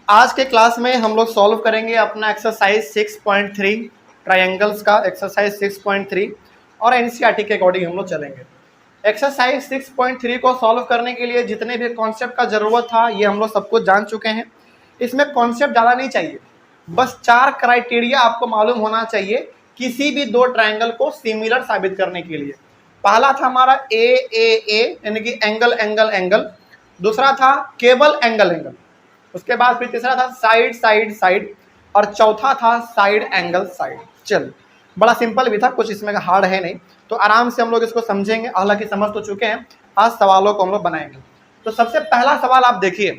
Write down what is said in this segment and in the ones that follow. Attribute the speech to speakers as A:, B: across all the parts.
A: आज के क्लास में हम लोग सॉल्व करेंगे अपना एक्सरसाइज 6.3 ट्रायंगल्स का एक्सरसाइज 6.3 और एनसीईआरटी के अकॉर्डिंग हम लोग चलेंगे। एक्सरसाइज 6.3 को सॉल्व करने के लिए जितने भी कॉन्सेप्ट का जरूरत था ये हम लोग सब कुछ जान चुके हैं। इसमें कॉन्सेप्ट ज़्यादा नहीं चाहिए, बस 4 क्राइटेरिया आपको मालूम होना चाहिए किसी भी दो ट्रायंगल को सिमिलर साबित करने के लिए। पहला था हमारा ए यानी कि एंगल एंगल एंगल, दूसरा था केवल एंगल एंगल, उसके बाद फिर तीसरा था साइड साइड साइड और चौथा था साइड एंगल साइड। चल बड़ा सिंपल भी था, कुछ इसमें हार्ड है नहीं, तो आराम से हम लोग इसको समझेंगे। हालांकि समझ तो चुके हैं, आज सवालों को हम लोग बनाएंगे। तो सबसे पहला सवाल आप देखिए,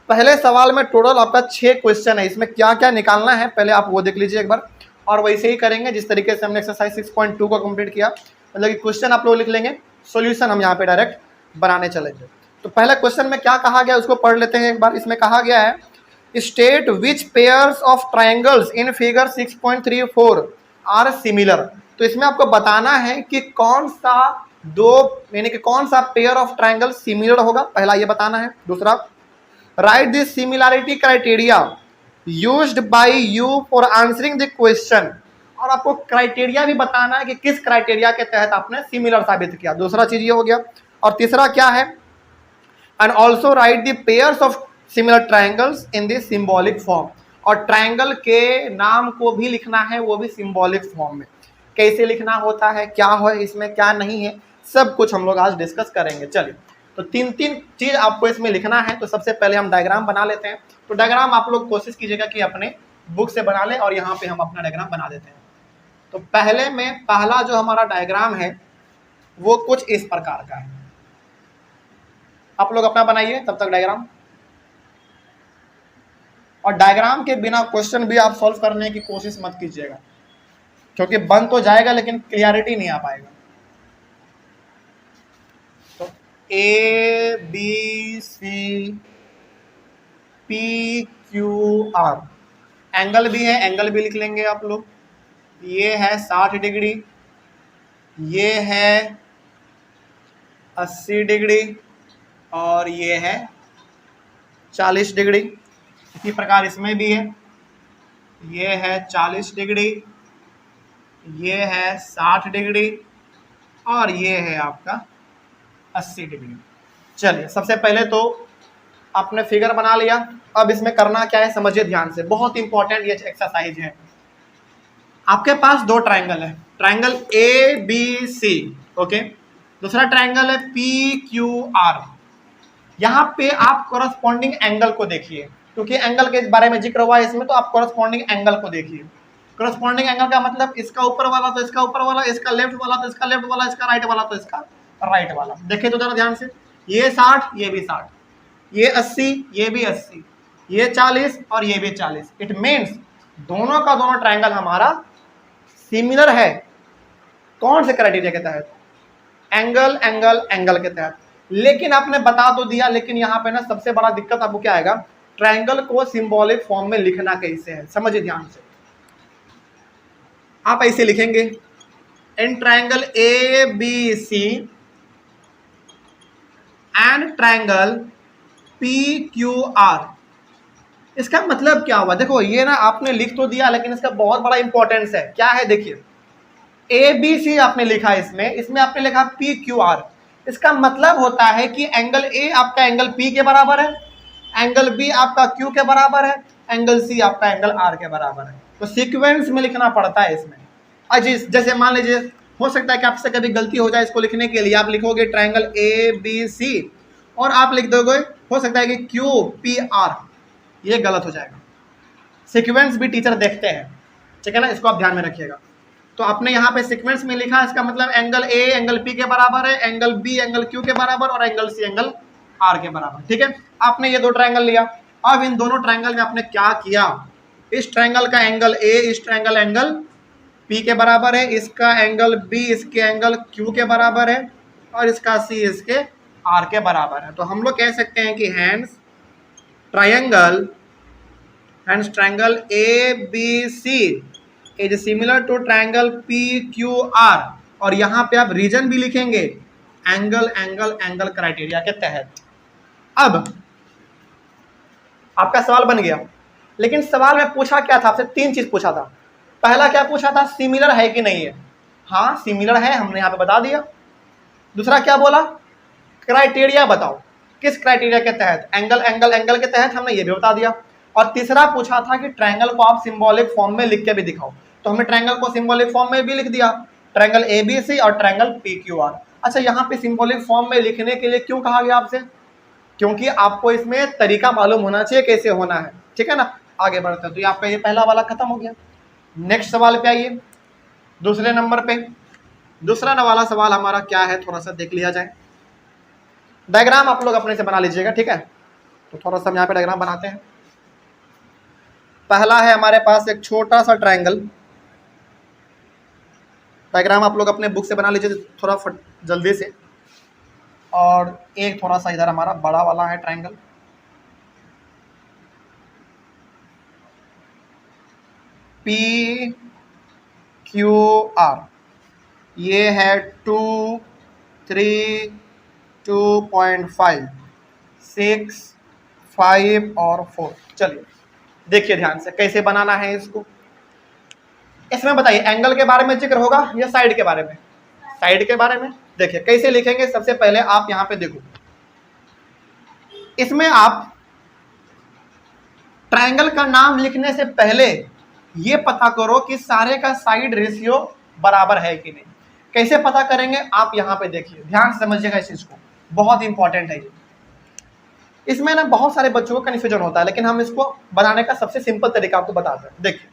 A: पहले सवाल में टोटल आपका 6 क्वेश्चन है, इसमें क्या क्या निकालना है पहले आप वो देख लीजिए एक बार, और वैसे ही करेंगे जिस तरीके से हमने एक्सरसाइज 6.2 को कंप्लीट किया। मतलब कि क्वेश्चन आप लोग लिख लेंगे, सॉल्यूशन हम यहाँ पे डायरेक्ट बनाने चलेंगे। तो पहले क्वेश्चन में क्या कहा गया उसको पढ़ लेते हैं एक बार। इसमें कहा गया है state which pairs of triangles in figure 6.34 are similar. तो इसमें आपको बताना है कि कौन सा दो यानी कि कौन सा पेयर ऑफ ट्रायंगल सिमिलर होगा, पहला ये बताना है। दूसरा, right this similarity criteria used by you for answering the question. और आपको क्राइटेरिया भी बताना है कि किस क्राइटेरिया के तहत आपने सिमिलर साबित किया। दूसरा चीज ये हो गया। और तीसरा क्या है, and also right the pairs of similar triangles in the symbolic form. और ट्रायंगल के नाम को भी लिखना है, वो भी सिंबॉलिक फॉर्म में। कैसे लिखना होता है, क्या है इसमें, क्या नहीं है, सब कुछ हम लोग आज डिस्कस करेंगे। चलिए, तो तीन तीन चीज आपको इसमें लिखना है। तो सबसे पहले हम डायग्राम बना लेते हैं। तो डायग्राम आप लोग कोशिश कीजिएगा कि अपने बुक से बना लें, और यहाँ पे हम अपना डायग्राम बना देते हैं। तो पहले में पहला जो हमारा डायग्राम है वो कुछ इस प्रकार का है। आप लोग अपना बनाइए तब तक डायग्राम, और डायग्राम के बिना क्वेश्चन भी आप सॉल्व करने की कोशिश मत कीजिएगा, क्योंकि बन तो जाएगा लेकिन क्लियरिटी नहीं आ पाएगा। तो A B C P Q R, angle भी है, एंगल भी लिख लेंगे आप लोग। ये है 60 डिग्री, ये है 80 डिग्री, और ये है 40 डिग्री। इसी प्रकार इसमें भी है, ये है 40 डिग्री, ये है 60 डिग्री, और ये है आपका 80 डिग्री। चलिए, सबसे पहले तो आपने फिगर बना लिया। अब इसमें करना क्या है समझिए ध्यान से, बहुत इंपॉर्टेंट ये एक्सरसाइज है। आपके पास दो ट्रायंगल है, triangle A B C, okay. दूसरा ट्रायंगल है पी क्यू आर। यहाँ पे आप कोरस्पॉन्डिंग एंगल को देखिए, क्योंकि एंगल के बारे में जिक्र हुआ है इसमें, तो आप कोरस्पॉन्डिंग एंगल को देखिए। कोरस्पॉन्डिंग एंगल का मतलब इसका ऊपर वाला तो इसका ऊपर वाला, इसका लेफ्ट वाला तो इसका लेफ्ट वाला, इसका राइट वाला तो इसका राइट वाला। देखिए तो जरा ध्यान से, ये 60, ये भी 60, ये 80, ये भी 80, ये 40 और ये भी 40। इट मीन्स दोनों का दोनों ट्रायंगल हमारा सिमिलर है। कौन से क्राइटेरिया के तहत? एंगल एंगल एंगल के तहत। लेकिन आपने बता तो दिया, लेकिन यहाँ पे ना सबसे बड़ा दिक्कत आपको क्या आएगा, ट्रायंगल को सिंबॉलिक फॉर्म में लिखना कैसे है। समझिए ध्यान से, आप ऐसे लिखेंगे, in triangle A B C and triangle P Q R. इसका मतलब क्या हुआ, देखो ये ना आपने लिख तो दिया, लेकिन इसका बहुत बड़ा इंपॉर्टेंस है। क्या है देखिए, ए बी सी आपने लिखा, इसमें आपने लिखा पी क्यू आर। इसका मतलब होता है कि एंगल ए आपका एंगल पी के बराबर है, एंगल बी आपका क्यू के बराबर है, एंगल सी आपका एंगल आर के बराबर है। तो सीक्वेंस में लिखना पड़ता है इसमें। जैसे मान लीजिए, हो सकता है कि आपसे कभी गलती हो जाए इसको लिखने के लिए, आप लिखोगे ट्रायंगल ए बी सी और आप लिख दोगे, हो सकता है कि क्यू पी आर, ये गलत हो जाएगा। सीक्वेंस भी टीचर देखते हैं, ठीक है ना, इसको आप ध्यान में रखिएगा। तो आपने यहाँ पे सीक्वेंस में लिखा, इसका मतलब एंगल ए एंगल पी के बराबर है, एंगल बी एंगल क्यू के बराबर, और एंगल सी एंगल आर के बराबर। ठीक है, आपने ये दो ट्रायंगल लिया। अब इन दोनों ट्रायंगल में आपने क्या किया, इस ट्रायंगल का एंगल ए इस ट्रायंगल एंगल पी के बराबर है, इसका एंगल बी इसके एंगल क्यू के बराबर है, और इसका सी इसके आर के बराबर है। तो हम लोग कह सकते हैं कि hence triangle A B C is similar to triangle P Q R. और यहाँ पे आप रीजन भी लिखेंगे, एंगल एंगल एंगल क्राइटेरिया के तहत। अब आपका सवाल बन गया। लेकिन सवाल में पूछा क्या था आपसे, 3 चीज पूछा था। पहला क्या पूछा था, सिमिलर है कि नहीं है। हाँ सिमिलर है, हमने यहाँ पे बता दिया। दूसरा क्या बोला, क्राइटेरिया बताओ, किस क्राइटेरिया के तहत, एंगल के तहत, हमने ये भी बता दिया। और तीसरा पूछा था कि ट्रायंगल को आप सिंबॉलिक फॉर्म में लिख के भी दिखाओ, तो हमने ट्रायंगल को सिंबॉलिक फॉर्म में भी लिख दिया, ट्रायंगल ABC और ट्रायंगल PQR। अच्छा यहाँ पे सिंबॉलिक फॉर्म में लिखने के लिए क्यों कहा गया आपसे, क्योंकि आपको इसमें तरीका मालूम होना चाहिए कैसे होना है, ठीक है ना। आगे बढ़ते हैं, तो ये आपका ये पहला वाला खत्म हो गया। नेक्स्ट सवाल पे आइए, दूसरे नंबर पे दूसरा वाला सवाल हमारा क्या है, थोड़ा सा देख लिया जाए। डायग्राम आप लोग अपने से बना लीजिएगा, ठीक है। तो थोड़ा सा हम यहाँ पे डायग्राम बनाते हैं। पहला है हमारे पास एक छोटा सा ट्रायंगल, डायग्राम आप लोग अपने बुक से बना लीजिए थोड़ा जल्दी से। और एक थोड़ा सा इधर हमारा बड़ा वाला है ट्रायंगल, PQR, ये है 2, 3, 2.5, 6, 5 और 4। चलिए देखिए ध्यान से कैसे बनाना है इसको। इसमें बताइए एंगल के बारे में जिक्र होगा या साइड के बारे में, साइड के बारे में। देखिए कैसे लिखेंगे, सबसे पहले आप यहां पे देखो, इसमें आप ट्रायंगल का नाम लिखने से पहले ये पता करो कि सारे का साइड रेशियो बराबर है कि नहीं। कैसे पता करेंगे आप यहाँ पे देखिए, ध्यान से समझिएगा इस चीज को, बहुत इंपॉर्टेंट है ये। इसमें ना बहुत सारे बच्चों को कन्फ्यूजन होता है, लेकिन हम इसको बनाने का सबसे सिंपल तरीका आपको बताते हैं। देखिए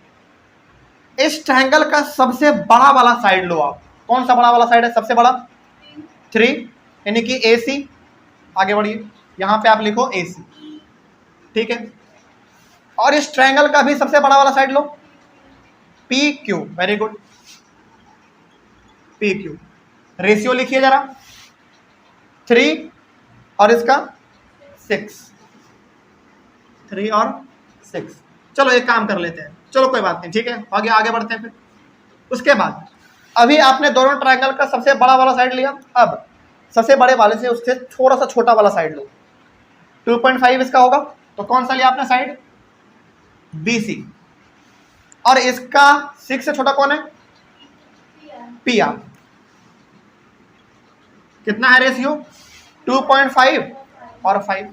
A: इस ट्रायंगल का सबसे बड़ा वाला साइड लो आप, कौन सा बड़ा वाला साइड है सबसे बड़ा, 3, यानी कि AC। आगे बढ़िए, यहाँ पे आप लिखो AC, ठीक है। और इस ट्रायंगल का भी सबसे बड़ा वाला साइड लो, PQ, very good, PQ। Ratio लिखिए जरा, 3 और इसका 6, 3 और 6। चलो एक काम कर लेते हैं, चलो कोई बात नहीं, ठीक है, आगे बढ़ते हैं। फिर उसके बाद अभी आपने दोनों ट्रायंगल का सबसे बड़ा वाला साइड लिया, अब सबसे बड़े वाले से उससे थोड़ा सा छोटा वाला साइड लो, 2.5 इसका होगा, तो कौन सा लिया आपने साइड, BC। और इसका 6 से छोटा कौन है, PR। कितना है रेशियो, 2.5 और 5,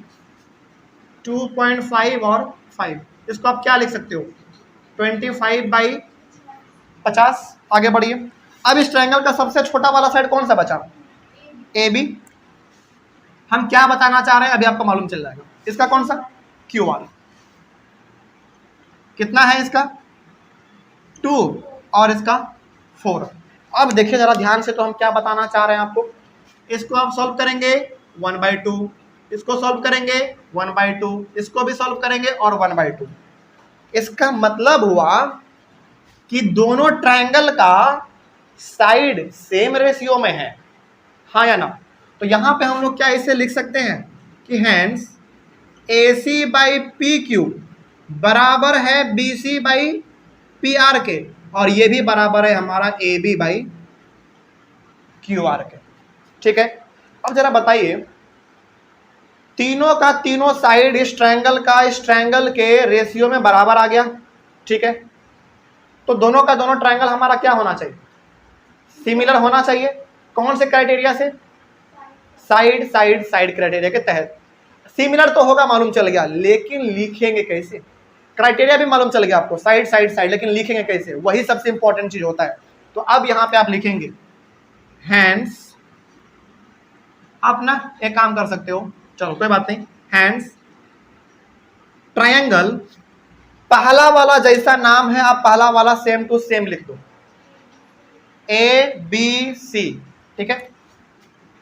A: 2.5 और 5। इसको आप क्या लिख सकते हो, 25/50। आगे बढ़िए, अब इस ट्रायंगल का सबसे छोटा वाला साइड कौन सा बचा, AB। हम क्या बताना चाह रहे हैं अभी आपको मालूम चल जाएगा। इसका कौन सा, QR। कितना है इसका, 2 और इसका 4। अब देखिए जरा ध्यान से, तो हम क्या बताना चाह रहे हैं आपको। इसको आप सॉल्व करेंगे 1/2, इसको सॉल्व करेंगे 1/2, इसको भी सॉल्व करेंगे और 1/2। इसका मतलब हुआ कि दोनों ट्रायंगल का साइड सेम रेशियो में है, हाँ या ना। तो यहां पे हम लोग क्या इसे लिख सकते हैं कि हैंस AC/PQ बराबर है BC/PR के, और ये भी बराबर है हमारा AB/QR के, ठीक है। अब जरा बताइए, तीनों का तीनों साइड इस ट्रायंगल का इस ट्रायंगल के रेशियो में बराबर आ गया, ठीक है। तो दोनों का दोनों ट्रायंगल हमारा क्या होना चाहिए, सिमिलर होना चाहिए। कौन से क्राइटेरिया से, साइड साइड साइड क्राइटेरिया के तहत। सिमिलर तो होगा, मालूम चल गया, लेकिन लिखेंगे कैसे, क्राइटेरिया भी मालूम चल गया आपको, साइड साइड साइड, लेकिन लिखेंगे कैसे, वही सबसे इंपॉर्टेंट चीज होता है। तो अब यहां पे आप लिखेंगे हैंस, आप ना एक काम कर सकते हो, चलो कोई बात नहीं, हैंस ट्रायंगल, पहला वाला जैसा नाम है आप पहला वाला सेम टू सेम लिख दो, ABC, ठीक है,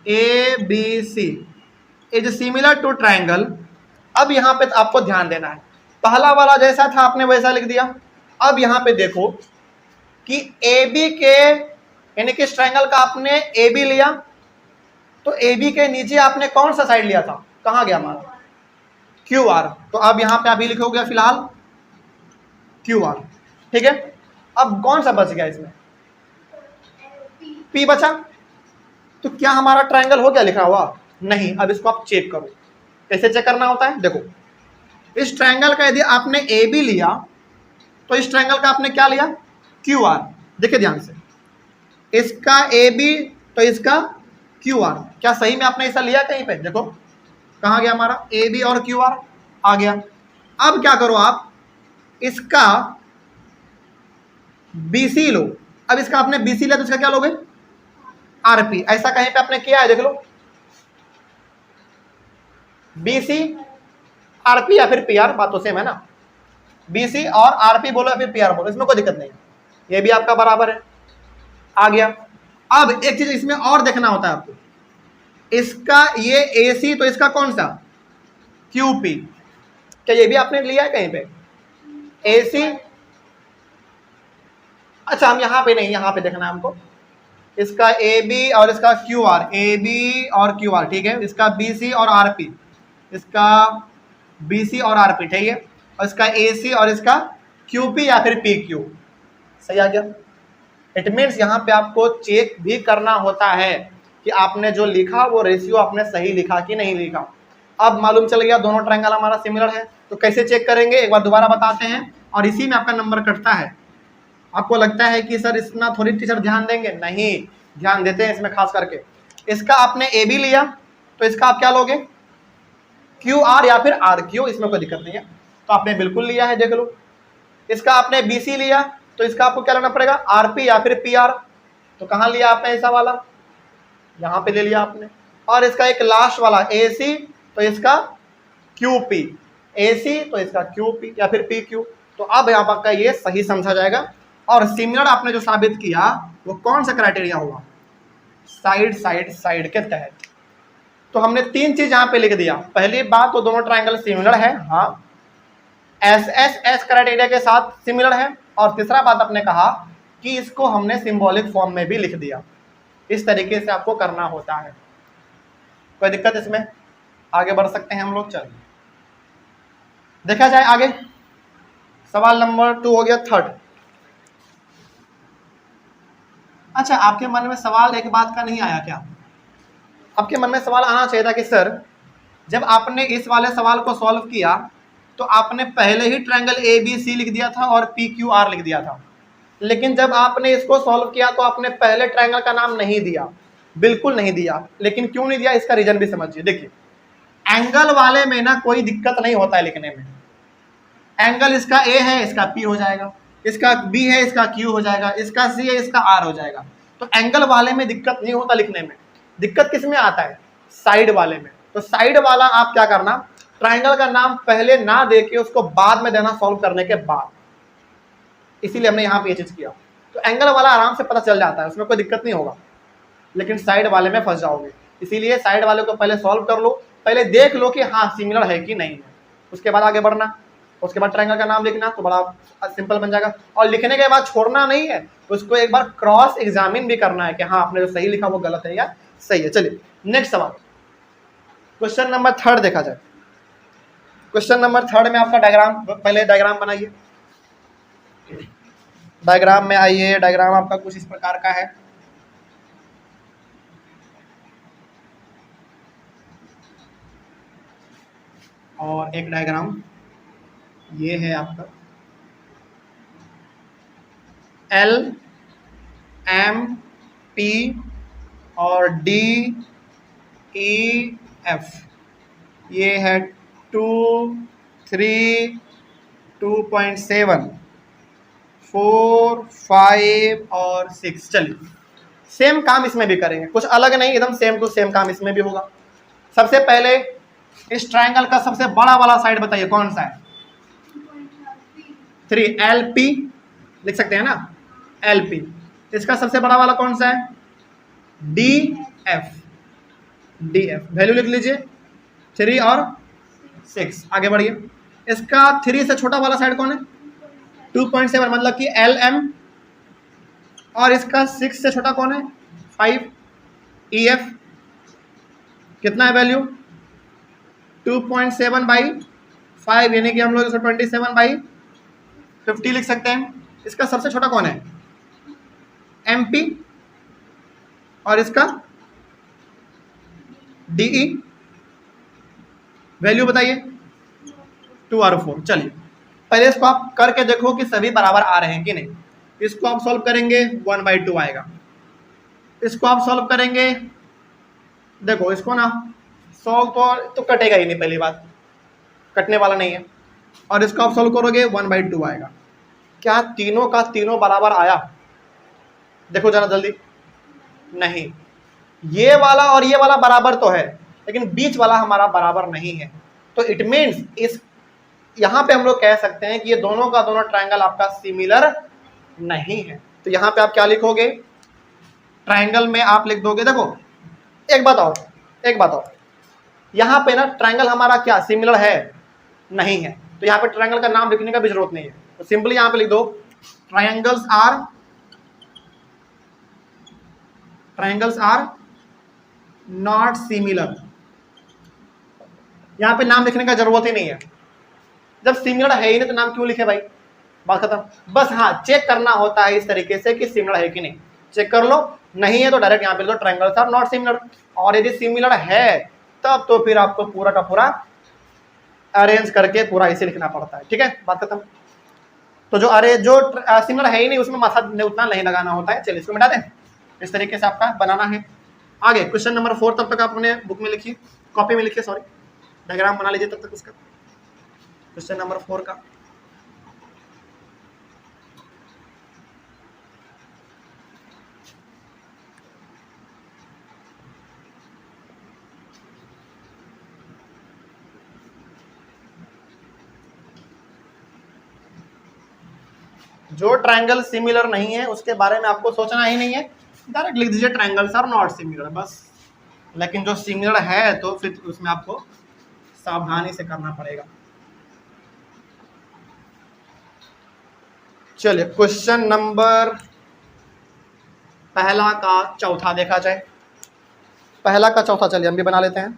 A: ABC is similar to triangle. अब यहां पे आपको ध्यान देना है, पहला वाला जैसा था आपने वैसा लिख दिया। अब यहां पे देखो कि AB के, यानी कि इस ट्रायंगल का आपने AB लिया, तो AB के नीचे आपने कौन सा साइड लिया था, कहां गया हमारा, QR। तो अब यहां पे अभी लिखोगे फिलहाल QR, ठीक है। अब कौन सा बच गया इसमें, P बचा। तो क्या हमारा ट्रायंगल हो गया लिखा हुआ, नहीं। अब इसको आप चेक करो, कैसे चेक करना होता है, देखो इस ट्रायंगल का यदि आपने ए बी लिया तो इस ट्रायंगल का आपने क्या लिया, क्यू आर। देखिए ध्यान से, इसका ए बी तो इसका क्यू आर। क्या सही में आपने ऐसा लिया कहीं पे? देखो कहाँ गया हमारा ए बी और क्यू आर, आ गया। अब क्या करो आप, इसका बी सी लो। अब इसका आपने बी सी लिया तो इसका क्या लोगे, आर पी। ऐसा कहीं पे आपने किया है? देख लो, बी सी आर पी या फिर पी आर, बात तो सेम है ना। बी सी और आर पी बोलो या फिर पी आर बोलो, इसमें कोई दिक्कत नहीं है, ये भी आपका बराबर है, आ गया। अब एक चीज इसमें और देखना होता है आपको, इसका ये ए सी तो इसका कौन सा, क्यू पी। क्या ये भी आपने लिया है कहीं पे, ए सी? अच्छा हम यहाँ पे नहीं, यहाँ पे देखना है हमको, इसका ए बी और इसका क्यू आर, ए बी और क्यू आर, ठीक है। इसका बी सी और आर पी, इसका बी सी और आर पी, ठीक है। और इसका ए सी और इसका क्यू पी या फिर पी क्यू, सही आ गया। इट मीन्स यहाँ पे आपको चेक भी करना होता है कि आपने जो लिखा वो रेशियो आपने सही लिखा कि नहीं लिखा। अब मालूम चल गया दोनों ट्रायंगल हमारा सिमिलर है, तो कैसे चेक करेंगे एक बार दोबारा बताते हैं, और इसी में आपका नंबर कटता है। आपको लगता है कि सर इतना थोड़ी टीचर ध्यान देंगे, नहीं ध्यान देते हैं इसमें खास करके। इसका आपने ए बी लिया तो इसका आप क्या लोगे, क्यू आर या फिर आर क्यू, इसमें कोई दिक्कत नहीं है, तो आपने बिल्कुल लिया है, देख लो। इसका आपने बी सी लिया तो इसका आपको क्या लेना पड़ेगा, आर पी या फिर पी आर। तो कहाँ लिया आपने ऐसा वाला, यहाँ पे ले लिया आपने। और इसका एक लास्ट वाला ए सी तो इसका क्यू पी, ए सी तो इसका क्यू पी या फिर पी क्यू। तो अब यहाँ पर ये सही समझा जाएगा। और सिमिलर आपने जो साबित किया वो कौन सा क्राइटेरिया हुआ, साइड साइड साइड के तहत। तो हमने तीन चीज यहाँ पे लिख दिया। पहली बात तो दोनों ट्रायंगल सिमिलर है, हाँ, एस एस एस क्राइटेरिया के साथ सिमिलर है। और तीसरा बात आपने कहा कि इसको हमने सिंबॉलिक फॉर्म में भी लिख दिया। इस तरीके से आपको करना होता है। कोई दिक्कत इसमें? आगे बढ़ सकते हैं हम लोग, चलिए देखा जाए आगे। सवाल नंबर 2 हो गया, थर्ड। अच्छा आपके मन में सवाल एक बात का नहीं आया क्या, आपके मन में सवाल आना चाहिए था कि सर जब आपने इस वाले सवाल को सॉल्व किया तो आपने पहले ही ट्रायंगल ए बी सी लिख दिया था और पी क्यू आर लिख दिया था, लेकिन जब आपने इसको सॉल्व किया तो आपने पहले ट्रायंगल का नाम नहीं दिया, बिल्कुल नहीं दिया। लेकिन क्यों नहीं दिया इसका रीजन भी समझिए। देखिए एंगल वाले में ना कोई दिक्कत नहीं होता है लिखने में। एंगल इसका ए है इसका पी हो जाएगा, इसका बी है इसका क्यू हो जाएगा, इसका सी है इसका आर हो जाएगा। तो एंगल वाले में दिक्कत नहीं होता लिखने में, दिक्कत किस में आता है, साइड वाले में। तो साइड वाला आप क्या करना, ट्रायंगल का नाम पहले ना देके उसको बाद में देना सॉल्व करने के बाद, इसीलिए हमने यहाँ पे ये चीज किया। तो एंगल वाला आराम से पता चल जाता है, उसमें कोई दिक्कत नहीं होगा, लेकिन साइड वाले में फंस जाओगे। इसीलिए साइड वाले को पहले सॉल्व कर लो, पहले देख लो कि हाँ सिमिलर है कि नहीं है, उसके बाद आगे बढ़ना। उसके बाद ट्रायंगल का नाम लिखना तो बड़ा सिंपल बन जाएगा। और लिखने के बाद छोड़ना नहीं है, उसको एक बार क्रॉस एग्जामिन भी करना है कि हाँ आपने जो सही लिखा वो गलत है या सही है। चलिए नेक्स्ट सवाल, क्वेश्चन नंबर 3 देखा जाए। क्वेश्चन नंबर 3 में आपका डायग्राम, पहले डायग्राम बनाइए, डायग्राम में आइए। डायग्राम आपका कुछ इस प्रकार का है, और एक डायग्राम ये है आपका एल एम पी और डी ई एफ, ये है 2, 3, 2.7, 4, 5 और 6। चलिए सेम काम इसमें भी करेंगे, कुछ अलग नहीं, एकदम सेम टू सेम काम इसमें भी होगा। सबसे पहले इस ट्रायंगल का सबसे बड़ा वाला साइड बताइए कौन सा है, 3, एल पी लिख सकते हैं ना, एल पी। इसका सबसे बड़ा वाला कौन सा है, D F, D F value लिख लीजिए 3 और 6। आगे बढ़िए, इसका 3 से छोटा वाला साइड कौन है, 2.7, मतलब कि एल एम। और इसका 6 से छोटा कौन है, 5, ई एफ। कितना है वैल्यू, 2.7/5, यानी कि हम लोग इसको 27/50 लिख सकते हैं। इसका सबसे छोटा कौन है, एम पी। और इसका डीई, वैल्यू बताइए 2 और 4। चलिए पहले इसको आप करके देखो कि सभी बराबर आ रहे हैं कि नहीं। इसको आप सॉल्व करेंगे 1/2 आएगा। इसको आप सॉल्व करेंगे, देखो इसको ना सॉल्व तो कटेगा ही नहीं, पहली बात कटने वाला नहीं है। और इसको आप सॉल्व करोगे 1/2 आएगा। क्या तीनों का तीनों बराबर आया? देखो जरा जल्दी। नहीं, ये वाला और ये वाला बराबर तो है, लेकिन बीच वाला हमारा बराबर नहीं है। तो इट मीन्स इस यहां पे हम लोग कह सकते हैं कि ये दोनों का दोनों ट्रायंगल आपका सिमिलर नहीं है। तो यहां पे आप क्या लिखोगे? ट्रायंगल में आप लिख दोगे, देखो एक बात और, यहां पे ना ट्रायंगल हमारा क्या सिमिलर है? नहीं है। तो यहाँ पे ट्रायंगल का नाम लिखने का भी जरूरत नहीं है, तो सिंपली यहाँ पे लिख दो ट्रायंगल्स आर नॉट सिमिलर। यहाँ पे नाम लिखने का जरूरत ही नहीं है, जब सिमिलर है ही नहीं तो नाम क्यों लिखे भाई, बात खत्म। बस हाँ चेक करना होता है इस तरीके से कि सिमिलर है कि नहीं, चेक कर लो। नहीं है तो डायरेक्ट यहाँ पे लिख दो ट्रायंगल्स आर नॉट सिमिलर। और यदि सिमिलर है तब तो फिर आपको पूरा का पूरा अरेंज करके पूरा इसे लिखना पड़ता है, ठीक है, बात खत्म। तो जो सिमिलर है ही नहीं उसमें माथा उतना नहीं लगाना होता है। चलिए इसको मिटा दें, इस तरीके से आपका बनाना है। आगे क्वेश्चन नंबर 4 तब तक आपने बुक में लिखिए, कॉपी में लिखिए, सॉरी डायग्राम बना लीजिए तब तक उसका, क्वेश्चन नंबर 4 का। जो ट्रायंगल सिमिलर नहीं है उसके बारे में आपको सोचना ही नहीं है, डायरेक्ट लिख दीजिए ट्रायंगल्स आर नॉट सिमिलर बस। लेकिन जो सिमिलर है तो फिर उसमें आपको सावधानी से करना पड़ेगा। चलिए क्वेश्चन नंबर पहला का चौथा देखा जाए। पहला का चौथा चलिए हम भी बना लेते हैं।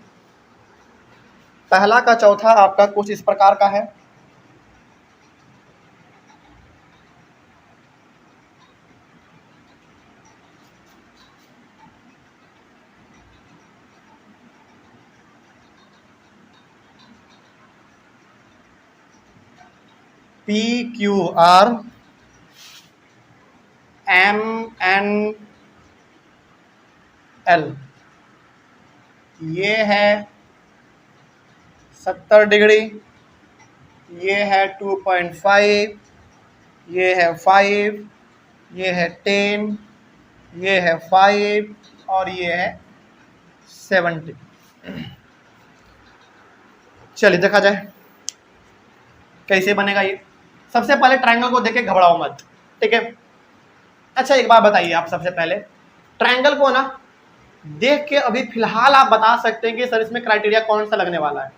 A: पहला का चौथा आपका कुछ इस प्रकार का है। PQR MNL, ये है 70 डिग्री, ये है 2.5, ये है 5, ये है 10, ये है 5 और ये है 70। चलिए देखा जाए कैसे बनेगा ये। सबसे पहले ट्रायंगल को देख के घबराओ मत, ठीक है। अच्छा एक बात बताइए आप, सबसे पहले ट्रायंगल को ना देख के अभी फिलहाल आप बता सकते हैं कि सर इसमें क्राइटेरिया कौन सा लगने वाला है।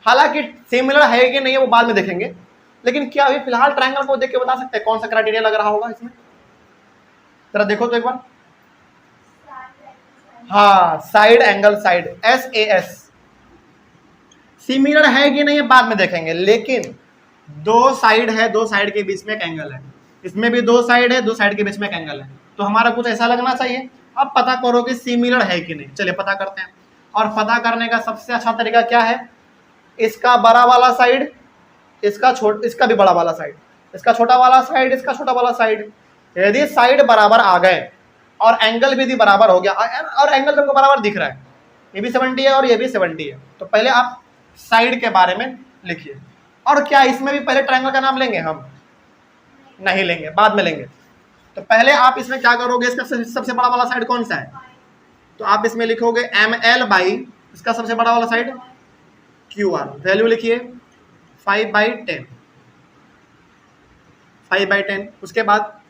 A: हालांकि सिमिलर है कि नहीं है वो बाद में देखेंगे, लेकिन क्या अभी फिलहाल ट्रायंगल को देख के बता सकते हैं कौन सा क्राइटेरिया लग रहा होगा इसमें? जरा देखो तो एक बार। हाँ side angle, side SAS similar है कि नहीं है बाद में देखेंगे, लेकिन दो साइड है, दो साइड के बीच में एक एंगल है, इसमें भी दो साइड है, दो साइड के बीच में एक एंगल है, तो हमारा कुछ ऐसा लगना चाहिए। अब पता करो कि सिमिलर है कि नहीं। चलिए पता करते हैं। और पता करने का सबसे अच्छा तरीका क्या है? इसका बड़ा वाला साइड, इसका भी बड़ा वाला साइड, इसका छोटा वाला साइड, इसका छोटा वाला साइड। यदि साइड बराबर आ गए और एंगल भी बराबर हो गया और एंगल तुमको बराबर दिख रहा है, ये भी 70 है और ये भी 70 है, तो पहले आप साइड के बारे में लिखिए। और क्या इसमें भी पहले ट्रायंगल का नाम लेंगे? हम नहीं लेंगे, बाद में लेंगे। तो पहले आप इसमें क्या करोगे, इसका सबसे बड़ा वाला साइड कौन सा है? तो आप इसमें लिखोगे ML बाई इसका सबसे बड़ा वाला साइड QR, वैल्यू लिखिए 5/10, 5/10। उसके बाद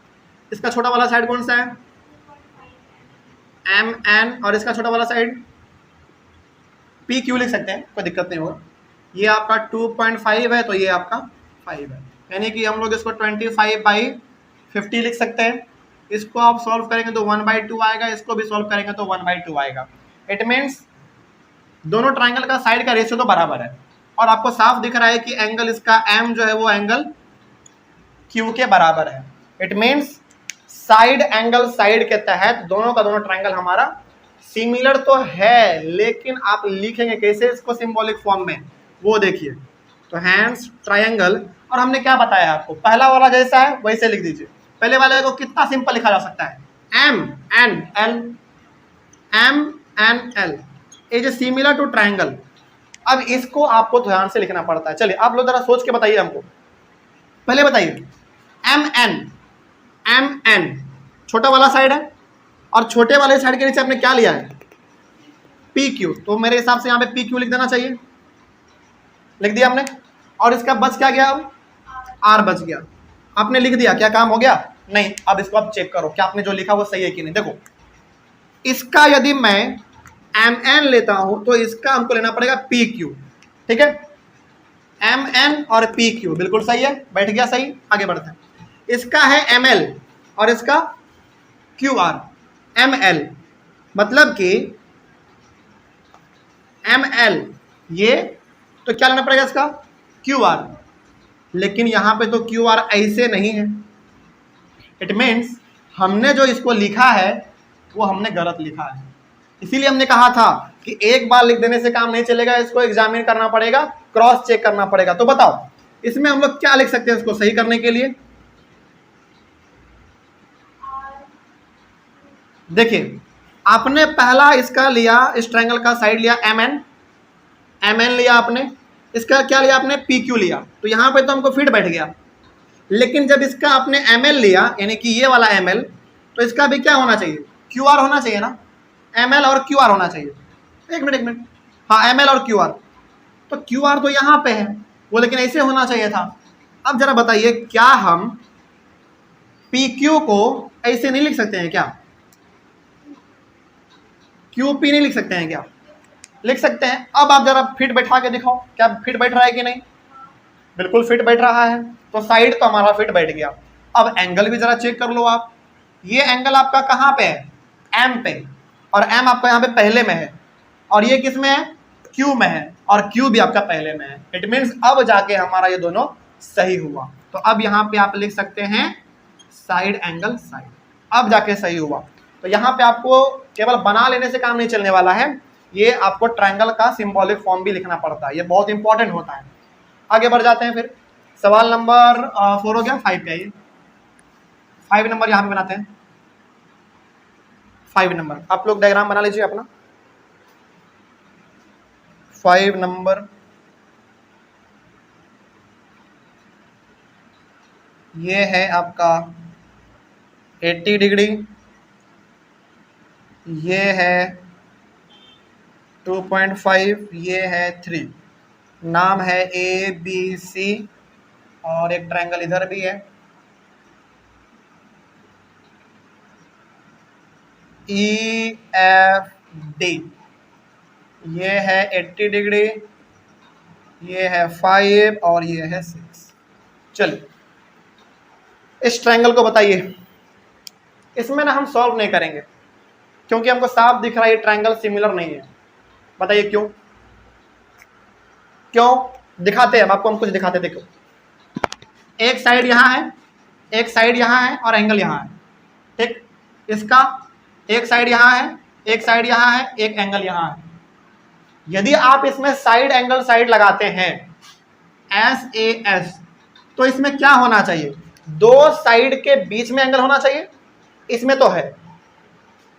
A: इसका छोटा वाला साइड कौन सा है? MN, और इसका छोटा वाला साइड PQ लिख सकते हैं, कोई दिक्कत नहीं होगा। ये आपका 2.5 है तो ये आपका 5 है, यानी कि हम लोग इसको 25/50 लिख सकते हैं। इसको आप सॉल्व करेंगे तो 1/2 आएगा, इसको भी सॉल्व करेंगे तो 1/2 आएगा। इट मीन्स दोनों ट्रायंगल का साइड का रेशियो तो बराबर है, और आपको साफ दिख रहा है कि एंगल इसका M जो है वो एंगल Q के बराबर है। It means side angle side के तहत दोनों का दोनों ट्रायंगल हमारा सिमिलर तो है, लेकिन आप लिखेंगे कैसे इसको सिंबॉलिक फॉर्म में, वो देखिए। तो हैंस ट्रायंगल, और हमने क्या बताया आपको, पहला वाला जैसा है वैसे लिख दीजिए। पहले वाले को कितना सिंपल लिखा जा सकता है, M N L, M N L is similar to triangle. अब इसको आपको ध्यान से लिखना पड़ता है। चलिए आप लोग जरा सोच के बताइए हमको, पहले बताइए एम एन, एम एन छोटा वाला साइड है, और छोटे वाले साइड के नीचे आपने क्या लिया है, पी क्यू। तो मेरे हिसाब से यहाँ पे पी क्यू लिख देना चाहिए, लिख दिया हमने। और इसका बच क्या गया, अब आर बच गया। आपने लिख दिया, क्या काम हो गया, नहीं। अब इसको आप चेक करो क्या आपने जो लिखा वो सही है कि नहीं। देखो इसका यदि मैं एम एन लेता हूं तो इसका हमको लेना पड़ेगा पी क्यू, ठीक है। एम एन और पी क्यू बिल्कुल सही है, बैठ गया सही। आगे बढ़ते हैं, इसका है एम एल और इसका क्यू आर। एम एल मतलब कि एम एल ये, तो क्या लेना पड़ेगा इसका क्यू आर। लेकिन यहां पे तो क्यू आर ऐसे नहीं है, इट मीन्स हमने जो इसको लिखा है वो हमने गलत लिखा है। इसीलिए हमने कहा था कि एक बार लिख देने से काम नहीं चलेगा, इसको एग्जामिन करना पड़ेगा, क्रॉस चेक करना पड़ेगा। तो बताओ इसमें हम लोग क्या लिख सकते हैं इसको सही करने के लिए। देखिए आपने पहला इसका लिया, इस ट्रायंगल का साइड लिया एम एन, एम एन लिया आपने, इसका क्या लिया आपने पी क्यू लिया। तो यहां पे तो हमको फिट बैठ गया। लेकिन जब इसका आपने एम एल लिया, यानी कि ये वाला एम एल, तो इसका भी क्या होना चाहिए, क्यू आर होना चाहिए ना। एम एल और क्यू आर होना चाहिए। एक मिनट, हाँ एम एल और क्यू आर, तो क्यू आर तो यहाँ पे है वो, लेकिन ऐसे होना चाहिए था। अब जरा बताइए क्या हम पी क्यू को ऐसे नहीं लिख सकते हैं क्या, क्यू पी नहीं लिख सकते हैं क्या, लिख सकते हैं। अब आप जरा फिट बैठा के दिखाओ, क्या फिट बैठ रहा है कि नहीं, बिल्कुल फिट बैठ रहा है। तो साइड तो हमारा फिट बैठ गया। अब एंगल भी जरा चेक कर लो आप, ये एंगल आपका कहाँ पे है, एम पे, और एम आपका यहाँ पे पहले में है, और ये किस में है, क्यू में है, और क्यू भी आपका पहले में है। इट मीन्स अब जाके हमारा ये दोनों सही हुआ। तो अब यहाँ पे आप लिख सकते हैं साइड एंगल साइड, अब जाके सही हुआ। तो यहाँ पे आपको केवल बना लेने से काम नहीं चलने वाला है, ये आपको ट्रायंगल का सिंबॉलिक फॉर्म भी लिखना पड़ता है, ये बहुत इंपॉर्टेंट होता है। आगे बढ़ जाते हैं फिर, सवाल नंबर 4 हो गया, 5 पे आइए। 5 नंबर यहाँ पे बनाते हैं। 5 नंबर आप लोग डायग्राम बना लीजिए अपना। 5 नंबर ये है आपका 80 डिग्री, ये है 2.5, ये है 3, नाम है ए बी सी, और एक ट्रायंगल इधर भी है ई एफ डी, ये है 80 डिग्री, ये है 5 और ये है 6। चलिए इस ट्रायंगल को बताइए। इसमें ना हम सॉल्व नहीं करेंगे क्योंकि हमको साफ दिख रहा है ये ट्रायंगल सिमिलर नहीं है। बताइए क्यों, क्यों दिखाते हैं, अब आपको हम कुछ दिखाते। देखो एक साइड यहाँ है, एक साइड यहाँ है, और एंगल यहाँ है, ठीक। इसका एक साइड यहाँ है, एक साइड यहाँ है, एक एंगल यहाँ है। यदि आप इसमें साइड एंगल साइड लगाते हैं एस ए एस, तो इसमें क्या होना चाहिए, दो साइड के बीच में एंगल होना चाहिए। इसमें तो है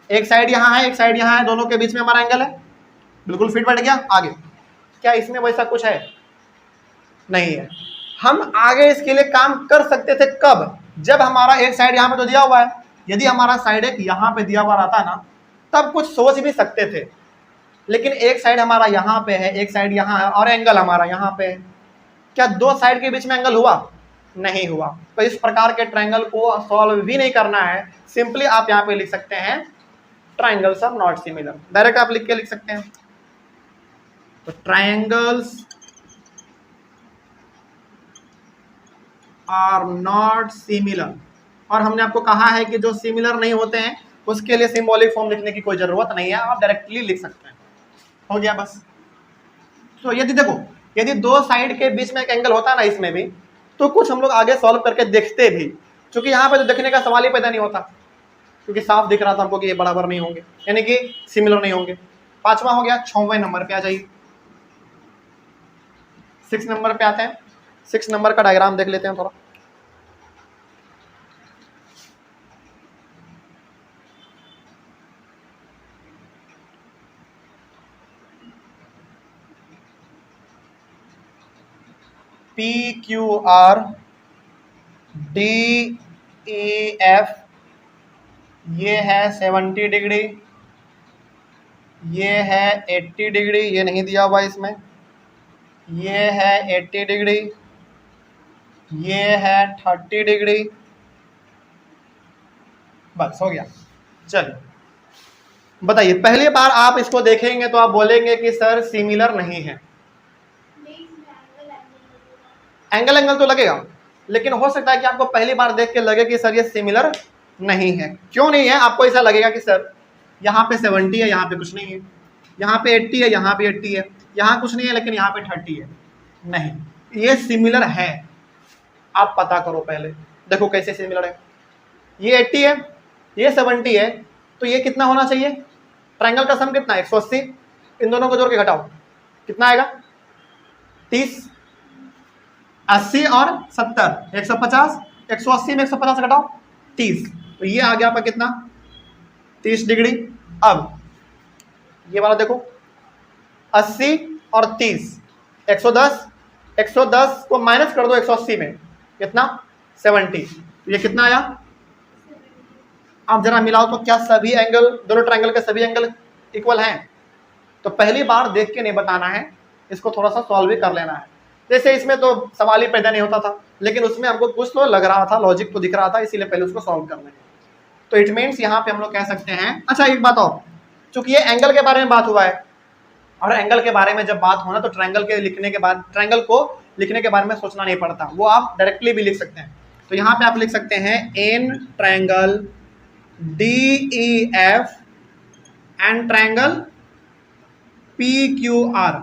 A: एक साइड यहाँ है, एक साइड यहाँ है, दोनों के बीच में हमारा एंगल है, बिल्कुल फिट बैठ गया। आगे क्या इसमें वैसा कुछ है, नहीं है। हम आगे इसके लिए काम कर सकते थे कब, जब हमारा एक साइड यहाँ पे तो दिया हुआ है, यदि हमारा साइड एक यहाँ पे दिया हुआ रहता ना, तब कुछ सोच भी सकते थे। लेकिन एक साइड हमारा यहाँ पे है, एक साइड यहाँ है, और एंगल हमारा यहाँ पे है। क्या दो साइड के बीच में एंगल हुआ, नहीं हुआ। तो इस प्रकार के ट्रायंगल को सॉल्व भी नहीं करना है, सिंपली आप यहाँ पे लिख सकते हैं triangles are not similar, direct आप लिख के लिख सकते हैं। तो ट्रायंगल्स आर नॉट सिमिलर, और हमने आपको कहा है कि जो सिमिलर नहीं होते हैं उसके लिए सिंबॉलिक फॉर्म लिखने की कोई जरूरत नहीं है, आप डायरेक्टली लिख सकते हैं, हो गया बस। तो यदि देखो यदि दो साइड के बीच में एक एंगल होता ना इसमें भी, तो कुछ हम लोग आगे सॉल्व करके देखते भी, क्योंकि यहाँ पे तो देखने का सवाल ही पैदा नहीं होता, क्योंकि साफ दिख रहा था हमको कि ये बराबर नहीं होंगे, यानी कि सिमिलर नहीं होंगे। 5वां हो गया। 6वें नंबर पे आ जाइए। 6 नंबर पे आते हैं। 6 नंबर का डायग्राम देख लेते हैं थोड़ा। PQR DEF, ये है 70 डिग्री, ये है 80 डिग्री, ये नहीं दिया हुआ इसमें, ये है 80 डिग्री, ये है 30 डिग्री। बस हो गया। चलिए बताइए, पहली बार आप इसको देखेंगे तो आप बोलेंगे कि सर सिमिलर नहीं है। एंगल तो लगेगा, लेकिन हो सकता है कि आपको पहली बार देख के लगे कि सर ये सिमिलर नहीं है। क्यों नहीं है? आपको ऐसा लगेगा कि सर यहाँ पे 70 है, यहाँ पे कुछ नहीं है, यहाँ पे 80 है, यहाँ पे 80 है, यहाँ कुछ नहीं है, लेकिन यहाँ पे 30 है। नहीं, ये सिमिलर है। आप पता करो पहले, देखो कैसे सिमिलर है। ये 80 है, ये 70 है, तो ये कितना होना चाहिए? ट्रायंगल का सम कितना है? 180। इन दोनों को जोड़ के घटाओ, कितना आएगा? 30। 80 और 70 150, 180 में 150 घटाओ 30, तो ये आ गया आपका कितना? 30 डिग्री। अब ये वाला देखो, 80 और 30, 110, 110 को माइनस कर दो 180 में, कितना? 70। तो ये कितना आया? आप जरा मिलाओ तो क्या सभी एंगल, दोनों ट्रायंगल के सभी एंगल इक्वल हैं? तो पहली बार देख के नहीं बताना है, इसको थोड़ा सा सॉल्व भी कर लेना है। जैसे इसमें तो सवाल ही पैदा नहीं होता था, लेकिन उसमें हमको कुछ तो लग रहा था, लॉजिक तो दिख रहा था, इसीलिए पहले उसको सॉल्व कर लेंगे। तो इट मीन्स यहाँ पे हम लोग कह सकते हैं। अच्छा एक बात और, चूंकि ये एंगल के बारे में बात हुआ है, और एंगल के बारे में जब बात होना तो ट्रायंगल के लिखने के बाद, ट्रायंगल को लिखने के बारे में सोचना नहीं पड़ता, वो आप डायरेक्टली भी लिख सकते हैं। तो यहाँ पे आप लिख सकते हैं in triangle DEF and triangle PQR।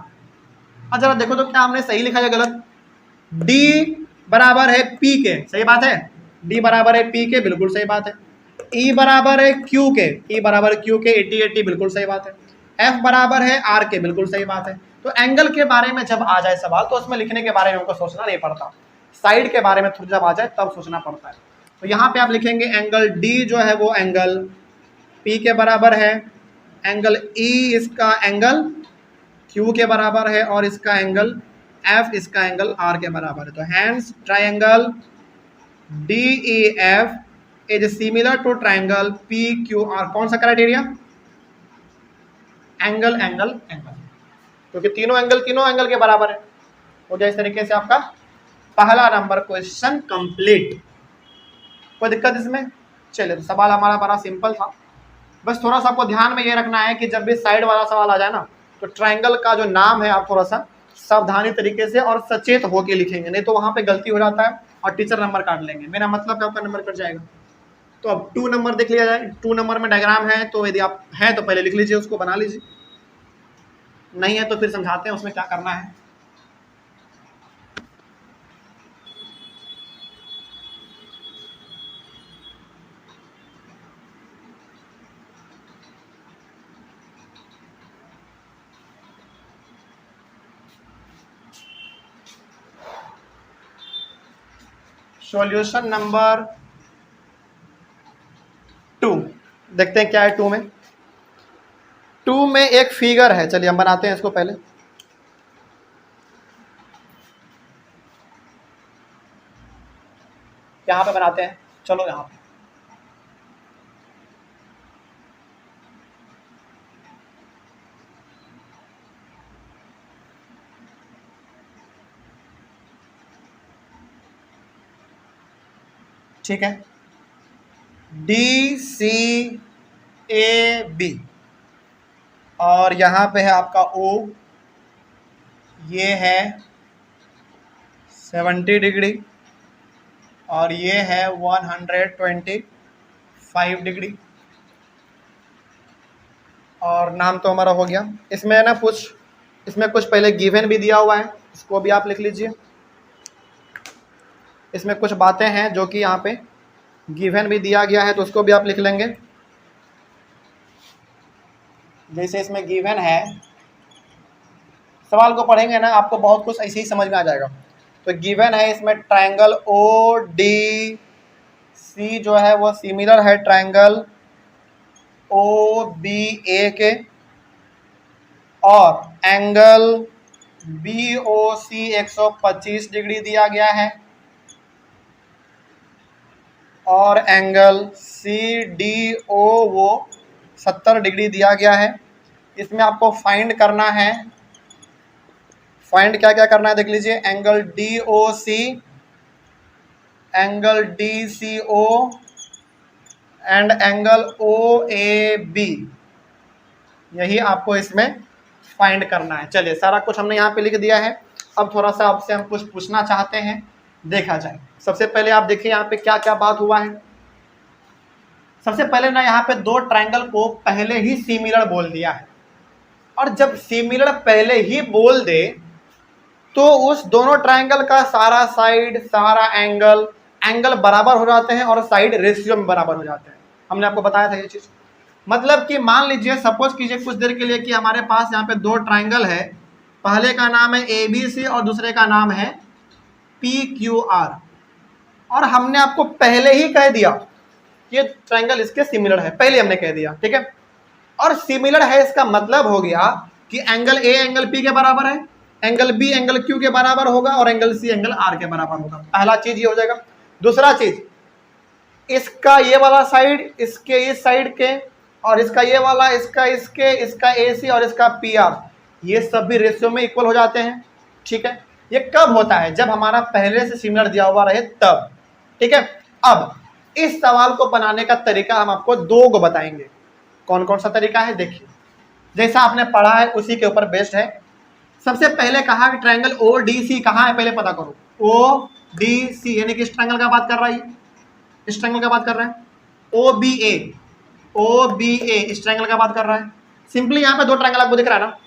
A: अब जरा देखो तो क्या हमने सही लिखा है गलत? D बराबर है P के, सही बात है। D बराबर है P के, बिल्कुल सही बात है। E बराबर है Q के, E बराबर Q के 80-80, बिल्कुल सही बात है। F बराबर है R के, बिल्कुल सही बात है। तो एंगल के बारे में जब आ जाए सवाल तो उसमें लिखने के बारे में हमको सोचना नहीं पड़ता, साइड के बारे में जब आ जाए तब सोचना पड़ता है। तो यहाँ पे आप लिखेंगे एंगल D जो है वो एंगल P के बराबर है, एंगल E इसका एंगल Q के बराबर है, और इसका एंगल F इसका एंगल R के बराबर है। तो hence triangle DEF is similar to triangle PQR। कौन सा क्राइटेरिया? एंगल एंगल एंगल, क्योंकि तीनों एंगल के बराबर है। हो गया इस तरीके से आपका पहला नंबर क्वेश्चन कंप्लीट। कोई दिक्कत इसमें? चलिए, तो सवाल हमारा बड़ा सिंपल था। बस थोड़ा सा आपको ध्यान में ये रखना है कि जब भी साइड वाला सवाल आ जाए ना, तो ट्रायंगल का जो नाम है आप थोड़ा सा सावधानी तरीके से और सचेत होके लिखेंगे, नहीं तो वहां पे गलती हो जाता है और टीचर नंबर काट लेंगे। मेरा मतलब आपका नंबर कट जाएगा। तो अब 2 नंबर देख लिया जाए। 2 नंबर में डायग्राम है, तो यदि आप है तो पहले लिख लीजिए, उसको बना लीजिए, नहीं है तो फिर समझाते हैं उसमें क्या करना है। सॉल्यूशन नंबर 2 देखते हैं क्या है। 2 में एक फिगर है, चलिए हम बनाते हैं इसको पहले। यहाँ पे बनाते हैं, चलो यहाँ पे। ठीक है, DCAB, और यहाँ पे है आपका O, ये है 70 डिग्री, और ये है 125 डिग्री, और नाम तो हमारा हो गया। इसमें ना इसमें कुछ पहले गिवन भी दिया हुआ है, इसको भी आप लिख लीजिए। इसमें कुछ बातें हैं जो कि यहाँ पे गिवन भी दिया गया है, तो उसको भी आप लिख लेंगे। जैसे इसमें गिवन है सवाल को पढ़ेंगे ना आपको बहुत कुछ ऐसे ही समझ में आ जाएगा। तो गिवन है इसमें ट्रायंगल ओ डी सी जो है वो सिमिलर है ट्रायंगल ओ बी ए के, और एंगल बी ओ सी 125 डिग्री दिया गया है, और एंगल सी डी ओ वो 70 डिग्री दिया गया है। इसमें आपको फाइंड करना है, फाइंड क्या क्या करना है देख लीजिए, angle D O C, angle D C O and angle O A B, यही आपको इसमें फाइंड करना है। चलिए सारा कुछ हमने यहाँ पे लिख दिया है। अब थोड़ा सा आपसे हम कुछ पूछना चाहते हैं, देखा जाए। सबसे पहले आप देखिए यहाँ पे क्या क्या बात हुआ है। सबसे पहले ना यहाँ पे दो ट्रायंगल को पहले ही सिमिलर बोल दिया है, और जब सिमिलर पहले ही बोल दे तो उस दोनों ट्रायंगल का सारा साइड, सारा एंगल बराबर हो जाते हैं और साइड रेशियो में बराबर हो जाते हैं। हमने आपको बताया था ये चीज। मतलब कि मान लीजिए, सपोज कीजिए कुछ देर के लिए कि हमारे पास यहाँ पे दो ट्रायंगल है, पहले का नाम है ABC और दूसरे का नाम है PQR, और हमने आपको पहले ही कह दिया ये ट्रायंगल इसके सिमिलर है, पहले हमने कह दिया, ठीक है। और सिमिलर है इसका मतलब हो गया कि एंगल A एंगल P के बराबर है, एंगल B एंगल Q के बराबर होगा, और एंगल C एंगल R के बराबर होगा। पहला चीज ये हो जाएगा। दूसरा चीज, इसका ये वाला साइड इसके इस साइड के, और इसका ये वाला इसका इसके, इसका AC और इसका PR, ये सब भी रेशियो में इक्वल हो जाते हैं, ठीक है। ये कब होता है? जब हमारा पहले से सिमिलर दिया हुआ रहे तब, ठीक है। अब इस सवाल को बनाने का तरीका हम आपको दो को बताएंगे। कौन कौन सा तरीका है देखिए, जैसा आपने पढ़ा है उसी के ऊपर बेस्ड है। सबसे पहले कहा कि ट्रायंगल ओ डी सी कहाँ है, पहले पता करो। ओ डी सी यानी कि इस ट्रायंगल का बात कर रहा है, इस ट्रायंगल का बात कर रहा है। ओ बी ए इस ट्रायंगल का बात कर रहा है। सिंपली यहाँ पे दो ट्रायंगल आपको दिख रहा है ना,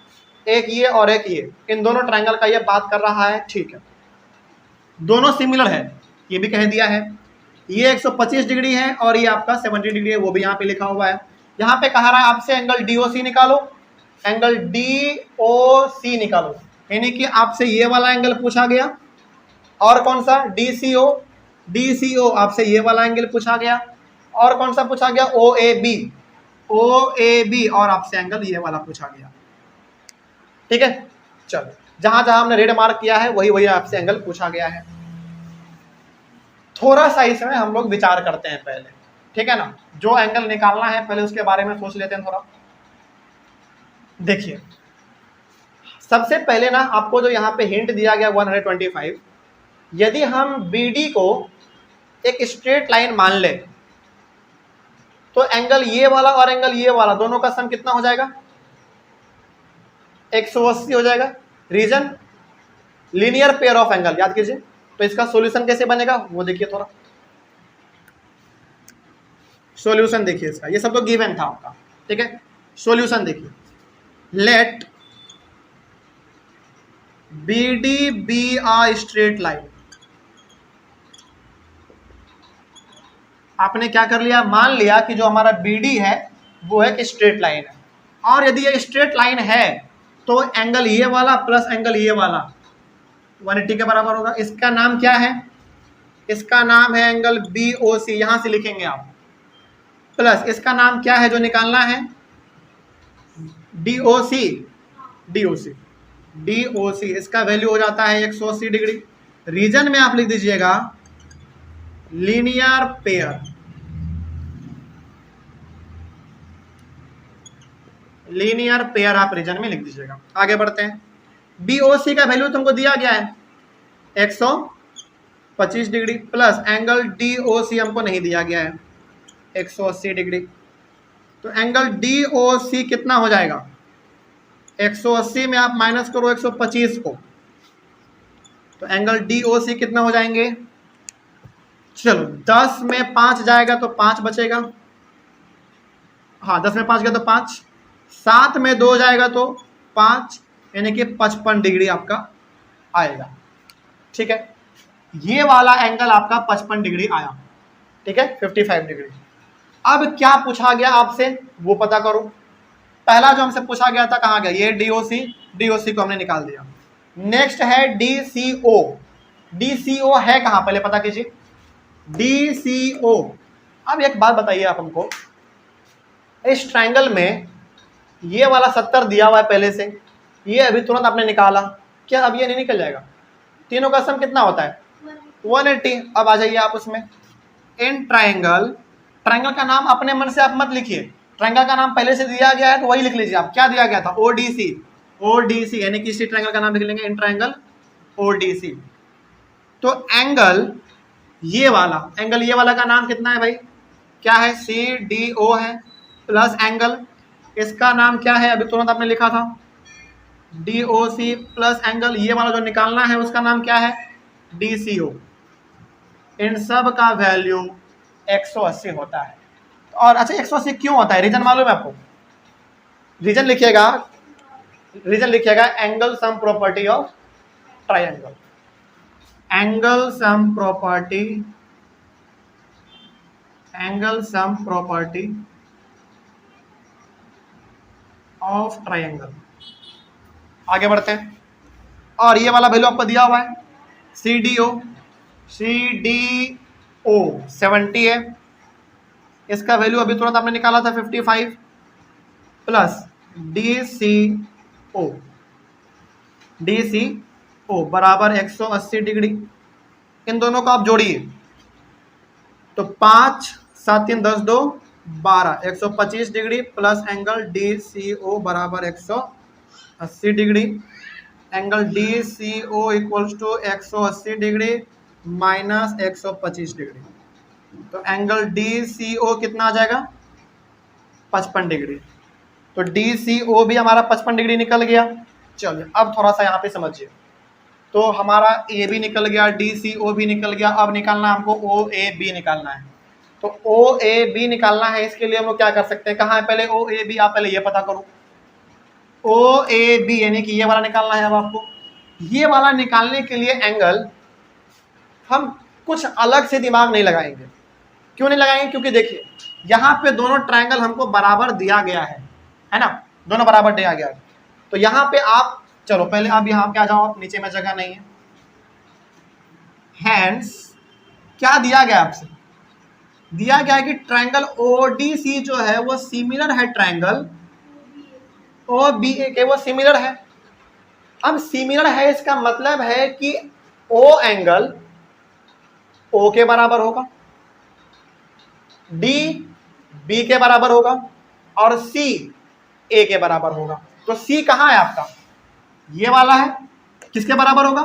A: एक ये और एक ये, इन दोनों ट्रायंगल का ये बात कर रहा है, ठीक है। दोनों सिमिलर है, ये भी कह दिया है। ये 125 डिग्री है और ये आपका 70 डिग्री है, वो भी यहाँ पे लिखा हुआ है। यहाँ पे कहा रहा है आपसे एंगल DOC निकालो, एंगल DOC निकालो, यानी कि आपसे ये वाला एंगल पूछा गया, और कौन सा DCO आपसे ये वाला एंगल पूछा गया, और कौन सा पूछा गया OAB, और आपसे एंगल ये वाला पूछा गया, ठीक है। चलो जहां जहां हमने रेड मार्क किया है वही वही आपसे एंगल पूछा गया है। थोड़ा सा इसमें हम लोग विचार करते हैं पहले, ठीक है ना। जो एंगल निकालना है पहले उसके बारे में सोच लेते हैं थोड़ा। देखिए सबसे पहले ना आपको जो यहाँ पे हिंट दिया गया 125, यदि हम BD को एक स्ट्रेट लाइन मान ले तो एंगल ये वाला और एंगल ये वाला दोनों का सम कितना हो जाएगा? 180 हो जाएगा। Reason linear pair of angle, याद कीजिए। तो इसका सॉल्यूशन कैसे बनेगा वो देखिए थोड़ा। सॉल्यूशन देखिए इसका, ये सब तो गिवन था आपका, ठीक है। सॉल्यूशन देखिए, let BD be a straight line. आपने क्या कर लिया, मान लिया कि जो हमारा BD है वो एक स्ट्रेट लाइन है, और यदि ये स्ट्रेट लाइन है तो एंगल ये वाला प्लस एंगल ये वाला 180 के बराबर होगा। इसका नाम क्या है? इसका नाम है एंगल BOC, यहां से लिखेंगे आप, प्लस इसका नाम क्या है जो निकालना है? DOC, इसका वैल्यू हो जाता है 180 डिग्री। रीजन में आप लिख दीजिएगा लीनियर पेयर, लीनियर पेयर आप रीजन में लिख दीजिएगा। आगे बढ़ते हैं। BOC का वैल्यू तुमको दिया गया है 125 डिग्री, प्लस एंगल DOC हमको नहीं दिया गया है 180 डिग्री। तो एंगल DOC कितना हो जाएगा? 180 में आप माइनस करो 125 को, तो एंगल DOC कितना हो जाएंगे? चलो 10 में 5 जाएगा तो 5 बचेगा, हाँ 10 में 5 गया तो 5, 7 में 2 जाएगा तो 5, यानी कि 55 डिग्री आपका आएगा, ठीक है। ये वाला एंगल आपका 55 डिग्री आया, ठीक है, 55 डिग्री। अब क्या पूछा गया आपसे वो पता करो। पहला जो हमसे पूछा गया था कहाँ गया? ये DOC, DOC को हमने निकाल दिया। नेक्स्ट है DCO। DCO है कहां, पहले पता कीजिए। DCO, अब एक बात बताइए आप हमको, इस ट्रायंगल में ये वाला 70 दिया हुआ है पहले से, ये अभी तुरंत आपने निकाला, क्या अब ये नहीं निकल जाएगा? तीनों का सम कितना होता है? 180। अब आ जाइए आप उसमें, इन ट्रायंगल, ट्रायंगल का नाम अपने मन से आप मत लिखिए, ट्रायंगल का नाम पहले से दिया गया है तो वही लिख लीजिए आप। क्या दिया गया था? ODC। ODC यानी कि इसी ट्रायंगल का नाम लिख लेंगे, इन ट्रायंगल ODC। तो एंगल ये वाला का नाम कितना है भाई? क्या है? CDO है, प्लस एंगल इसका नाम क्या है? अभी तुरंत आपने लिखा था DOC, प्लस एंगल ये वाला जो निकालना है उसका नाम क्या है? DCO। इन सब का वैल्यू 180 होता है। और अच्छा, 180 क्यों होता है? रीजन मालूम है आपको? रीजन लिखिएगा angle sum property of triangle. Angle sum property of triangle. आगे बढ़ते हैं, और ये वाला वैल्यू आपको दिया हुआ है CDO 70 है, इसका वैल्यू अभी तुरंत आपने निकाला था 55, प्लस DCO बराबर 180 डिग्री। इन दोनों को आप जोड़िए तो 5 7 3 10 2 12, 125 डिग्री, प्लस एंगल DCO बराबर 180 degree. Angle DCO equals to 180 degree minus 125 degree, तो एंगल DCO कितना आ जाएगा? 55 डिग्री। तो DCO भी हमारा 55 डिग्री निकल गया। चलिए अब थोड़ा सा यहाँ पे समझिए, तो हमारा A भी निकल गया, DCO भी निकल गया। अब निकालना हमको OAB निकालना है। तो OAB निकालना है, इसके लिए हम लोग क्या कर सकते हैं? कहाँ है पहले OAB? आप पहले ये पता करो। OAB यानी कि ये वाला निकालना है। अब आपको ये वाला निकालने के लिए एंगल हम कुछ अलग से दिमाग नहीं लगाएंगे। क्यों नहीं लगाएंगे? क्योंकि देखिए यहाँ पे दोनों ट्रायंगल हमको बराबर दिया गया है ना, दोनों बराबर दिया गया है। तो यहाँ पे आप, चलो पहले आप यहाँ पे आ जाओ, आप नीचे में जगह नहीं है। हैंस क्या दिया गया आपसे? दिया गया है कि ट्रायंगल ODC जो है वो सिमिलर है ट्रायंगल OBA के, वो सिमिलर है। अब सिमिलर है इसका मतलब है कि O एंगल O के बराबर होगा, D B के बराबर होगा, और C A के बराबर होगा। तो C कहाँ है आपका? ये वाला है, किसके बराबर होगा?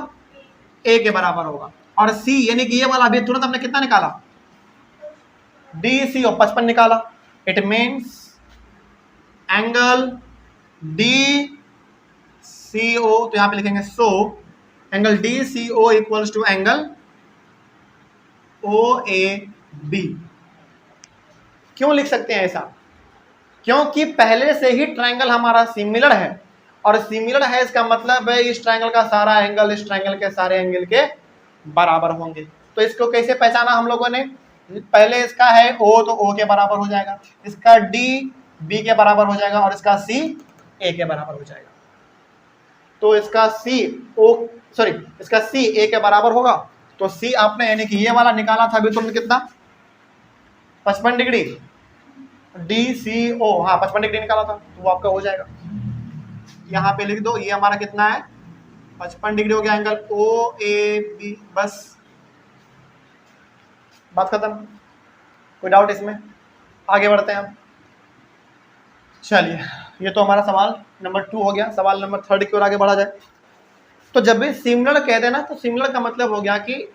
A: A के बराबर होगा। और C यानी कि ये वाला, अभी तुरंत हमने कितना निकाला? DCO 55 निकाला। इट मीन्स एंगल DCO, तो यहां पे लिखेंगे so angle DCO equals to angle OAB। क्यों लिख सकते हैं ऐसा? क्योंकि पहले से ही ट्रायंगल हमारा सिमिलर है, और सिमिलर है इसका मतलब है इस ट्रायंगल का सारा एंगल इस ट्रायंगल के सारे एंगल के बराबर होंगे। तो इसको कैसे पहचाना हम लोगों ने? पहले इसका है O, तो O के बराबर हो जाएगा, इसका D B के बराबर हो जाएगा, और इसका C A के बराबर हो जाएगा। तो इसका इसका C A के बराबर होगा। तो C आपने यानी कि ये वाला निकाला था अभी तुमने कितना? 55 डिग्री। DCO हाँ 55 डिग्री निकाला था, तो वो आपका हो जाएगा। यहाँ पे लिख दो, ये हमारा कितना है? 55 डिग्री हो गया एंगल OAB। बस बात खत्म। कोई डाउट इसमें? आगे बढ़ते हैं हम। चलिए, ये तो हमारा सवाल नंबर 2 हो गया। सवाल नंबर 3 की ओर आगे बढ़ा जाए। तो जब भी सिमिलर कहते हैं ना, तो सिमिलर का मतलब हो गया कि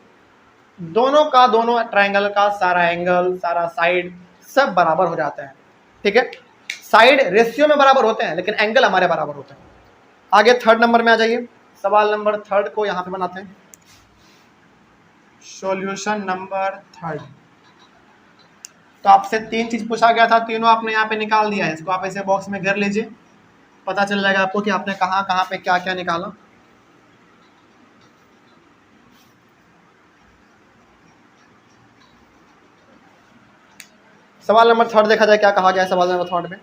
A: दोनों ट्रायंगल का सारा एंगल, सारा साइड सब बराबर हो जाता है। ठीक है, साइड रेशियो में बराबर होते हैं, लेकिन एंगल हमारे बराबर होते हैं। आगे 3rd नंबर में आ जाइए। सवाल नंबर 3 को यहाँ पे बनाते हैं। Solution number 3। तो आपसे 3 चीज पूछा गया था, तीनों आपने यहाँ पे निकाल दिया है। इसको आप ऐसे बॉक्स में घेर लीजिए, पता चल जाएगा आपको कि आपने कहाँ कहाँ पे क्या क्या निकाला। सवाल नंबर 3 देखा जाए क्या कहा गया है। सवाल नंबर 3 में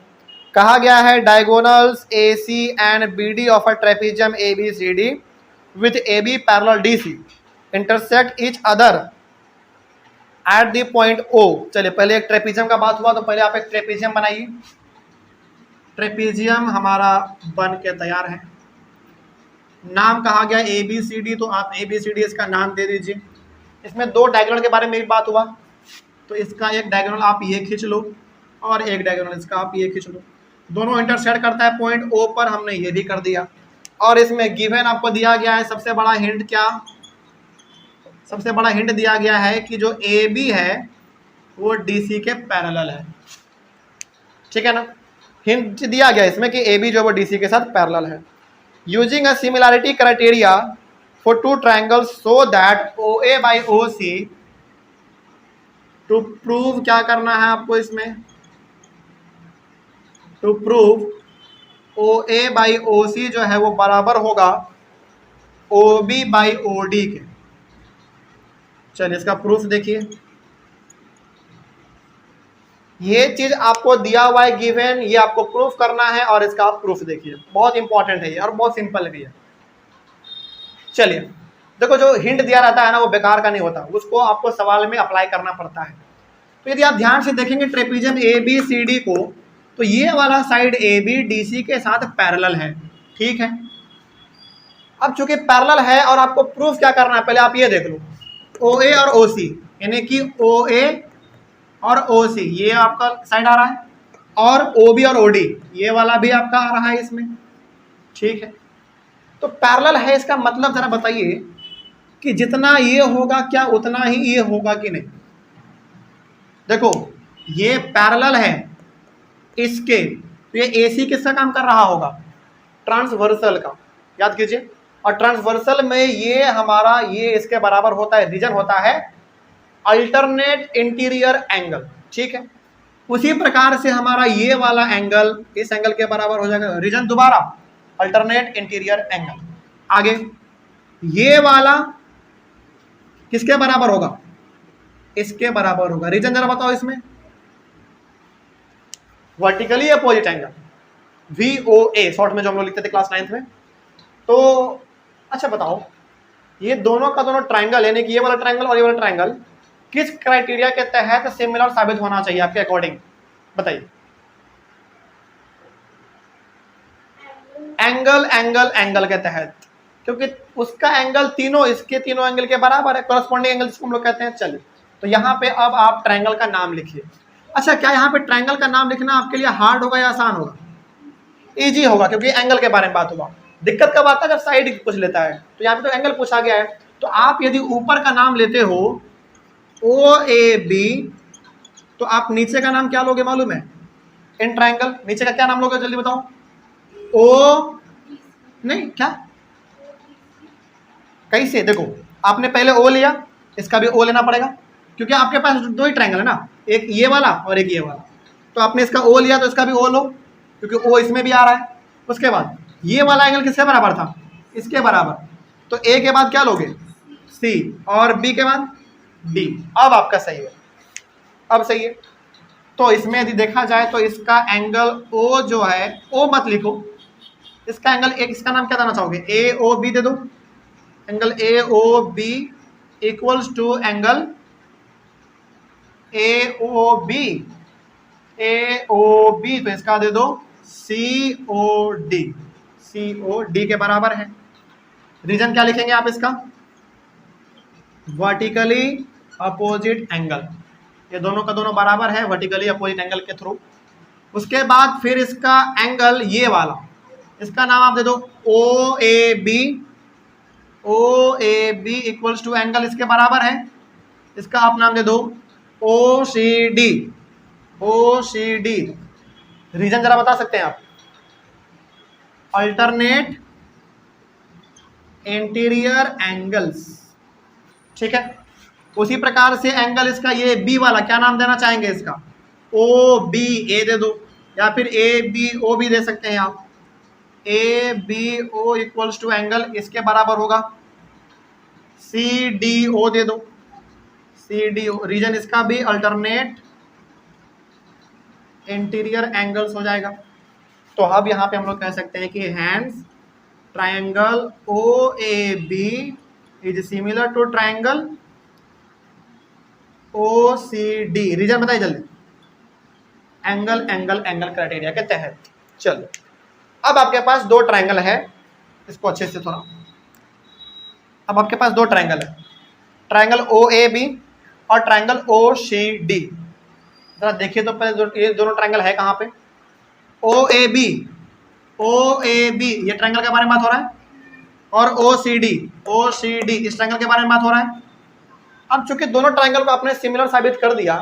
A: कहा गया है diagonals A C and B D of a trapezium A B C D with A B parallel D C intersect each other at the point O. चलिए पहले एक ट्रेपीजियम का बात हुआ तो पहले आप एक ट्रेपीजियम बनाइए। ट्रेपीजियम हमारा बन के तैयार है। नाम कहा गया ए बी सी डी, तो आप ए बी सी डी इसका नाम दे दीजिए। इसमें दो डायगोनल के बारे में भी बात हुआ, तो इसका एक डायगोनल आप ये खींच लो और एक डायगोनल इसका आप ये खींच लो। दोनों इंटरसेक्ट करता है पॉइंट ओ पर, हमने ये भी कर दिया। और इसमें गिवन आपको दिया गया है सबसे बड़ा हिंट क्या, सबसे बड़ा हिंट दिया गया है कि जो ए बी है वो डी सी के पैरेलल है। ठीक है ना, हिंट दिया गया इसमें कि ए बी जो है वो डी सी के साथ पैरेलल है। Using a similarity criteria for two triangles so that O A by O C, to prove क्या करना है आपको इसमें, to prove O A by O C जो है वो बराबर होगा O B by O D के। चलिए इसका प्रूफ देखिए, ये चीज आपको दिया हुआ है गिवन, ये आपको प्रूफ करना है और इसका आप प्रूफ देखिए। बहुत इंपॉर्टेंट है ये और बहुत सिंपल भी है। चलिए देखो, जो हिंट दिया रहता है ना वो बेकार का नहीं होता, उसको आपको सवाल में अप्लाई करना पड़ता है। तो यदि आप ध्यान से देखेंगे trapezium A B C D को, तो ये वाला side A B D C के साथ पैरेलल है। ठीक है, अब चूंकि पैरेलल है और आपको प्रूफ क्या करना है, पहले आप ये देख लो ओ ए और ओ सी, यानी कि ओ ए और ओ सी ये आपका साइड आ रहा है, और ओ बी और ओ डी ये वाला भी आपका आ रहा है इसमें। ठीक है, तो पैरेलल है, इसका मतलब जरा बताइए कि जितना ये होगा क्या उतना ही ये होगा कि नहीं। देखो ये पैरेलल है इसके, तो ये ए सी किसका काम कर रहा होगा, ट्रांसवर्सल का, याद कीजिए। और ट्रांसवर्सल में ये हमारा ये इसके बराबर होता है, रीजन होता है अल्टरनेट इंटीरियर एंगल। ठीक है, उसी प्रकार से हमारा ये वाला एंगल इस एंगल के बराबर हो जाएगा, रीजन दोबारा अल्टरनेट इंटीरियर एंगल। आगे ये वाला किसके बराबर होगा, इसके बराबर होगा, रीजन जरा बताओ इसमें, vertically opposite angle VOA short में जो हम लोग लिखते थे क्लास 9th में। तो अच्छा बताओ, ये दोनों का दोनों ट्रायंगल यानी कि ये वाला ट्रायंगल और ये वाला ट्रायंगल किस क्राइटेरिया के तहत सिमिलर साबित होना चाहिए आपके अकॉर्डिंग, बताइए। एंगल एंगल एंगल के तहत, क्योंकि उसका एंगल तीनों इसके तीनों एंगल के बराबर है, कॉरस्पॉन्डिंग एंगल जिसको हम लोग कहते हैं। चलिए तो यहाँ पे अब आप ट्रायंगल का नाम लिखिए। अच्छा, क्या यहाँ पे ट्रायंगल का नाम लिखना आपके लिए हार्ड होगा या आसान होगा, इजी होगा, क्योंकि एंगल के बारे में बात हुआ। दिक्कत कब आता है, जब साइड पूछ लेता है, तो यहाँ पे तो एंगल पूछा गया है। तो आप यदि ऊपर का नाम लेते हो ओ ए बी, तो आप नीचे का नाम क्या लोगे मालूम है, इन ट्रायंगल नीचे का क्या नाम लोगे, जल्दी बताओ। ओ नहीं, क्या कैसे, देखो आपने पहले ओ लिया, इसका भी ओ लेना पड़ेगा, क्योंकि आपके पास दो ही ट्रायंगल है ना, एक ये वाला और एक ये वाला। तो आपने इसका ओ लिया तो इसका भी ओ लो, क्योंकि ओ इसमें भी आ रहा है। उसके बाद ये वाला एंगल किसके बराबर था, इसके बराबर, तो ए के बाद क्या लोगे, सी, और बी के बाद डी। अब आपका सही है, अब सही है। तो इसमें यदि देखा जाए तो इसका एंगल ओ जो है, ओ मत लिखो, इसका एंगल एक, इसका नाम क्या देना चाहोगे, ए ओ बी दे दो। Angle A O B equals to angle A O B, A O B, तो इसका दे दो सी ओ डी, सी ओ डी के बराबर है। रीजन क्या लिखेंगे आप इसका, वर्टिकली अपोजिट एंगल, ये दोनों का दोनों बराबर है वर्टिकली अपोजिट एंगल के थ्रू। उसके बाद फिर इसका एंगल ये वाला, इसका नाम आप दे दो O A B, O A B equals to angle इसके बराबर है, इसका आप नाम दे दो O C D, O C D. Reason जरा बता सकते हैं आप, अल्टरनेट इंटीरियर एंगल्स। ठीक है, उसी प्रकार से एंगल इसका ये बी वाला क्या नाम देना चाहेंगे, इसका ओ बी ए दे दो, या फिर ए बी ओ भी दे सकते हैं आप। A B O equals to angle इसके बराबर होगा सी डी ओ दे दो, सी डी ओ। रीजन इसका भी अल्टरनेट इंटीरियर एंगल्स हो जाएगा। तो अब यहाँ पे हम लोग कह सकते हैं कि hence triangle O A B is similar to triangle O C D. Reason बताइए जल्दी। एंगल एंगल एंगल क्राइटेरिया के तहत। चलो अब आपके पास दो ट्रायंगल है, इसको अच्छे से थोड़ा, अब आपके पास दो ट्रायंगल है, ट्रायंगल ओ ए बी और ट्रायंगल ओ सी डी। जरा देखिए तो पहले ये दोनों ट्रायंगल है कहाँ पे। O A B, O A B ये ट्रायंगल के बारे में बात हो रहा है, और ओ सी डी इस ट्रायंगल के बारे में बात हो रहा है। अब चूंकि दोनों ट्रायंगल को आपने सिमिलर साबित कर दिया,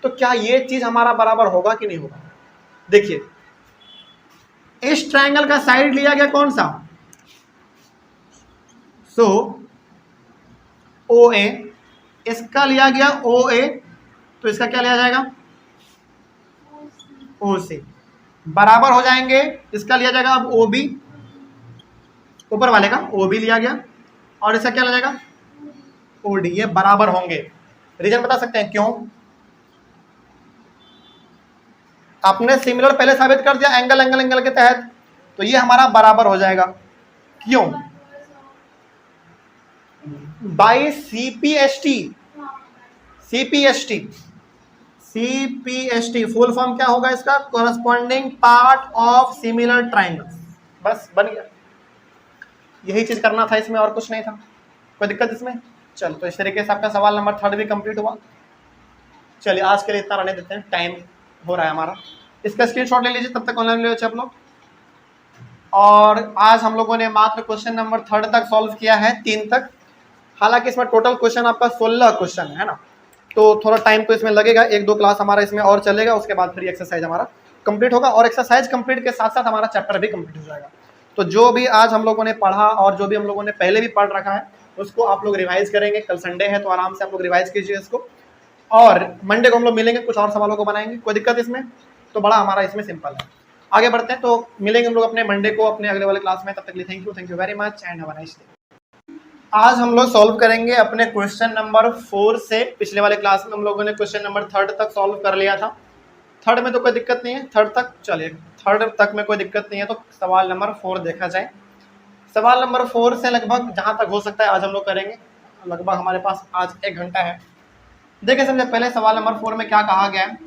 A: तो क्या ये चीज हमारा बराबर होगा कि नहीं होगा। देखिए इस ट्रायंगल का साइड लिया गया कौन सा, सो ओ ए, इसका लिया गया ओ ए, तो इसका क्या लिया जाएगा ओ सी, बराबर हो जाएंगे। इसका लिया जाएगा अब ओ बी, ऊपर वाले का ओ बी लिया गया, और इसका क्या लिया जाएगा ओ डी, ये बराबर होंगे। रीजन बता सकते हैं क्यों। आपने सिमिलर पहले साबित कर दिया एंगल एंगल एंगल के तहत, तो ये हमारा बराबर हो जाएगा। क्यों, by CPST. CPST, CPST full form क्या होगा इसका, corresponding part of similar triangles. बस बन गया, यही चीज करना था इसमें, और कुछ नहीं था। कोई दिक्कत इसमें। चलो तो इस तरीके से आपका सवाल नंबर 3 भी कंप्लीट हुआ। चलिए आज के लिए इतना रहने देते हैं, टाइम हो रहा है हमारा। इसका स्क्रीनशॉट ले लीजिए, तब तक ऑनलाइन ले लीजिए आप लोग। और आज हम लोगों ने मात्र क्वेश्चन नंबर 3 तक सॉल्व किया है, 3 तक। हालांकि इसमें टोटल क्वेश्चन आपका 16 क्वेश्चन है ना, तो थोड़ा टाइम तो इसमें लगेगा, 1-2 क्लास हमारा इसमें और चलेगा, उसके बाद फिर एक्सरसाइज हमारा कंप्लीट होगा, और एक्सरसाइज कंप्लीट के साथ साथ हमारा चैप्टर भी कंप्लीट हो जाएगा। तो जो भी आज हम लोगों ने पढ़ा और जो भी हम लोगों ने पहले भी पढ़ रखा है, उसको आप लोग रिवाइज करेंगे। कल संडे है तो आराम से आप लोग रिवाइज कीजिए इसको, और मंडे को हम लोग मिलेंगे, कुछ और सवालों को बनाएंगे। कोई दिक्कत इसमें, तो बड़ा हमारा इसमें सिंपल है। आगे बढ़ते हैं, तो मिलेंगे हम लोग अपने मंडे को अपने अगले वाले क्लास में। तब तक के लिए thank you very much and have a nice day. आज हम लोग सॉल्व करेंगे अपने क्वेश्चन नंबर 4 से। पिछले वाले क्लास में हम लोगों ने क्वेश्चन नंबर 3 तक सॉल्व कर लिया था। 3 में तो कोई दिक्कत नहीं है, 3 तक चलिए, 3 तक में कोई दिक्कत नहीं है। तो सवाल नंबर 4 देखा जाए। सवाल नंबर 4 से लगभग जहां तक हो सकता है आज हम लोग करेंगे। लगभग हमारे पास आज 1 घंटा है। देखिए सबसे पहले सवाल नंबर 4 में क्या कहा गया है।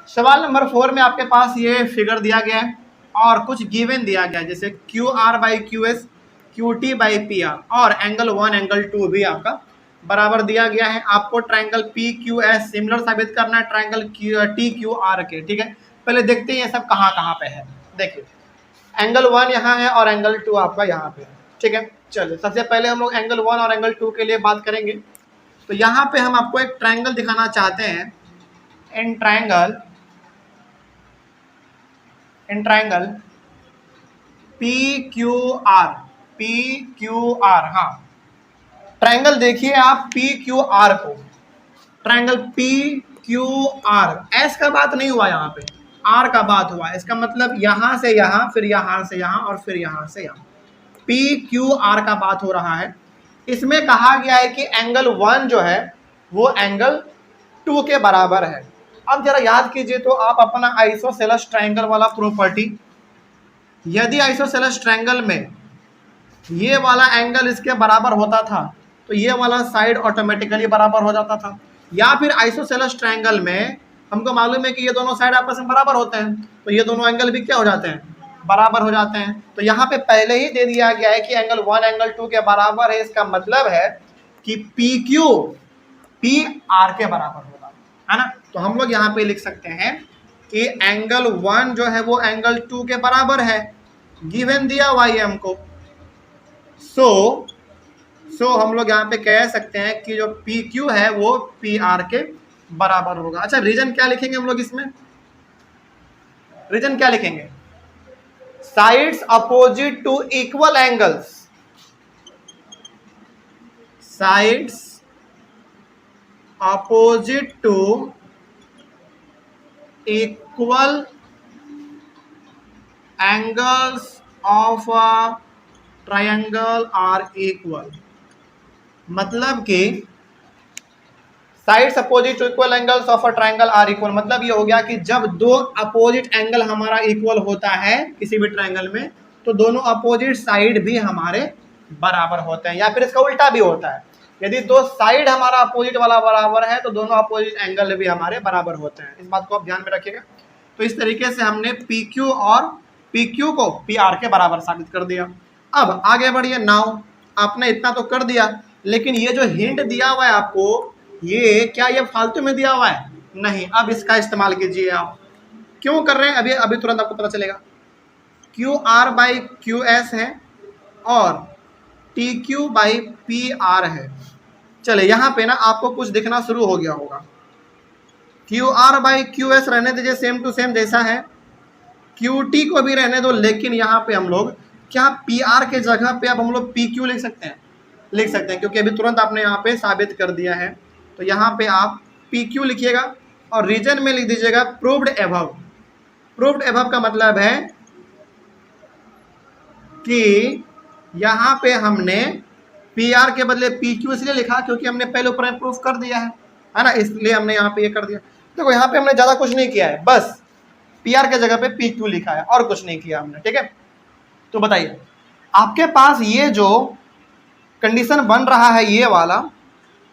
A: सवाल नंबर 4 में आपके पास ये फिगर दिया गया है और कुछ गिवन दिया गया है, जैसे Q R by Q S, Q T by P R, और एंगल 1 एंगल 2 भी आपका बराबर दिया गया है। आपको triangle P Q S similar साबित करना है ट्रायंगल टी क्यू आर के। ठीक है, पहले देखते हैं ये सब कहाँ कहाँ पे है। देखिए एंगल 1 यहाँ है और एंगल 2 आपका यहाँ पे है। ठीक है, चलिए सबसे पहले हम लोग एंगल 1 और एंगल 2 के लिए बात करेंगे। तो यहाँ पे हम आपको एक ट्रायंगल दिखाना चाहते हैं। इन ट्रायंगल पी क्यू आर, हाँ ट्रायंगल देखिए आप पी क्यू आर को, triangle P Q are, S का बात नहीं हुआ यहाँ पे, आर का बात हुआ। इसका मतलब यहाँ से यहाँ, फिर यहाँ से यहाँ, और फिर यहाँ से यहाँ, पी क्यू आर का बात हो रहा है। इसमें कहा गया है कि एंगल 1 जो है वो एंगल 2 के बराबर है। अब जरा याद कीजिए तो आप अपना आइसोसेलेस ट्रायंगल वाला प्रॉपर्टी, यदि आइसोसेलेस ट्रायंगल में ये वाला एंगल इसके बराबर होता था तो ये वाला साइड ऑटोमेटिकली बराबर हो जाता था, या फिर आइसोसेलेस ट्रायंगल में हमको मालूम है कि ये दोनों साइड आपस में बराबर होते हैं, तो ये दोनों एंगल भी क्या हो जाते हैं, बराबर हो जाते हैं। तो यहाँ पे पहले ही दे दिया गया है कि एंगल 1 एंगल 2 के बराबर है। इसका मतलब है कि पी क्यू पी आर के बराबर होगा, है ना। तो हम लोग यहाँ पे लिख सकते हैं कि एंगल 1 जो है वो एंगल 2 के बराबर है, गिवन दिया हुआ है हमको। सो हम लोग यहाँ पे कह सकते हैं कि जो पी क्यू है वो पी आर के बराबर होगा। अच्छा रीजन क्या लिखेंगे हम लोग इसमें, रीजन क्या लिखेंगे, sides opposite to equal angles, sides opposite to equal angles of a triangle are equal. मतलब कि sides opposite to equal angles of a triangle are equal, मतलब ये हो गया कि जब दो अपोजिट एंगल हमारा इक्वल होता है किसी भी ट्रायंगल में, तो दोनों अपोजिट साइड भी हमारे बराबर होते हैं, या फिर इसका उल्टा भी होता है, यदि दो साइड हमारा अपोजिट वाला बराबर है तो दोनों अपोजिट एंगल भी हमारे बराबर होते हैं। इस बात को आप ध्यान में रखिएगा। तो इस तरीके से हमने पी क्यू और पी क्यू को पी आर के बराबर साबित कर दिया। अब आगे बढ़िए। नाउ आपने इतना तो कर दिया, लेकिन ये जो हिंट दिया हुआ है आपको, ये क्या ये फालतू में दिया हुआ है? नहीं। अब इसका इस्तेमाल कीजिए। आप क्यों कर रहे हैं अभी अभी तुरंत आपको पता चलेगा। Q R by Q S है और T Q by P R है। चले यहाँ पे ना आपको कुछ दिखना शुरू हो गया होगा। Q R by Q S रहने दीजिए, सेम टू सेम जैसा है। क्यू टी को भी रहने दो, लेकिन यहाँ पे हम लोग क्या पी आर के जगह पे अब हम लोग पी क्यू लिख सकते हैं? लिख सकते हैं, क्योंकि अभी तुरंत आपने यहाँ पे साबित कर दिया है। तो यहाँ पे आप पी क्यू लिखिएगा और रीजन में लिख दीजिएगा प्रूव्ड एबव। प्रूव्ड एबव का मतलब है कि यहाँ पे हमने पी आर के बदले पी क्यू इसलिए लिखा क्योंकि हमने पहले ऊपर प्रूफ कर दिया है ना, इसलिए हमने यहाँ पे ये कर दिया। देखो यहाँ पे हमने ज़्यादा कुछ नहीं किया है, बस पी आर के जगह पे पी क्यू लिखा है और कुछ नहीं किया हमने। ठीक है, तो बताइए आपके पास ये जो कंडीशन बन रहा है ये वाला,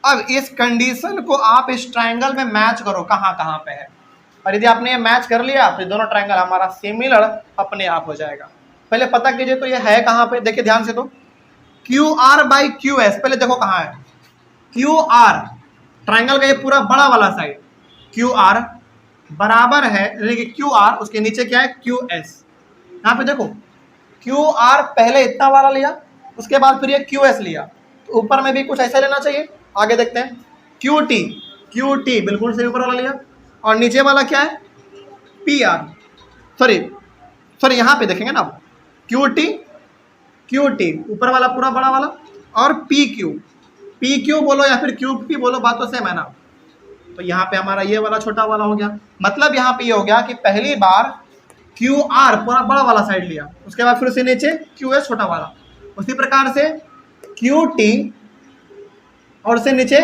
A: अब इस कंडीशन को आप इस ट्रायंगल में मैच करो कहाँ कहाँ पे है, और यदि आपने ये मैच कर लिया तो दोनों ट्रायंगल हमारा सिमिलर अपने आप हो जाएगा। पहले पता कीजिए तो ये है कहाँ पे, देखिए ध्यान से। तो Q R by Q S, पहले देखो कहाँ है। क्यू आर ट्रायंगल का ये पूरा बड़ा वाला साइड, क्यू आर बराबर है, देखिए क्यू आर उसके नीचे क्या है क्यू एस। यहाँ पे देखो क्यू आर पहले इतना वाला लिया, उसके बाद फिर ये क्यू एस लिया, तो ऊपर में भी कुछ ऐसा लेना चाहिए। आगे देखते हैं। क्यू टी बिल्कुल सही ऊपर वाला लिया, और नीचे वाला क्या है पी आर, सॉरी यहाँ पे देखेंगे ना आप, क्यू टी ऊपर वाला पूरा बड़ा वाला, और पी क्यू बोलो या फिर क्यू पी बोलो, बात तो सेम है ना। तो यहाँ पे हमारा ये वाला छोटा वाला हो गया, मतलब यहाँ पे ये हो गया कि पहली बार क्यू आर पूरा बड़ा वाला साइड लिया, उसके बाद फिर उसे नीचे क्यू एस छोटा वाला, उसी प्रकार से क्यू टी और उसे नीचे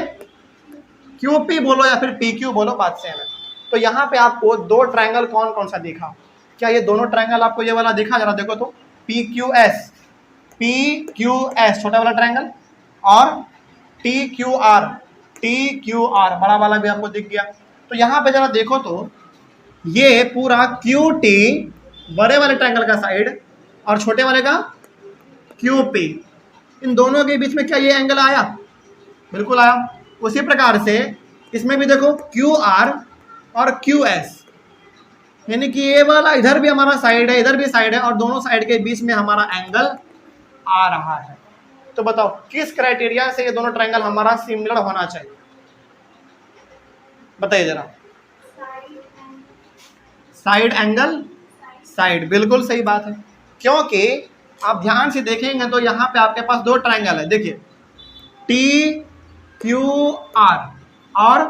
A: क्यू पी बोलो या फिर पी क्यू बोलो, बात सेम है। तो यहाँ पे आपको दो ट्रायंगल कौन कौन सा दिखा? क्या ये दोनों ट्रायंगल आपको ये वाला दिखा? जरा देखो तो, पी क्यू एस छोटा वाला ट्रायंगल और टी क्यू आर बड़ा वाला भी आपको दिख गया। तो यहाँ पे जरा देखो तो ये पूरा क्यू टी बड़े वाले ट्रायंगल का साइड और छोटे वाले का क्यू पी, इन दोनों के बीच में क्या ये एंगल आया? बिल्कुल आया। उसी प्रकार से इसमें भी देखो क्यू आर और क्यू एस, यानी कि ये वाला इधर भी हमारा साइड है, इधर भी साइड है, और दोनों साइड के बीच में हमारा एंगल आ रहा है। तो बताओ किस क्राइटेरिया से ये दोनों ट्रायंगल हमारा सिमिलर होना चाहिए? बताइए जरा। साइड एंगल साइड, बिल्कुल सही बात है, क्योंकि आप ध्यान से देखेंगे तो यहाँ पे आपके पास दो ट्रायंगल है। देखिए टी क्यू आर और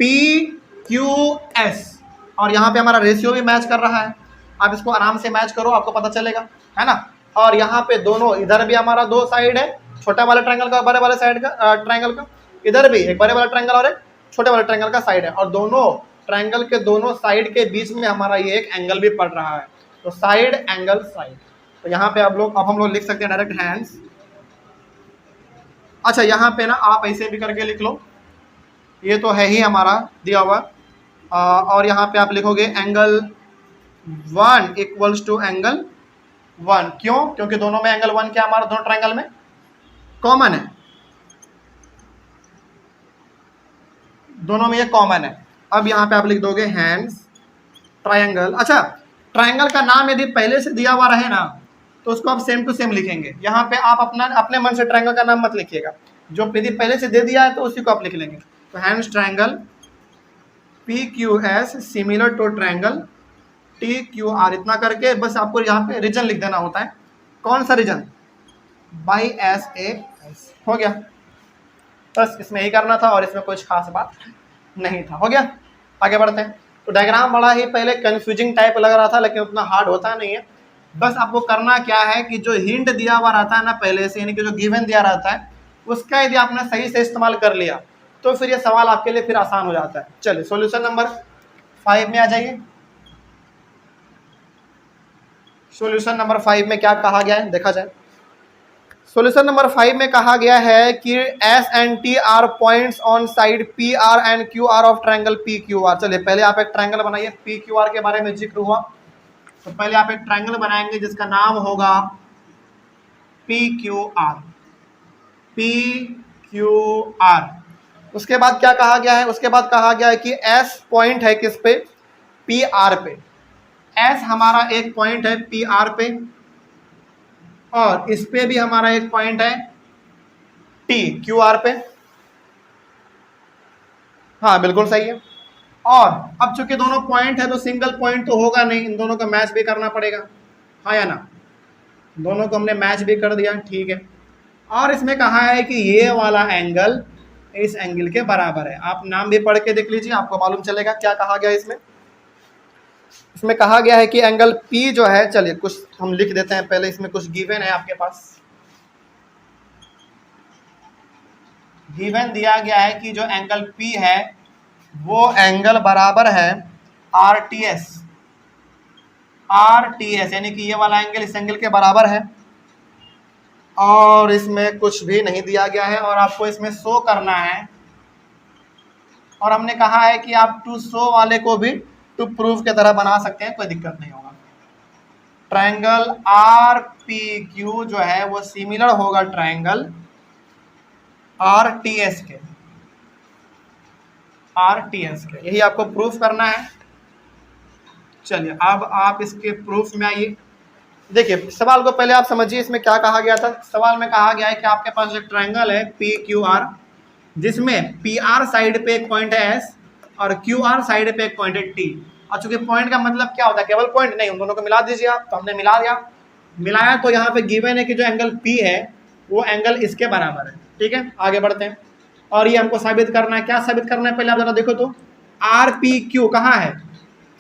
A: पी क्यू एस, और यहाँ पे हमारा रेशियो भी मैच कर रहा है। आप इसको आराम से मैच करो, आपको पता चलेगा, है ना। और यहाँ पे दोनों, इधर भी हमारा दो साइड है, छोटा वाला ट्रायंगल का, बड़े वाले साइड का ट्रायंगल का, इधर भी एक बड़े वाला ट्रायंगल और एक छोटे वाले ट्रायंगल का साइड है, और दोनों ट्रायंगल के दोनों साइड के बीच में हमारा ये एक एंगल भी पड़ रहा है। तो साइड एंगल साइड। तो यहाँ पे अब हम लोग लिख सकते हैं डायरेक्ट हैंड्स। अच्छा यहाँ पे ना आप ऐसे भी करके लिख लो, ये तो है ही हमारा दिया हुआ, और यहाँ पे आप लिखोगे एंगल 1 इक्वल्स टू एंगल 1। क्यों? क्योंकि दोनों में एंगल 1 क्या हमारा दोनों ट्रायंगल में कॉमन है, दोनों में ये कॉमन है। अब यहाँ पे आप लिख दोगे हैंड्स ट्रायंगल। अच्छा ट्रायंगल का नाम यदि पहले से दिया हुआ रहे ना तो उसको आप सेम टू सेम लिखेंगे। यहाँ पे आप अपने मन से ट्रायंगल का नाम मत लिखिएगा, जो यदि पहले से दे दिया है तो उसी को आप लिख लेंगे। तो hence triangle P Q S similar to triangle T Q R, इतना करके बस आपको यहाँ पे रीजन लिख देना होता है। कौन सा reason? By S A S, हो गया। बस इसमें ही करना था और इसमें कुछ खास बात नहीं था, हो गया। आगे बढ़ते हैं। तो डायग्राम बड़ा ही पहले कंफ्यूजिंग टाइप लग रहा था, लेकिन उतना हार्ड होता नहीं है। बस आपको करना क्या है कि जो हिंट दिया हुआ रहता है ना पहले से, यानी कि जो गिवन दिया रहता है, उसका यदि आपने सही से इस्तेमाल कर लिया तो फिर ये सवाल आपके लिए फिर आसान हो जाता है। चलिए सॉल्यूशन नंबर 5 में आ जाइए। सॉल्यूशन नंबर 5 में क्या कहा गया है देखा जाए। सॉल्यूशन नंबर 5 में कहा गया है कि S and T R points on side P R and Q R of triangle P Q are. चलिए पहले आप एक ट्रायंगल बनाइए, पी क्यू आर के बारे में जिक्र हुआ, तो पहले आप एक ट्रायंगल बनाएंगे जिसका नाम होगा P Q are, P Q are. उसके बाद क्या कहा गया है, उसके बाद कहा गया है कि एस पॉइंट है किस पे, पी आर पे। एस हमारा एक पॉइंट है पी आर पे, और इस पे भी हमारा एक पॉइंट है टी क्यू आर पे। हाँ बिल्कुल सही है। और अब चूंकि दोनों पॉइंट है तो सिंगल पॉइंट तो होगा नहीं, इन दोनों का मैच भी करना पड़ेगा, हाँ या ना। दोनों को हमने मैच भी कर दिया, ठीक है। और इसमें कहा है कि ये वाला एंगल इस एंगल के बराबर है। आप नाम भी पढ़ के देख लीजिए, आपको मालूम चलेगा क्या कहा गया इसमें। इसमें कहा गया है कि एंगल P जो है, चलिए कुछ हम लिख देते हैं पहले, इसमें कुछ गिवन है आपके पास। गिवन दिया गया है कि जो एंगल P है वो एंगल बराबर है RTS, RTS यानी कि ये वाला एंगल इस एंगल के बराबर है। और इसमें कुछ भी नहीं दिया गया है और आपको इसमें शो करना है। और हमने कहा है कि आप टू शो वाले को भी टू प्रूव के तरह बना सकते हैं, कोई दिक्कत नहीं होगा। ट्रायंगल RPQ जो है वो सिमिलर होगा ट्रायंगल RTS के, RTS के, यही आपको प्रूफ करना है। चलिए अब आप इसके प्रूफ में आइए। देखिए सवाल को पहले आप समझिए, इसमें क्या कहा गया था। सवाल में कहा गया है कि आपके पास एक ट्रायंगल है PQR, जिसमें PR साइड पे एक पॉइंट है S और QR साइड पे एक पॉइंट है T। और चूंकि पॉइंट का मतलब क्या होता है, केवल पॉइंट नहीं, उन दोनों को मिला दीजिए आप। तो हमने मिला दिया, मिलाया तो यहाँ पे गिवन है कि जो एंगल P है वो एंगल इसके बराबर है, ठीक है। आगे बढ़ते हैं और ये हमको साबित करना है। क्या साबित करना है पहले आप जरा देखो तो। RPQ कहाँ है,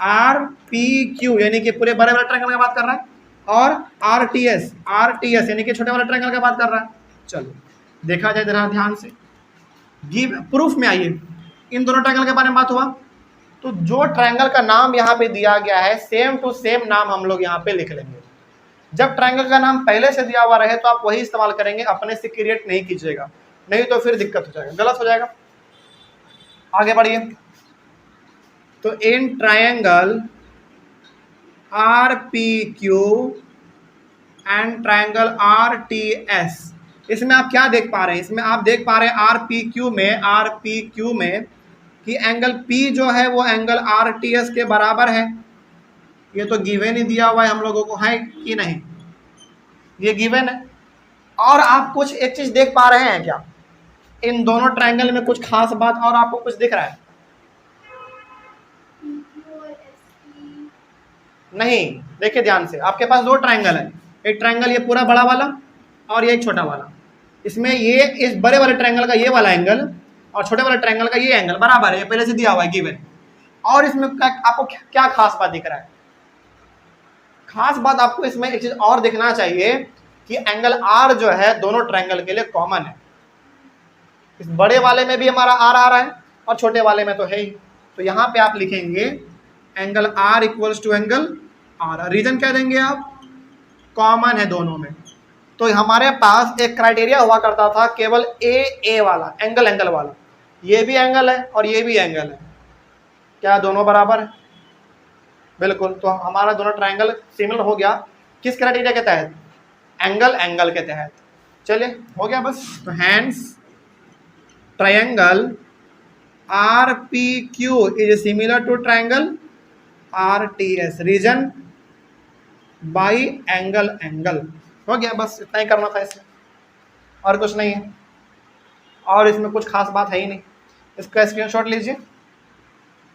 A: RPQ यानी कि पूरे बड़े वाले ट्रायंगल की बात कर रहा है, और RTS यानी कि छोटे वाले ट्रायंगल की बात कर रहा है। चलो देखा जाए जरा ध्यान से, प्रूफ में आइए। इन दोनों ट्रायंगल के बारे में बात हुआ, तो जो ट्रायंगल का नाम यहाँ पे दिया गया है सेम टू सेम नाम हम लोग यहाँ पे लिख लेंगे। जब ट्रायंगल का नाम पहले से दिया हुआ रहे तो आप वही इस्तेमाल करेंगे, अपने से क्रिएट नहीं कीजिएगा, नहीं तो फिर दिक्कत हो जाएगा, गलत हो जाएगा। आगे बढ़िए। तो in triangle RPQ and triangle RTS, इसमें आप क्या देख पा रहे हैं, इसमें आप देख पा रहे हैं RPQ में कि एंगल P जो है वो एंगल RTS के बराबर है। ये तो गिवन ही दिया हुआ है हम लोगों को, है कि नहीं, ये गिवन है। और आप कुछ एक चीज देख पा रहे हैं क्या, इन दोनों ट्रायंगल में कुछ खास बात और आपको कुछ दिख रहा है? नहीं, देखिए ध्यान से, आपके पास दो ट्रायंगल है, एक ट्रायंगल ये पूरा बड़ा वाला और ये एक छोटा वाला। इसमें ये इस बड़े वाले ट्रायंगल का ये वाला एंगल और छोटे वाले ट्रायंगल का ये एंगल बराबर है, ये पहले से दिया हुआ है गिवन। और इसमें आपको क्या खास बात दिख रहा है? खास बात आपको इसमें एक चीज और देखना चाहिए कि एंगल R जो है दोनों ट्रायंगल के लिए कॉमन है। इस बड़े वाले में भी हमारा R आ रहा है और छोटे वाले में तो है ही। तो यहाँ पे आप लिखेंगे angle R equals to angle R। Reason क्या देंगे आप, कॉमन है दोनों में। तो हमारे पास एक क्राइटेरिया हुआ करता था केवल A वाला एंगल वाला, ये भी एंगल है और ये भी एंगल है, क्या दोनों बराबर है? बिल्कुल। तो हमारा दोनों ट्रायंगल सिमिलर हो गया, किस क्राइटेरिया के तहत, एंगल के तहत। चलिए हो गया बस। तो hence triangle RPQ is similar to triangle RTS, reason by angle हो गया, बस इतना ही करना था इसमें, और कुछ नहीं है। और इसमें कुछ खास बात है ही नहीं, इसका स्क्रीनशॉट लीजिए,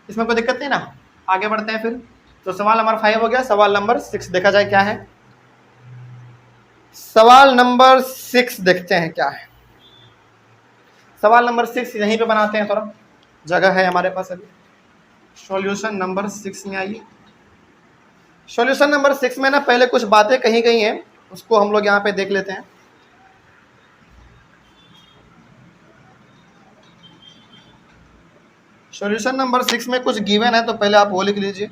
A: इसमें कोई दिक्कत नहीं ना। आगे बढ़ते हैं फिर। तो सवाल नंबर 5 हो गया। सवाल नंबर 6 देखा जाए क्या है। सवाल नंबर 6 देखते हैं क्या है। सवाल नंबर 6 यहीं पे बनाते हैं, थोड़ा जगह है हमारे पास अभी। सॉल्यूशन नंबर 6 में आइए। सॉल्यूशन नंबर 6 में ना पहले कुछ बातें कही गई हैं, उसको हम लोग यहाँ पे देख लेते हैं। सॉल्यूशन नंबर 6 में कुछ गिवन है तो पहले आप वो लिख लीजिए।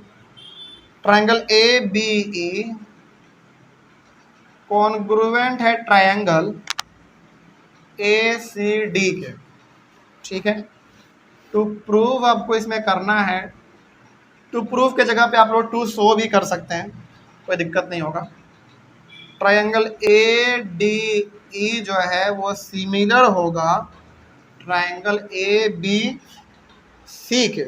A: Triangle A B E congruent है ट्रायंगल ए सी डी के, ठीक है। टू प्रूव आपको इसमें करना है, टू प्रूव के जगह पे आप लोग टू शो भी कर सकते हैं, कोई दिक्कत नहीं होगा। ट्रायंगल ए डी ई जो है वो सिमिलर होगा ट्रायंगल ए बी सी के,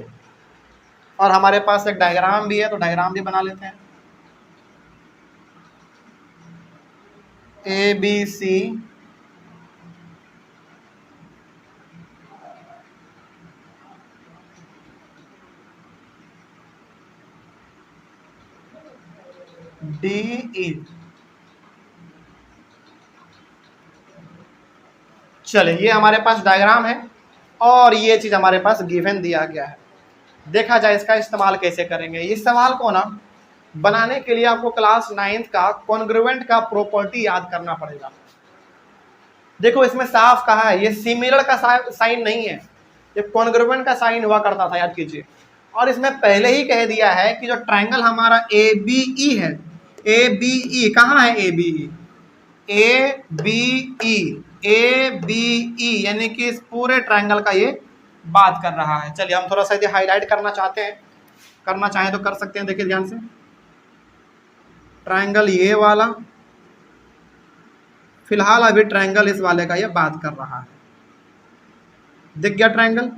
A: और हमारे पास एक डायग्राम भी है तो डायग्राम भी बना लेते हैं। ए बी सी डी ई, चलिए ये हमारे पास डायग्राम है और ये चीज़ हमारे पास गिवन दिया गया है। देखा जाए इसका इस्तेमाल कैसे करेंगे। इस सवाल को ना बनाने के लिए आपको क्लास 9th का कॉन्ग्रुएंट का प्रॉपर्टी याद करना पड़ेगा। देखो इसमें साफ कहा है, ये सिमिलर का साइन नहीं है, ये कॉन्ग्रुएंट का साइन हुआ करता था, याद कीजिए। और इसमें पहले ही कह दिया है कि जो ट्रायंगल हमारा ए बी ई है, ए बी ई कहाँ है, A B E, A B E, A B E यानी कि इस पूरे ट्रायंगल का ये बात कर रहा है। चलिए हम थोड़ा सा यदि हाईलाइट करना चाहते हैं, करना चाहें तो कर सकते हैं। देखिए ध्यान से, ट्रायंगल ये वाला, फिलहाल अभी ट्रायंगल इस वाले का ये बात कर रहा है। दिख गया ट्रायंगल,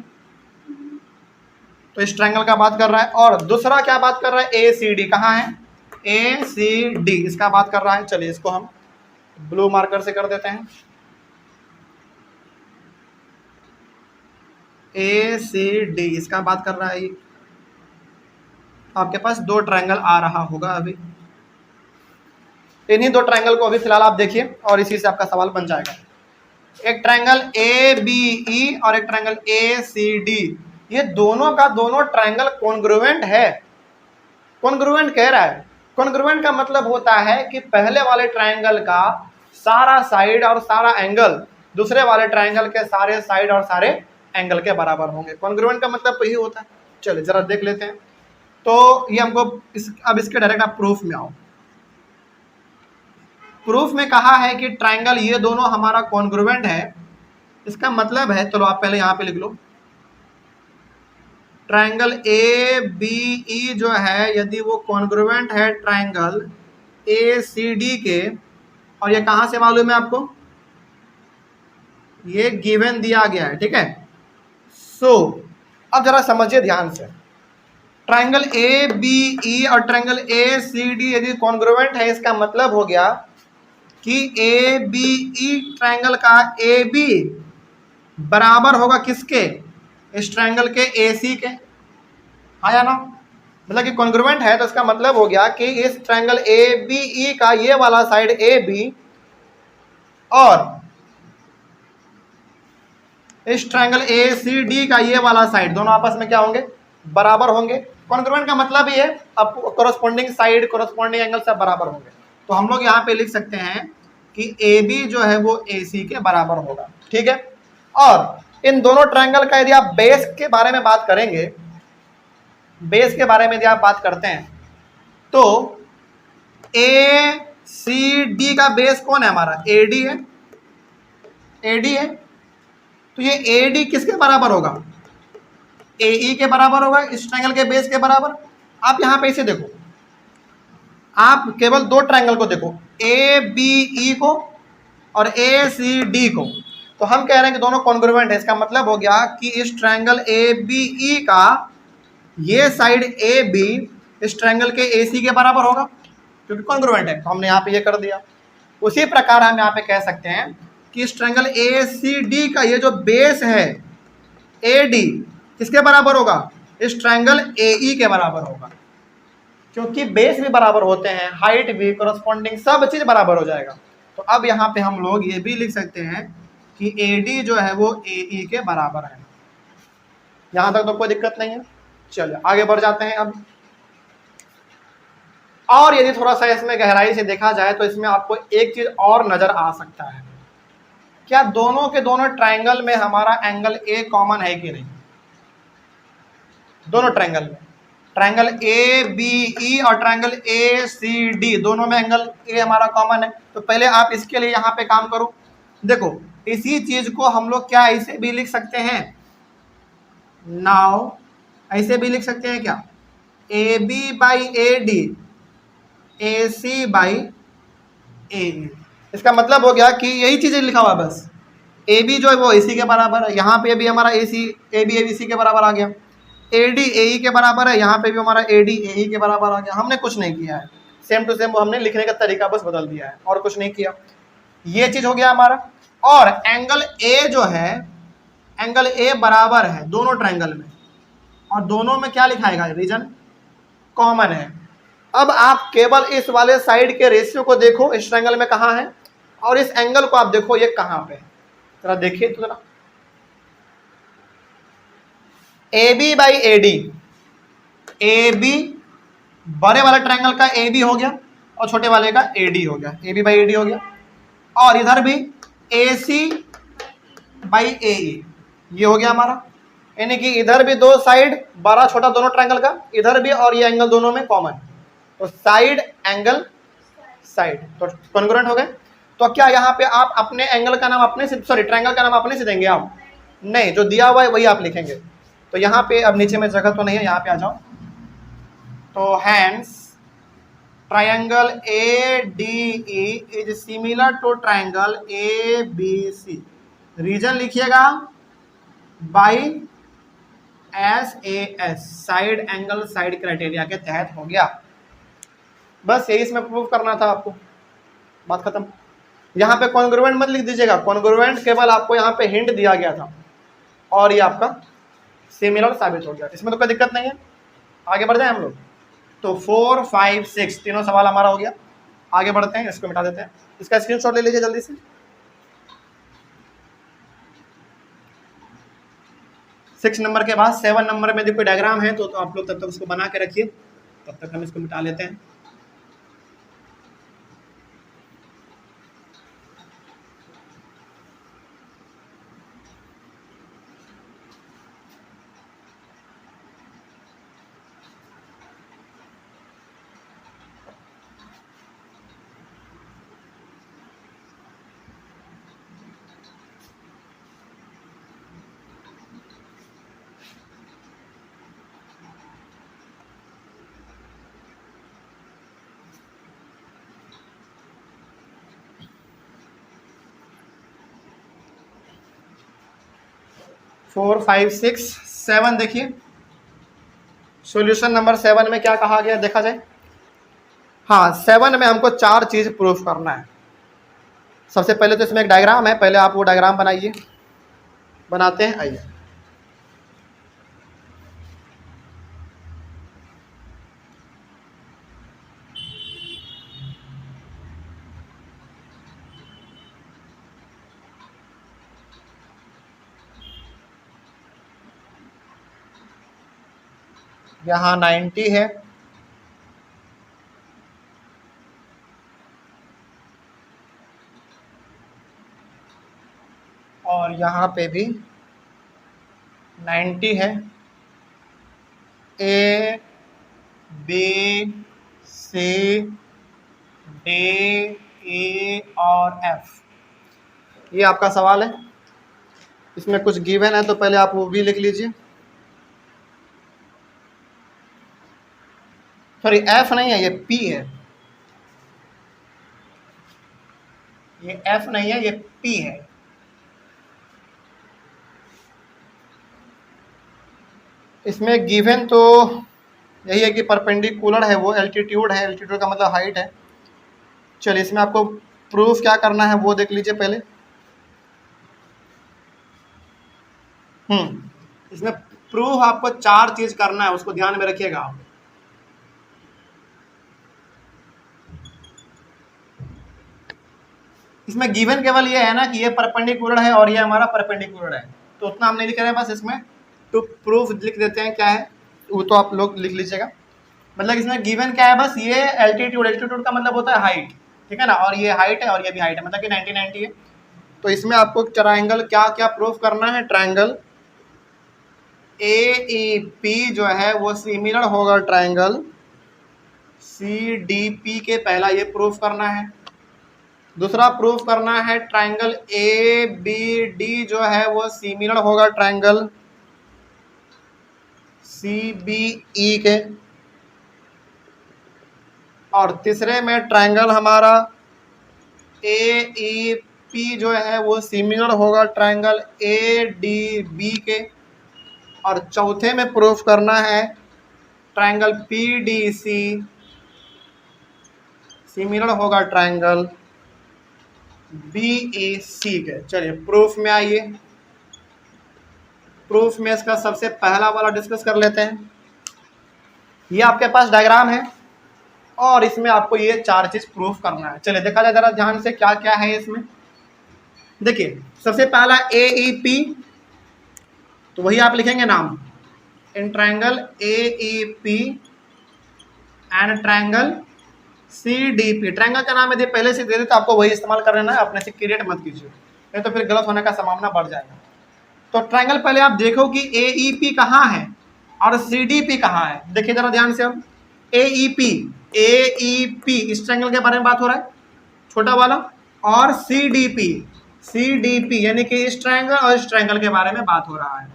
A: तो इस ट्रायंगल का बात कर रहा है। और दूसरा क्या बात कर रहा है, ए सी डी कहाँ है, ए सी डी इसका बात कर रहा है। चलिए इसको हम ब्लू मार्कर से कर देते हैं। ए सी डी इसका बात कर रहा है। आपके पास दो ट्रायंगल आ रहा होगा अभी, इन्हीं दो ट्रायंगल को अभी फिलहाल आप देखिए और इसी से आपका सवाल बन जाएगा। एक ट्रायंगल ए बी ई और एक ट्रायंगल ए सी डी, ये दोनों का दोनों ट्रायंगल कॉन्ग्रुएंट है। कॉन्ग्रुएंट कह रहा है, कॉन्ग्रुएंट का मतलब होता है कि पहले वाले ट्रायंगल का सारा साइड और सारा एंगल दूसरे वाले ट्रायंगल के सारे साइड और सारे एंगल के बराबर होंगे। कॉन्ग्रुएंट का मतलब यही होता है। चलिए जरा देख लेते हैं। तो ये हमको अब इसके डायरेक्ट आप प्रूफ में आओ। प्रूफ में कहा है कि ट्रायंगल ये दोनों हमारा कॉन्ग्रुएंट है। इसका मतलब है, चलो आप पहले यहाँ पे लिख लो, ट्रायंगल ए बी ई जो है यदि वो कॉन्ग्रुएंट है ट्रायंगल ए सी डी के, और ये कहाँ से मालूम है आपको, ये गिवन दिया गया है, ठीक है। सो अब जरा समझिए ध्यान से, ट्रायंगल ए बी ई और ट्रायंगल ए सी डी यदि कॉन्ग्रुएंट है, इसका मतलब हो गया कि ए बी ई ट्रायंगल का ए बी बराबर होगा किसके, इस ट्रायंगल के ए सी के, हाँ या ना। मतलब कि कॉन्ग्रुएंट है तो इसका मतलब हो गया कि इस ट्रायंगल ए बी ई का ये वाला साइड ए बी और इस ट्रायंगल ए सी डी का ये वाला साइड दोनों आपस में क्या होंगे, बराबर होंगे। कॉन्ग्रुएंट का मतलब ये अब कोरस्पॉन्डिंग साइड कोरस्पॉन्डिंग एंगल सब बराबर होंगे। तो हम लोग यहाँ पे लिख सकते हैं कि ए बी जो है वो ए सी के बराबर होगा, ठीक है। और इन दोनों ट्रायंगल का यदि आप बेस के बारे में बात करेंगे, बेस के बारे में यदि आप बात करते हैं तो ए सी डी का बेस कौन है हमारा, ए डी है, ए डी है। तो ये ए डी किसके बराबर होगा, ए ई के बराबर होगा, इस ट्रायंगल के बेस के बराबर। आप यहाँ पे इसे देखो, आप केवल दो ट्रायंगल को देखो, ए बी ई को और ए सी डी को, तो हम कह रहे हैं कि दोनों कॉन्ग्रुएंट है। इसका मतलब हो गया कि इस ट्रायंगल ए बी ई का ये साइड ए बी इस ट्रायंगल के ए सी के बराबर होगा, क्योंकि कॉन्ग्रुएंट है। तो हमने यहाँ पे ये कर दिया। उसी प्रकार हम यहाँ पे कह सकते हैं कि इस ट्रायंगल ए सी डी का ये जो बेस है ए डी किसके बराबर होगा, इस ट्रायंगल ए ई के बराबर होगा, क्योंकि बेस भी बराबर होते हैं, हाइट भी, कोरस्पॉन्डिंग सब चीज बराबर हो जाएगा। तो अब यहाँ पे हम लोग ये भी लिख सकते हैं कि ए डी जो है वो ए ई के बराबर है। यहाँ तक तो कोई दिक्कत नहीं है। चलिए आगे बढ़ जाते हैं अब। और यदि थोड़ा सा इसमें गहराई से देखा जाए तो इसमें आपको एक चीज और नजर आ सकता है, क्या दोनों के दोनों ट्रायंगल में हमारा एंगल ए कॉमन है कि नहीं। दोनों ट्रायंगल में, ट्रायंगल ए बी ई और ट्रायंगल ए सी डी, दोनों में एंगल ए हमारा कॉमन है। तो पहले आप इसके लिए यहाँ पे काम करो। देखो इसी चीज को हम लोग क्या ऐसे भी लिख सकते हैं, नाउ ऐसे भी लिख सकते हैं क्या, A B by A D, A C by A. इसका मतलब हो गया कि यही चीजें लिखा हुआ है, बस ए बी जो है वो ए सी के बराबर है, यहाँ पे भी हमारा ए सी ए बी सी के बराबर आ गया, ए डी ए ई के बराबर है, यहाँ पे भी हमारा ए डी ए ई के बराबर आ गया। हमने कुछ नहीं किया है, सेम टू सेम वो हमने लिखने का तरीका बस बदल दिया है और कुछ नहीं किया। ये चीज हो गया हमारा। और एंगल ए जो है, एंगल ए बराबर है दोनों ट्रायंगल में, और दोनों में क्या लिखाएगा, रीजन कॉमन है। अब आप केवल इस वाले साइड के रेशियो को देखो, इस ट्रायंगल में कहाँ है, और इस एंगल को आप देखो ये कहाँ पे है, जरा देखिए तो जरा। A B by A D, A B बड़े वाले ट्रायंगल का ए बी हो गया और छोटे वाले का ए डी हो गया, A B by A D हो गया। और इधर भी ए सी बाई ए ई, ये हो गया हमारा, यानी कि इधर भी दो साइड बड़ा छोटा दोनों ट्रायंगल का, इधर भी, और ये एंगल दोनों में कॉमन, तो साइड एंगल साइड तो कॉन्ग्रुएंट हो गए। तो क्या यहाँ पे आप अपने एंगल का नाम अपने से, सॉरी ट्रायंगल का नाम अपने से देंगे आप, नहीं, जो दिया हुआ है वही आप लिखेंगे। तो यहाँ पे अब नीचे में जगह तो नहीं है, यहाँ पे आ जाओ। तो hence triangle A D E is similar to triangle A B C, reason लिखिएगा by S A S, side angle side criteria के तहत हो गया। बस यही इसमें प्रूव करना था आपको, बात खत्म। यहाँ पे कॉन्ग्रुएंट मत लिख दीजिएगा, कॉन्ग्रुएंट केवल आपको यहाँ पे हिंट दिया गया था और ये आपका सिमिलर साबित हो गया, इसमें तो कोई दिक्कत नहीं है। आगे बढ़ जाए हम लोग। तो 4, 5, 6 तीनों सवाल हमारा हो गया। आगे बढ़ते हैं, इसको मिटा देते हैं, इसका स्क्रीनशॉट ले लीजिए जल्दी से। 6 नंबर के बाद 7 नंबर में यदि कोई डायग्राम है तो आप लोग तब तक उसको बना के रखिए, तब तक हम इसको मिटा लेते हैं। फोर, 5, 6, 7 देखिए, सॉल्यूशन नंबर 7 में क्या कहा गया देखा जाए। हाँ, 7 में हमको 4 चीज प्रूफ करना है। सबसे पहले तो इसमें एक डायग्राम है, पहले आप वो डायग्राम बनाइए, बनाते हैं, आइए। यहाँ 90 है, और यहाँ पे भी 90 है। A B C D E और एफ, ये आपका सवाल है। इसमें कुछ गिवन है तो पहले आप वो भी लिख लीजिए, सॉरी एफ नहीं है, ये पी है, ये एफ नहीं है, ये पी है। इसमें गिवन तो यही है कि परपेंडिकुलर है, वो एल्टीट्यूड है, एल्टीट्यूड का मतलब हाइट है। चलिए इसमें आपको प्रूफ क्या करना है वो देख लीजिए पहले। इसमें प्रूफ आपको 4 चीज करना है, उसको ध्यान में रखिएगा आप। इसमें गिवन केवल ये है ना कि ये परपेंडिकुलर है और ये हमारा परपेंडिकुलर है, तो उतना हम नहीं लिख रहे हैं, बस इसमें टू प्रूफ लिख देते हैं। क्या है वो तो आप लोग लिख लीजिएगा। मतलब इसमें गिवन क्या है, बस ये एल्टीट्यूड, एल्टीट्यूड का मतलब होता है हाइट, ठीक है ना, और ये हाइट है और ये भी हाइट है, मतलब कि 90 है। तो इसमें आपको ट्रायंगल क्या क्या प्रूफ करना है, ट्रायंगल AEP जो है वो सिमिलर होगा ट्रायंगल CDP के, पहला ये प्रूफ करना है। दूसरा प्रूफ करना है ट्रायंगल ABD जो है वो सिमिलर होगा ट्रायंगल CBE के। और तीसरे में ट्रायंगल हमारा AEP जो है वो सिमिलर होगा ट्रायंगल ADB के। और चौथे में प्रूफ करना है ट्रायंगल PDC सिमिलर होगा ट्रायंगल BEC के। चलिए प्रूफ में आइए। प्रूफ में इसका सबसे पहला वाला डिस्कस कर लेते हैं। ये आपके पास डायग्राम है और इसमें आपको ये चार चीज प्रूफ करना है। चलिए देखा जाए जरा ध्यान से क्या क्या है इसमें। देखिए सबसे पहला AEP, तो वही आप लिखेंगे नाम, in triangle AEP and triangle CDP। Triangle का नाम यदि पहले से दे दे तो आपको वही इस्तेमाल कर लेना है, अपने से क्रिएट मत कीजिए, नहीं तो फिर गलत होने का संभावना बढ़ जाएगा। तो ट्रायंगल पहले आप देखो कि AEP कहाँ है और CDP कहाँ है। देखिए जरा ध्यान से। अब AEP इस ट्रायंगल के बारे में बात हो रहा है, छोटा वाला, और CDP यानी कि इस ट्रायंगल और इस ट्रायंगल के बारे में बात हो रहा है।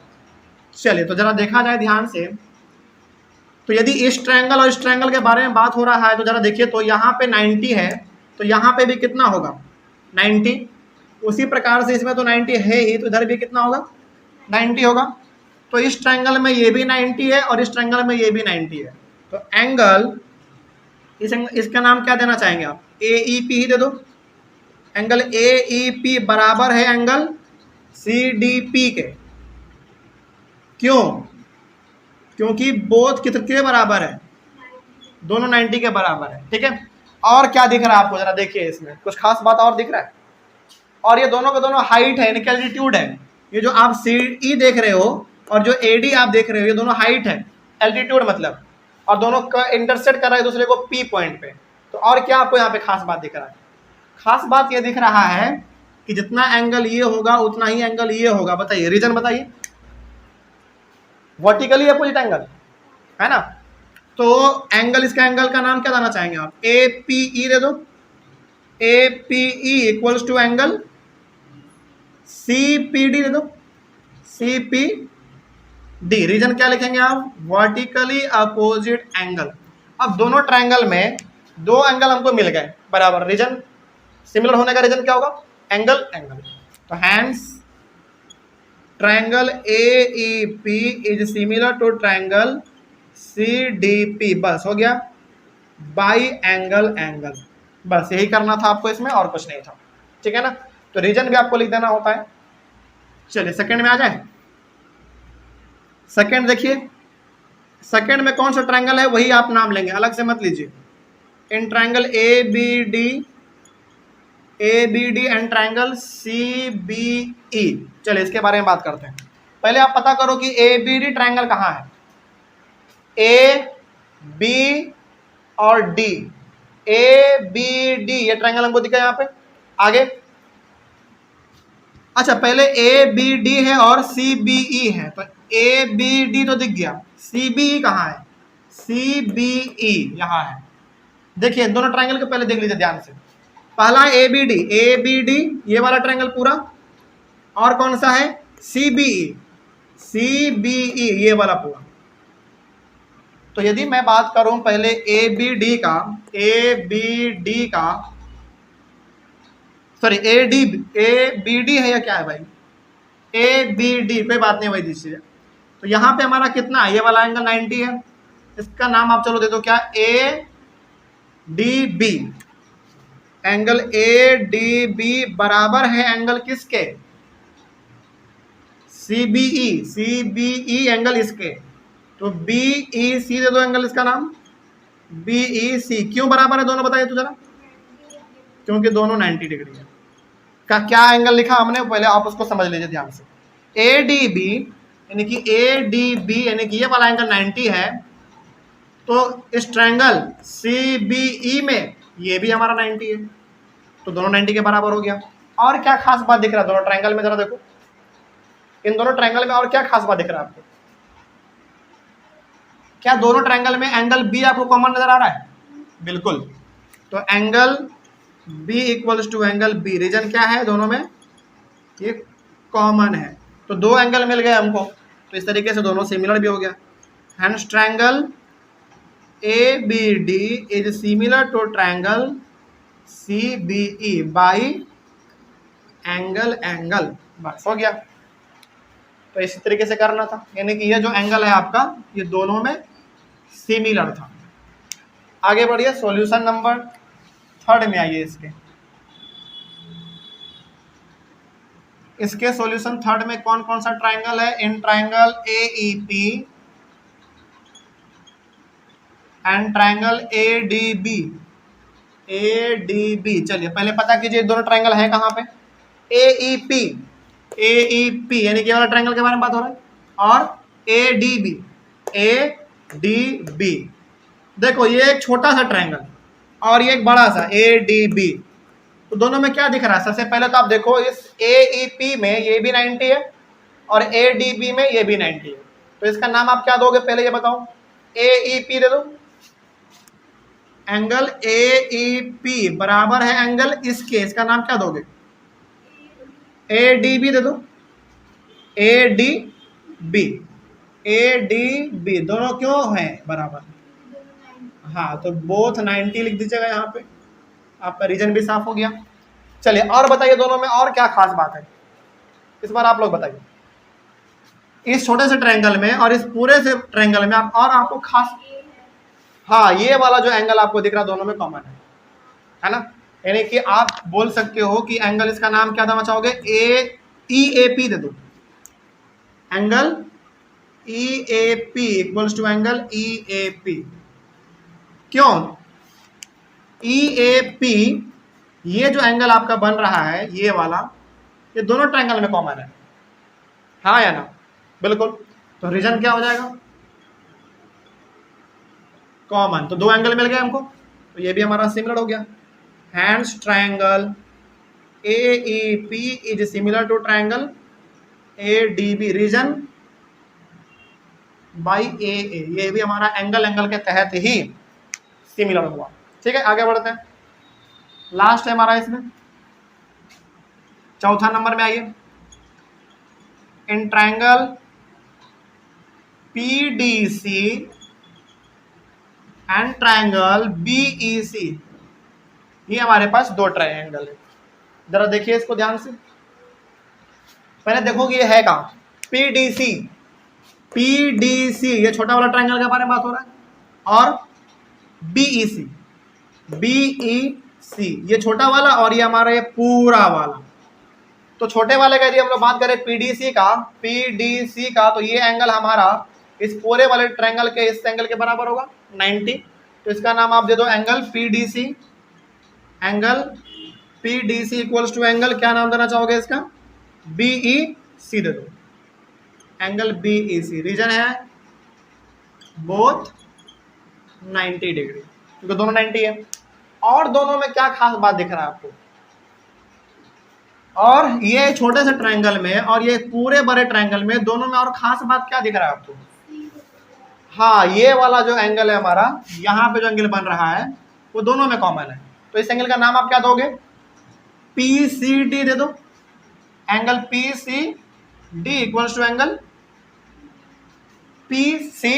A: चलिए तो जरा देखा जाए ध्यान से। तो यदि इस ट्रायंगल और इस ट्रायंगल के बारे में बात हो रहा है तो जरा देखिए, तो यहाँ पे 90 है तो यहाँ पे भी कितना होगा 90। उसी प्रकार से इसमें तो 90 है ही, तो इधर भी कितना होगा 90 होगा। तो इस ट्रायंगल में ये भी 90 है और इस ट्रायंगल में ये भी 90 है। तो एंगल इसका नाम क्या देना चाहेंगे आप, AEP ही दे दो। एंगल AEP बराबर है एंगल CDP के। क्यों? क्योंकि बोथ कितने बराबर है, दोनों 90 के बराबर है। ठीक है। और क्या दिख रहा है आपको, जरा देखिए इसमें कुछ खास बात और दिख रहा है। और ये दोनों के दोनों हाइट है यानी कि एल्टीट्यूड है। ये जो आप CE देख रहे हो और जो AD आप देख रहे हो, ये दोनों हाइट है, एल्टीट्यूड मतलब, और दोनों का इंटरसेक्ट कर रहा है दूसरे को P पॉइंट पे। तो और क्या आपको यहाँ पे खास बात दिख रहा है? खास बात ये दिख रहा है कि जितना एंगल ये होगा उतना ही एंगल ये होगा। बताइए रीजन बताइए। वर्टिकली अपोजिट एंगल है ना। तो एंगल, इसका एंगल का नाम क्या देना चाहेंगे आप, APE दे दो। APE equals to angle CPD दे दो, CPD। रीजन क्या लिखेंगे आप, वर्टिकली अपोजिट एंगल। अब दोनों ट्रायंगल में दो एंगल हमको मिल गए बराबर। रीजन सिमिलर होने का रीजन क्या होगा, एंगल। तो hence triangle AEP is similar to triangle CDP। बस हो गया, बाई एंगल। बस यही करना था आपको इसमें, और कुछ नहीं था। ठीक है ना। तो रीजन भी आपको लिख देना होता है। चलिए सेकंड में आ जाए। सेकंड देखिए, सेकंड में कौन सा ट्रायंगल है वही आप नाम लेंगे, अलग से मत लीजिए। In triangle ABD and triangle CBE। चलिए इसके बारे में बात करते हैं। पहले आप पता करो कि ABD ट्रायंगल कहाँ है। A, B और D, ABD ये ट्रायंगल हमको दिखा यहाँ पे। आगे अच्छा, पहले ABD है और CBE है, तो ABD तो दिख गया, CBE कहाँ है, CBE यहाँ है। देखिए दोनों ट्रायंगल को पहले देख लीजिए ध्यान से। पहला है ABD ये वाला ट्रायंगल पूरा, और कौन सा है CBE ये वाला पूरा। तो यदि मैं बात करूं पहले ABD का सॉरी ABD है या क्या है भाई, ABD, कोई बात नहीं भाई दीजिए। तो यहाँ पे हमारा कितना है, ये वाला एंगल 90 है, इसका नाम आप चलो दे दो क्या, ADB। एंगल ADB बराबर है एंगल किसके, CBE एंगल इसके। तो BEC दे दो एंगल, इसका नाम BEC। क्यों बराबर है दोनों, बताइए तो जरा। क्योंकि दोनों 90 डिग्री है। का क्या एंगल लिखा हमने, पहले आप उसको समझ लीजिए ध्यान से। ADB यानी कि ये वाला एंगल 90 है, तो इस ट्रायंगल CBE में ये भी हमारा 90 है, तो दोनों 90 के बराबर हो गया। और क्या खास बात दिख रहा है दोनों ट्रायंगल में, जरा देखो इन दोनों ट्रायंगल में और क्या खास बात दिख रहा है आपको। क्या दोनों ट्रायंगल में एंगल बी आपको कॉमन नजर आ रहा है? बिल्कुल। तो angle B equals to angle B, reason क्या है दोनों में? ये कॉमन है। तो दो एंगल मिल गए हमको, तो इस तरीके से दोनों सिमिलर भी हो गया। Hence triangle A B D is similar to triangle C B E by angle angle, बस हो गया। तो इसी तरीके से करना था, यानी कि ये जो एंगल है आपका ये दोनों में सिमिलर था। आगे बढ़िए, सॉल्यूशन नंबर 3 में आइए। इसके सॉल्यूशन 3 में कौन कौन सा ट्रायंगल है? In triangle A E P and triangle A D B, A D B. चलिए पहले पता कीजिए दोनों ट्रायंगल है कहाँ पे। ए ई पी, ए ई पी यानी कि वाला ट्रायंगल के बारे में बात हो रहा है, और A D B, A D B. देखो ये एक छोटा सा ट्रायंगल और ये एक बड़ा सा ए डी बी, तो दोनों में क्या दिख रहा है? सबसे पहले तो आप देखो इस ए ई पी में ये भी 90 है और ए डी बी में ये भी 90 है, तो इसका नाम आप क्या दोगे पहले ये बताओ? ए ई पी दे दो। एंगल ए ई पी बराबर है एंगल इसके, इसका नाम क्या दोगे? ए डी बी दे दो। A D B, A D B दोनों क्यों हैं बराबर? हाँ, तो बोथ 90 लिख दीजिएगा यहाँ पे, आपका रीजन भी साफ हो गया। चलिए और बताइए दोनों में और क्या खास बात है, इस बार आप लोग बताइए। इस छोटे से ट्रायंगल में और इस पूरे से ट्रायंगल में आप और आपको खास, हाँ ये वाला जो एंगल आपको दिख रहा है दोनों में कॉमन है ना? यानी कि आप बोल सकते हो कि एंगल इसका नाम क्या देना चाहोगे? ए ई ए पी दे दो। Angle E A P equals to angle E A P. क्यों? ई ए पी ये जो एंगल आपका बन रहा है ये वाला, ये दोनों ट्रायंगल में कॉमन है, हाँ या ना? बिल्कुल। तो रीजन क्या हो जाएगा? कॉमन। तो दो एंगल मिल गए हमको, तो ये भी हमारा सिमिलर हो गया। Hence triangle A E P is similar to triangle A D B, reason by A A, ये भी हमारा एंगल एंगल के तहत ही सिमिलर हुआ। ठीक है, आगे बढ़ते हैं। लास्ट है हमारा इसमें, चौथा नंबर में आइए। In triangle P D C and triangle B E C, ये हमारे पास दो ट्रायंगल है। जरा देखिए इसको ध्यान से, पहले देखो कि ये है कहाँ? P D C, P D C ये छोटा वाला ट्रायंगल के बारे में बात हो रहा है, और बी ई सी, बी ई सी ये छोटा वाला और ये हमारा ये पूरा वाला। तो छोटे वाले का यदि हम लोग बात करें पीडीसी का, पीडीसी का, तो ये एंगल हमारा इस पूरे वाले ट्रायंगल के इस एंगल के बराबर होगा 90। तो इसका नाम आप दे दो angle PDC. Angle PDC equals to angle क्या नाम देना चाहोगे इसका? बीई सी दे दो। एंगल बीई सी, रीजन है बोथ 90 डिग्री, क्योंकि दोनों 90 है। और दोनों में क्या खास बात दिख रहा है आपको? और ये छोटे से ट्रायंगल में और ये पूरे बड़े ट्रायंगल में, दोनों में और खास बात क्या दिख रहा है आपको? हाँ, ये वाला जो एंगल है हमारा, यहाँ पे जो एंगल बन रहा है वो दोनों में कॉमन है। तो इस एंगल का नाम आप क्या दोगे? पी सी डी दे दो। Angle P C D equals to angle P C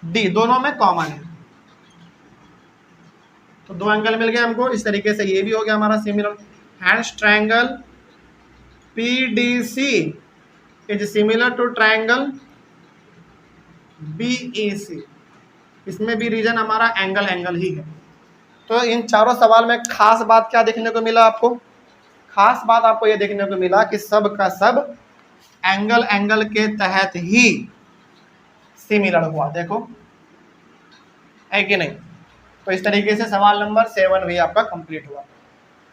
A: D, दोनों में कॉमन है। तो दो एंगल मिल गए हमको, इस तरीके से ये भी हो गया हमारा similar. Hence triangle PDC is similar to triangle BEC, इसमें भी रीजन हमारा एंगल एंगल ही है। तो इन चारों सवाल में खास बात क्या देखने को मिला आपको? खास बात आपको ये देखने को मिला कि सब का सब एंगल एंगल के तहत ही सिमिलर हुआ। देखो है कि नहीं? तो इस तरीके से सवाल नंबर 7 भी आपका कंप्लीट हुआ।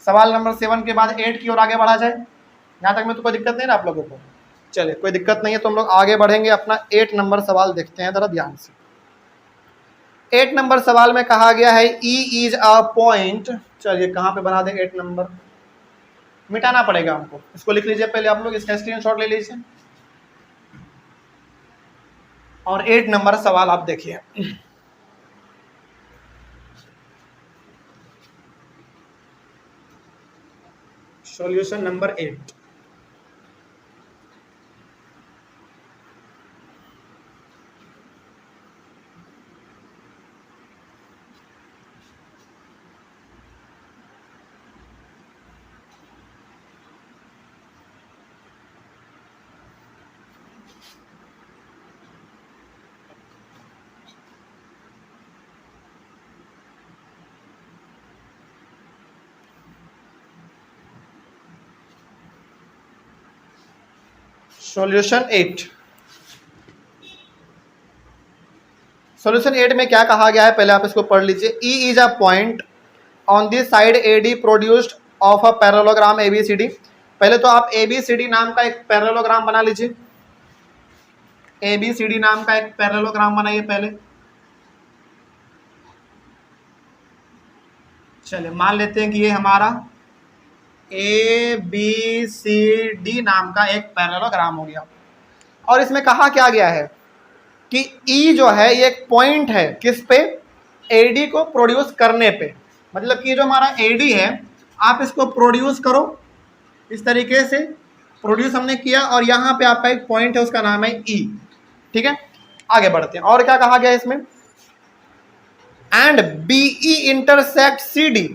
A: सवाल नंबर 7 के बाद 8 की ओर आगे बढ़ा जाए। यहाँ तक में तो कोई दिक्कत नहीं ना आप लोगों को? चलिए कोई दिक्कत नहीं है, तो हम लोग आगे बढ़ेंगे। अपना 8 नंबर सवाल देखते हैं जरा ध्यान से। 8 नंबर सवाल में कहा गया है ई इज अ पॉइंट। चलिए कहाँ पे बना दें 8 नंबर, मिटाना पड़ेगा हमको, इसको लिख लीजिए पहले आप लोग, इसका स्क्रीनशॉट ले लीजिए। और 8 नंबर सवाल आप देखिए। Solution number 8। सॉल्यूशन 8। सॉल्यूशन 8 में क्या कहा गया है, पहले आप इसको पढ़ लीजिए। E is a point on the side A D produced of a parallelogram A B C D. पहले तो आप ए बी सी डी नाम का एक पैरेललोग्राम बना लीजिए। ए बी सी डी नाम का एक पैरेललोग्राम बनाइए पहले। चलिए मान लेते हैं कि ये हमारा ए बी सी डी नाम का एक पैरेललोग्राम हो गया। और इसमें कहा क्या गया है कि ई जो है ये एक पॉइंट है किस पे, एडी को प्रोड्यूस करने पे। मतलब कि जो हमारा एडी है आप इसको प्रोड्यूस करो, इस तरीके से प्रोड्यूस हमने किया, और यहाँ पे आपका एक पॉइंट है उसका नाम है ई। ठीक है, आगे बढ़ते हैं। और क्या कहा गया इसमें, and BE intersect C D.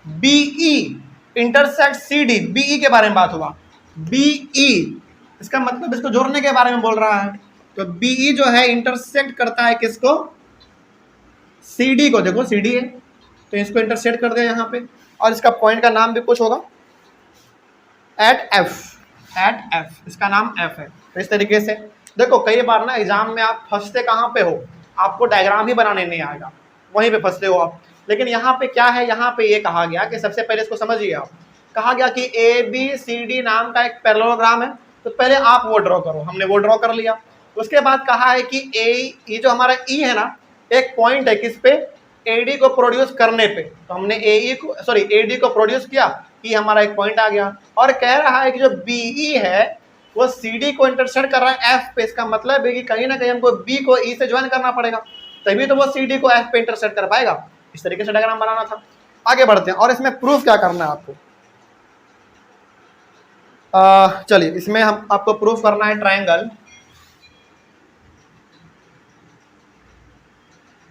A: BE intersect C D, BE के बारे में बात हुआ। बीई इसका मतलब इसको जोड़ने के बारे में बोल रहा है। तो बीई जो है इंटरसेक्ट करता है किसको, सीडी को। देखो सीडी है तो इसको इंटरसेक्ट कर दे यहाँ पे, और इसका पॉइंट का नाम भी कुछ होगा, एट एफ, इसका नाम एफ है। तो इस तरीके से देखो, कई बार ना एग्जाम में आप फंसते कहाँ पे हो, आपको डायग्राम ही बनाने नहीं आएगा, वहीं पे फंसते हो आप। लेकिन यहाँ पे क्या है, यहाँ पे ये कहा गया कि सबसे पहले इसको समझिए आप। कहा गया कि ए बी सी डी नाम का एक पैरेललोग्राम है, तो पहले आप वो ड्रॉ करो। हमने वो ड्रॉ कर लिया। उसके बाद कहा है कि ये जो हमारा ई है ना, एक पॉइंट है किस पे, एडी को प्रोड्यूस करने पे। तो हमने एडी को प्रोड्यूस किया, ई हमारा एक पॉइंट आ गया। और कह रहा है कि जो बीई है वो सीडी को इंटरसेक्ट कर रहा है एफ पे। इसका मतलब है कि कहीं ना कहीं हमको बी को ई से ज्वाइन करना पड़ेगा, तभी तो वो सीडी को एफ पे इंटरसेक्ट कर पाएगा। इस तरीके से डायग्राम बनाना था। आगे बढ़ते हैं, और इसमें प्रूफ क्या करना है आपको। चलिए इसमें हम आपको प्रूफ करना है ट्रायंगल।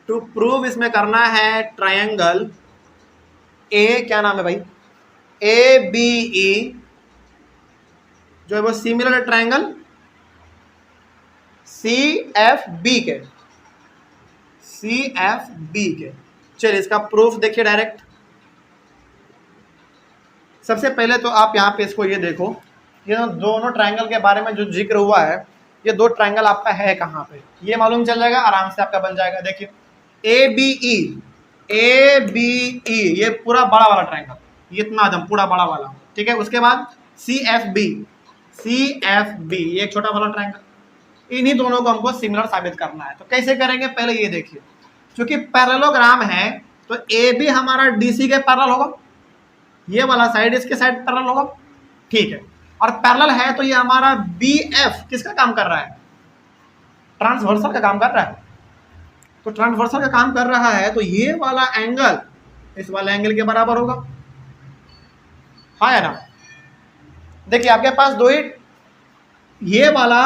A: टू प्रूव इसमें करना है ट्रायंगल ए, क्या नाम है भाई, ए बी ई, जो है वो सिमिलर है ट्रायंगल सी एफ बी के, सी एफ बी के। चलिए इसका प्रूफ देखिए डायरेक्ट। सबसे पहले तो आप यहाँ पे इसको ये देखो, ये दोनों ट्रायंगल के बारे में जो जिक्र हुआ है, ये दो ट्रायंगल आपका है कहाँ पे, ये मालूम चल जाएगा, आराम से आपका बन जाएगा। देखिए ए बी ई, ये पूरा बड़ा वाला ट्रायंगल, ये इतना एकदम पूरा बड़ा वाला, ठीक है। उसके बाद सी एफ बी, ये एक छोटा वाला ट्रायंगल। इन्हीं दोनों को हमको सिमिलर साबित करना है। तो कैसे करेंगे, पहले ये देखिए, क्योंकि पैरेललोग्राम है तो ए बी हमारा डीसी के पैरेलल होगा, ये वाला साइड इसके साइड पैरेलल होगा, ठीक है। और पैरेलल है तो ये हमारा बी एफ किसका काम कर रहा है, ट्रांसवर्सल का काम कर रहा है। तो ट्रांसवर्सल का काम कर रहा है तो ये वाला एंगल इस वाला एंगल के बराबर होगा, हाँ या ना। देखिए आपके पास दो ही, ये वाला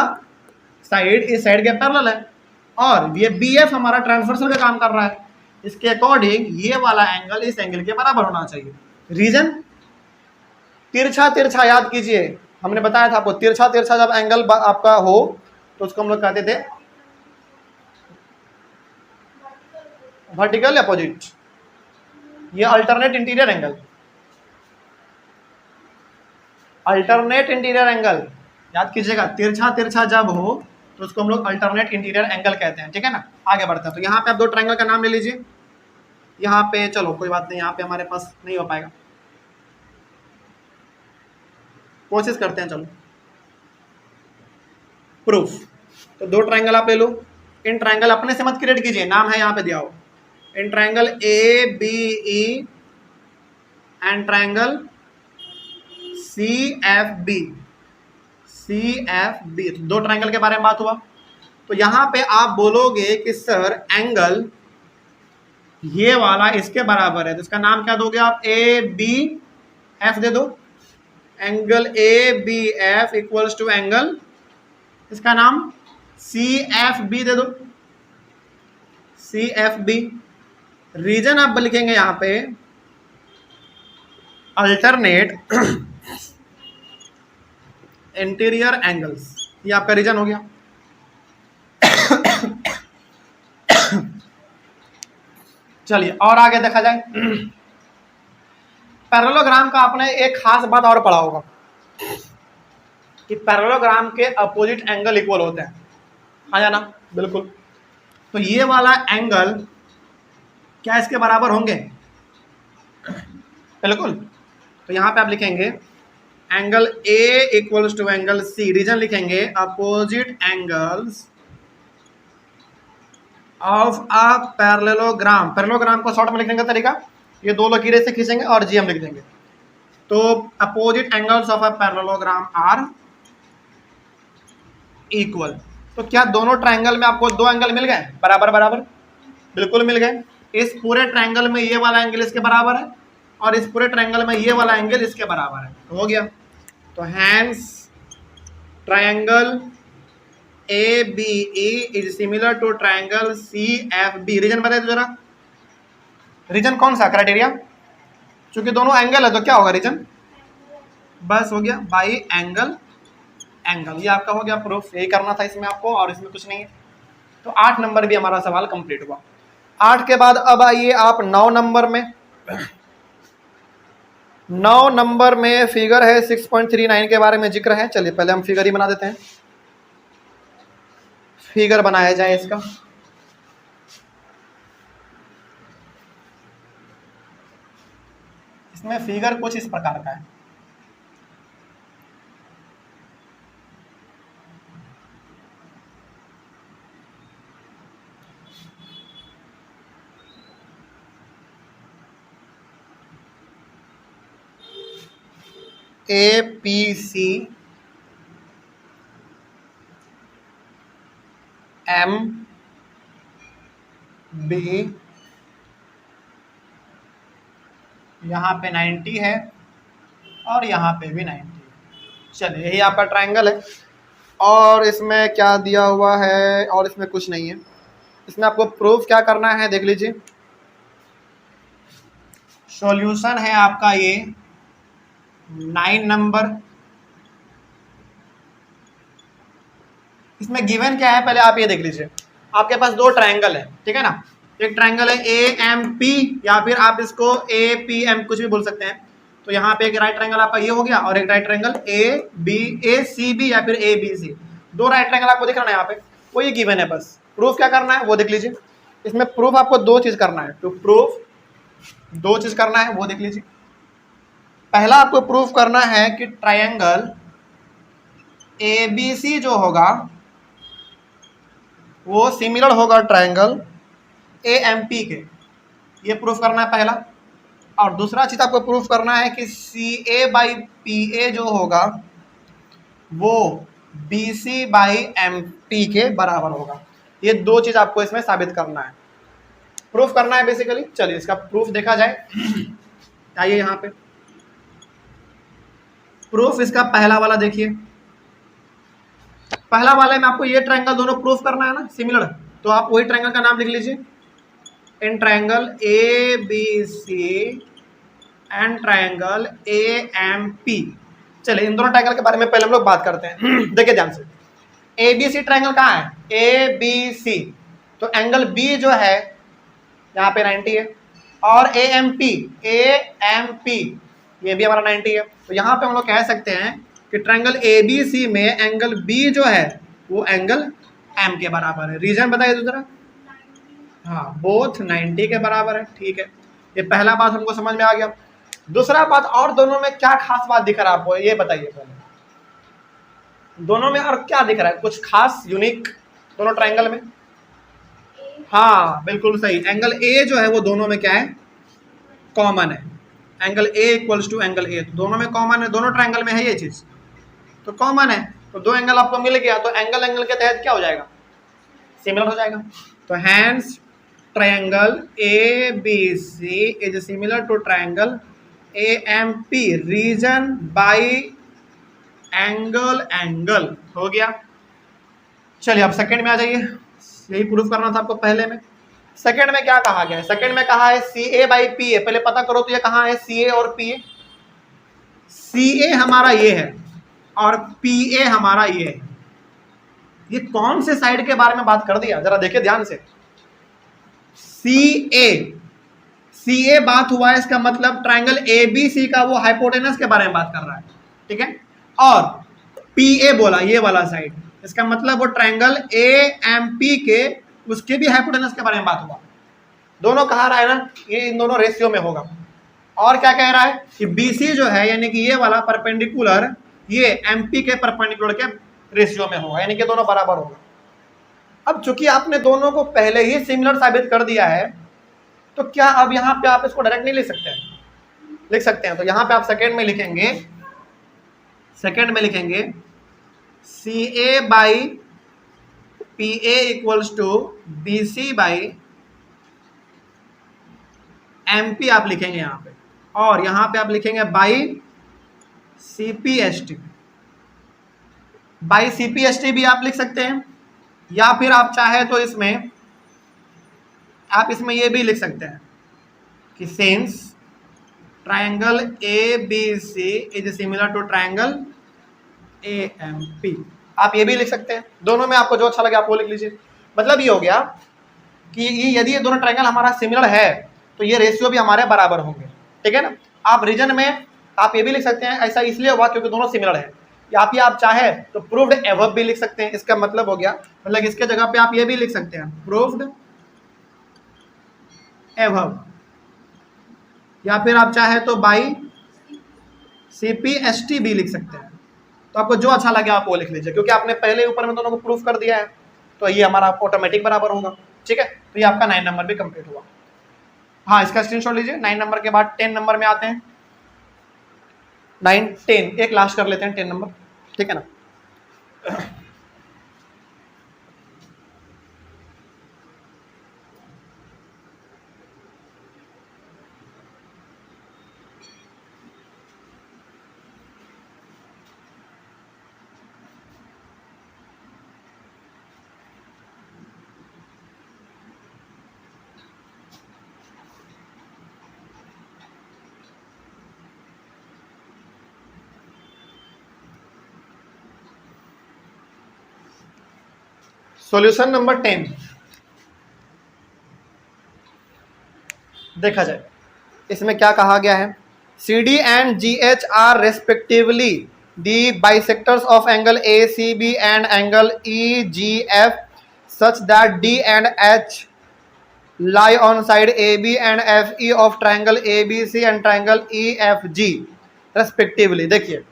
A: साइड इस साइड के पैरेलल है, और ये बी एफ हमारा ट्रांसवर्सल का काम कर रहा है। इसके अकॉर्डिंग ये वाला एंगल इस एंगल के बराबर होना चाहिए। रीजन, तिरछा तिरछा याद कीजिए, हमने बताया था आपको, तिरछा तिरछा जब एंगल आपका हो तो उसको हम लोग कहते थे वर्टिकल अपोजिट, ये alternate interior angle, alternate interior angle याद कीजिएगा। तिरछा तिरछा जब हो तो उसको हम लोग अल्टरनेट इंटीरियर एंगल कहते हैं, ठीक है ना। आगे बढ़ते हैं, तो यहाँ पे आप दो ट्रायंगल का नाम ले लीजिए। यहाँ पे चलो कोई बात नहीं, यहाँ पे हमारे पास नहीं हो पाएगा, कोशिश करते हैं, चलो प्रूफ। तो दो ट्रायंगल आप ले लो, इन ट्रायंगल अपने से मत क्रिएट कीजिए, नाम है यहाँ पे दिया हो। In triangle A B E and triangle C F B, दो ट्रायंगल के बारे में बात हुआ। तो यहाँ पे आप बोलोगे कि सर एंगल ये वाला इसके बराबर है, तो इसका नाम क्या दोगे आप, ए बी एफ दे दो। Angle A B F equals to angle, इसका नाम सी एफ बी दे दो, सी एफ बी। रीजन आप लिखेंगे यहाँ पे अल्टरनेट इंटीरियर एंगल्स, ये आपका रीजन हो गया। चलिए और आगे देखा जाए। पैरेललोग्राम का आपने एक खास बात और पढ़ा होगा कि पैरेललोग्राम के अपोजिट एंगल इक्वल होते हैं, हाँ या ना, बिल्कुल। तो ये वाला एंगल क्या इसके बराबर होंगे, बिल्कुल। तो यहाँ पे आप लिखेंगे angle A equals to angle C, reason लिखेंगे opposite angles of a parallelogram. Parallelogram को शॉर्ट में लिखने का तरीका, ये दो लकीरें से खींचेंगे और जी हम लिख देंगे। तो opposite angles of a parallelogram are equal. तो क्या दोनों ट्रायंगल में आपको दो एंगल मिल गए बराबर बराबर, बिल्कुल मिल गए। इस पूरे ट्रायंगल में ये वाला एंगल इसके बराबर है और इस पूरे ट्रायंगल में ये वाला एंगल इसके बराबर है, तो हो गया। तो hence triangle A B E is similar to triangle C F B. Reason बताइए जरा, रीजन कौन सा, क्राइटेरिया, चूंकि दोनों एंगल है तो क्या होगा रीजन, बस हो गया बाई एंगल एंगल, ये आपका हो गया प्रूफ। यही करना था इसमें आपको और इसमें कुछ नहीं है। तो 8 नंबर भी हमारा सवाल कंप्लीट हुआ। 8 के बाद अब आइए आप 9 नंबर में। 9 नंबर में फिगर है 6.39 के बारे में जिक्र है। चलिए पहले हम फिगर ही बना देते हैं, फिगर बनाया जाए इसका। इसमें फिगर कुछ इस प्रकार का है। A P C M B, यहाँ पे 90 है और यहाँ पे भी 90 है। चलिए यही आपका ट्रायंगल है और इसमें क्या दिया हुआ है, और इसमें कुछ नहीं है। इसमें आपको प्रूफ क्या करना है देख लीजिए। सॉल्यूशन है आपका ये 9 नंबर। इसमें गिवन क्या है पहले आप ये देख लीजिए। आपके पास दो ट्रायंगल है, ठीक है ना। एक ट्रायंगल है ए एम पी, या फिर आप इसको ए पी एम कुछ भी बोल सकते हैं। तो यहाँ पे एक राइट ट्रायंगल आपका ये हो गया और एक right triangle A B A C B या फिर ए बी सी, दो राइट ट्रायंगल आपको दिख रहा है यहाँ पे, वो ये गिवन है। बस प्रूफ क्या करना है वो देख लीजिए। इसमें प्रूफ आपको दो चीज करना है, तो प्रूफ दो चीज करना है वो देख लीजिए। पहला आपको प्रूफ करना है कि ट्रायंगल ए बी सी जो होगा वो सिमिलर होगा ट्रायंगल ए एम पी के, ये प्रूफ करना है पहला। और दूसरा चीज आपको प्रूफ करना है कि सी ए बाई पी ए जो होगा वो B C by M P के बराबर होगा। ये दो चीज आपको इसमें साबित करना है, प्रूफ करना है बेसिकली। चलिए इसका प्रूफ देखा जाए। आइए यहाँ पे प्रूफ इसका पहला वाला देखिए। पहला वाले में आपको ये ट्रायंगल दोनों प्रूफ करना है ना सिमिलर, तो आप वही ट्रायंगल का नाम लिख लीजिए। In triangle A B C and triangle A M P. चलिए इन दोनों ट्रायंगल के बारे में पहले हम लोग बात करते हैं। देखिए ध्यान से, ए बी सी ट्रायंगल कहाँ है, ए बी सी। तो एंगल बी जो है यहाँ पे 90 है और ए एम पी ये भी हमारा 90 है। तो यहाँ पे हम लोग कह सकते हैं कि ट्रायंगल ए बी सी में एंगल बी जो है वो एंगल एम के बराबर है। रीजन बताइए दूसरा, हाँ बोथ 90 के बराबर है, ठीक है। ये पहला बात हमको समझ में आ गया। दूसरा बात, और दोनों में क्या खास बात दिख रहा है आपको ये बताइए पहले। दोनों में और क्या दिख रहा है, कुछ खास यूनिक दोनों ट्रायंगल में? हाँ बिल्कुल सही, एंगल ए जो है वो दोनों में क्या है, कॉमन है। Angle A equals to angle A, दोनों में कॉमन है, दोनों ट्रायंगल में है ये चीज, तो कॉमन है। तो दो एंगल आपको मिल गया, तो एंगल एंगल के तहत क्या हो जाएगा, सिमिलर हो जाएगा। तो hence triangle A B C is similar to triangle A M P reason by angle angle हो गया। चलिए अब सेकंड में आ जाइए, यही प्रूफ करना था आपको पहले में। सेकंड में क्या कहा गया है? सेकंड में कहा है सी ए बाई पी ए। पहले पता करो तो ये कहाँ है सी ए और पी ए। सी ए हमारा ये है और पी ए हमारा ये है। ये कौन से साइड के बारे में बात कर दिया जरा देखिए ध्यान से। सी ए बात हुआ है, इसका मतलब ट्रायंगल ए बी सी का वो हाइपोटेनस के बारे में बात कर रहा है, ठीक है। और पी ए बोला ये वाला साइड, इसका मतलब वो ट्रायंगल ए एम पी के उसके भी हाइपोटेनस के बारे में बात हुआ। दोनों कहा रहा है ना, ये इन दोनों रेशियो में होगा। और क्या कह रहा है कि बीसी जो है यानी कि ये वाला परपेंडिकुलर ये एमपी के परपेंडिकुलर के रेशियो में होगा, यानी कि दोनों बराबर होगा। अब चूंकि आपने दोनों को पहले ही सिमिलर साबित कर दिया है, तो क्या अब यहाँ पे आप इसको डायरेक्ट नहीं लिख सकते हैं? लिख सकते हैं। तो यहाँ पे आप सेकंड में लिखेंगे C A by P A equals to B C by M P आप लिखेंगे यहाँ पे, और यहाँ पे आप लिखेंगे by C P S T. By C P S T भी आप लिख सकते हैं, या फिर आप चाहे तो इसमें ये भी लिख सकते हैं कि since triangle A B C is similar to triangle A M P, आप ये भी लिख सकते हैं। दोनों में आपको जो अच्छा लगे आप वो लिख लीजिए। मतलब ये हो गया कि यदि ये दोनों ट्रायंगल हमारा सिमिलर है तो ये रेशियो भी हमारे बराबर होंगे, ठीक है ना। आप रीजन में आप ये भी लिख सकते हैं, ऐसा इसलिए हुआ क्योंकि दोनों सिमिलर है। या फिर आप चाहे तो प्रूव्ड एबव भी लिख सकते हैं। इसका मतलब हो गया, मतलब इसके जगह पे आप ये भी लिख सकते हैं प्रूव्ड एबव, या फिर आप चाहे तो by C P S T भी लिख सकते हैं। तो आपको जो अच्छा लगे आप वो लिख लीजिए, क्योंकि आपने पहले ऊपर में दोनों को प्रूफ कर दिया है, तो ये हमारा ऑटोमेटिक बराबर होगा, ठीक है। तो ये आपका 9 नंबर भी कंप्लीट हुआ। हाँ, इसका स्क्रीनशॉट लीजिए। 9 नंबर के बाद 10 नंबर में आते हैं। 9 10 एक लास्ट कर लेते हैं 10 नंबर, ठीक है ना। सॉल्यूशन नंबर 10 देखा जाए, इसमें क्या कहा गया है। C D and G H are respectively the bisectors of angle A C B and angle E G F such that D and H lie on side AB and FE of triangle ABC and triangle EFG respectively। देखिए